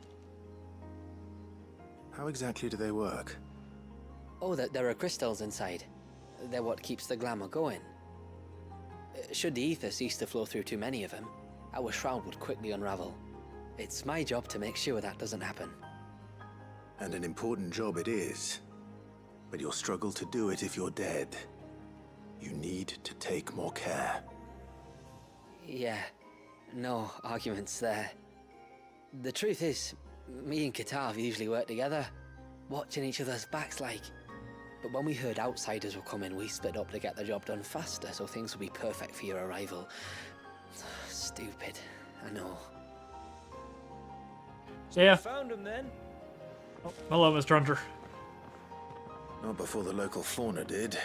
S2: How exactly do they work?
S13: Oh, there are crystals inside. They're what keeps the glamour going. Should the ether cease to flow through too many of them, our shroud would quickly unravel. It's my job to make sure that doesn't happen.
S2: And an important job it is. But you'll struggle to do it if you're dead. You need to take more care.
S13: Yeah, no arguments there. The truth is, me and Katav usually work together, watching each other's backs like. But when we heard outsiders were coming, we split up to get the job done faster, so things will be perfect for your arrival. Stupid, I know.
S1: Yeah.
S17: Found him then.
S1: Oh, hello, Mr. Hunter.
S2: Not before the local fauna did.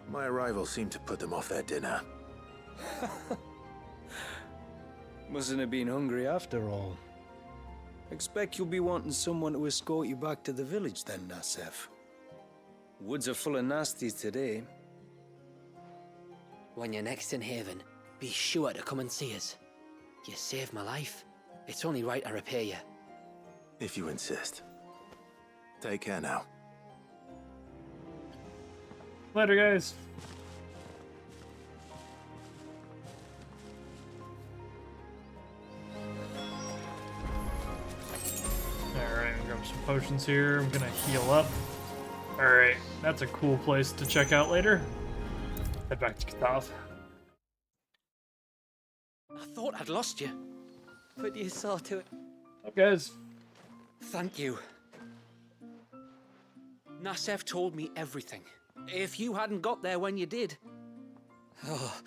S2: My arrival seemed to put them off their dinner.
S17: Mustn't have been hungry after all. Expect you'll be wanting someone to escort you back to the village then, Nassef. Woods are full of nasties today.
S13: When you're next in Haven, be sure to come and see us. You saved my life. It's only right I repay you.
S2: If you insist. Take care now.
S1: Later, guys. Alright, grab some potions here. I'm gonna heal up. Alright, that's a cool place to check out later. Head back to Katav.
S13: I thought I'd lost you, but you saw to it.
S1: Up, guys.
S13: Thank you. Nasef told me everything. If you hadn't got there when you did... Oh,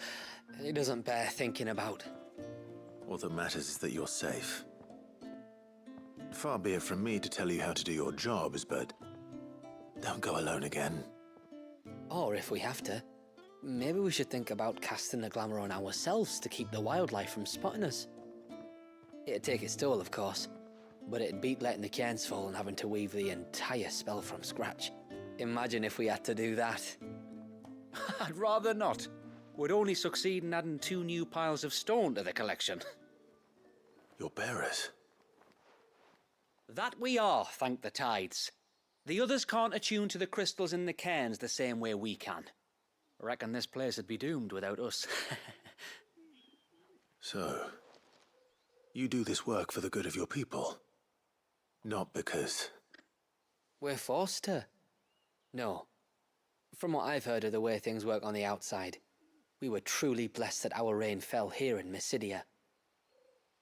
S13: it doesn't bear thinking about.
S2: All that matters is that you're safe. Far be it from me to tell you how to do your jobs, but don't go alone again.
S13: Or if we have to, maybe we should think about casting the glamour on ourselves to keep the wildlife from spotting us. It'd take its toll, of course, but it'd beat letting the cairns fall and having to weave the entire spell from scratch. Imagine if we had to do that.
S12: I'd rather not. We'd only succeed in adding 2 new piles of stone to the collection.
S2: Your bearers?
S12: That we are, thank the tides. The others can't attune to the crystals in the cairns the same way we can. Reckon this place would be doomed without us.
S2: So, you do this work for the good of your people? Not because...
S13: We're forced to. No. From what I've heard of the way things work on the outside, we were truly blessed that our rain fell here in Mysidia.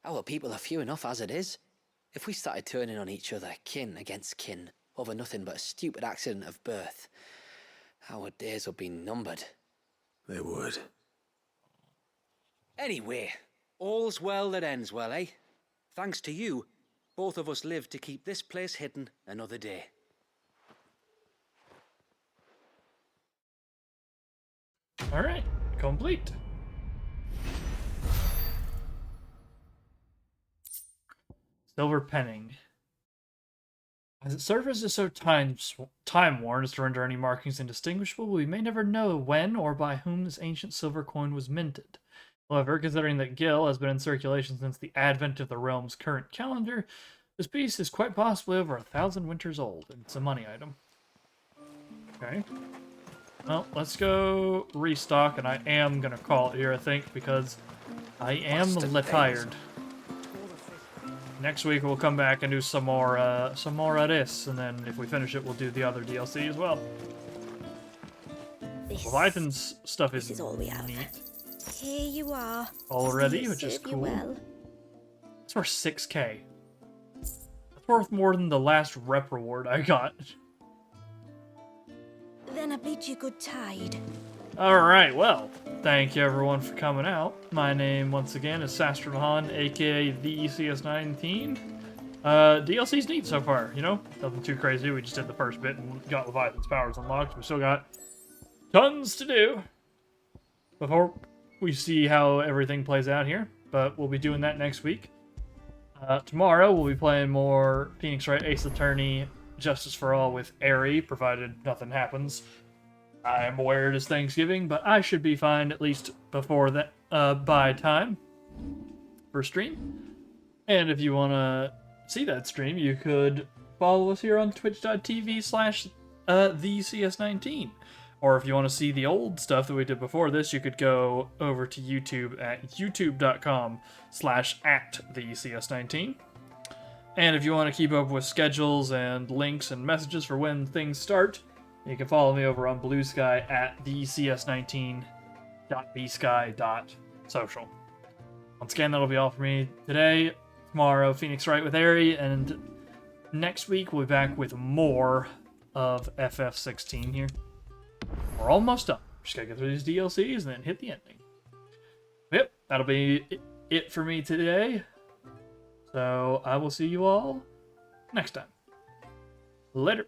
S13: Our people are few enough as it is. If we started turning on each other, kin against kin, over nothing but a stupid accident of birth, our days would be numbered.
S2: They would.
S12: Anyway, all's well that ends well, eh? Thanks to you, both of us lived to keep this place hidden another day.
S1: Alright, complete. Silver penning. As its surface is so time-worn as to render any markings indistinguishable, we may never know when or by whom this ancient silver coin was minted. However, considering that Gil has been in circulation since the advent of the realm's current calendar, this piece is quite possibly over 1,000 winters old, and it's a money item. Okay. Well, let's go restock, and I am going to call it here, I think, because I am tired. Next week we'll come back and do some more of this, and then if we finish it, we'll do the other DLC as well. Leviathan's stuff is
S7: all we have.
S1: neat.
S7: Here you are.
S1: Already, which is cool. It's worth 6k. That's worth more than the last rep reward I got.
S7: Then I bid you good tide.
S1: Alright, well, thank you everyone for coming out. My name, once again, is Sastradahan, aka the CS19. DLC's neat so far, you know? Nothing too crazy, we just did the first bit and got Leviathan's powers unlocked. We still got tons to do before we see how everything plays out here, but we'll be doing that next week. Tomorrow, we'll be playing more Phoenix Wright Ace Attorney Justice for All with Aerie, provided nothing happens. I am aware it is Thanksgiving, but I should be fine at least before that, by time for stream. And if you want to see that stream, you could follow us here on twitch.tv/thecs19. Or if you want to see the old stuff that we did before this, you could go over to YouTube at youtube.com/@thecs19. And if you want to keep up with schedules and links and messages for when things start, you can follow me over on Blue Sky at thecs19.bsky.social. Once again, that'll be all for me today. Tomorrow, Phoenix Wright with Aerie, and next week we'll be back with more of FF16 here. We're almost done. Just gotta get through these DLCs and then hit the ending. Yep, that'll be it for me today. So I will see you all next time. Later.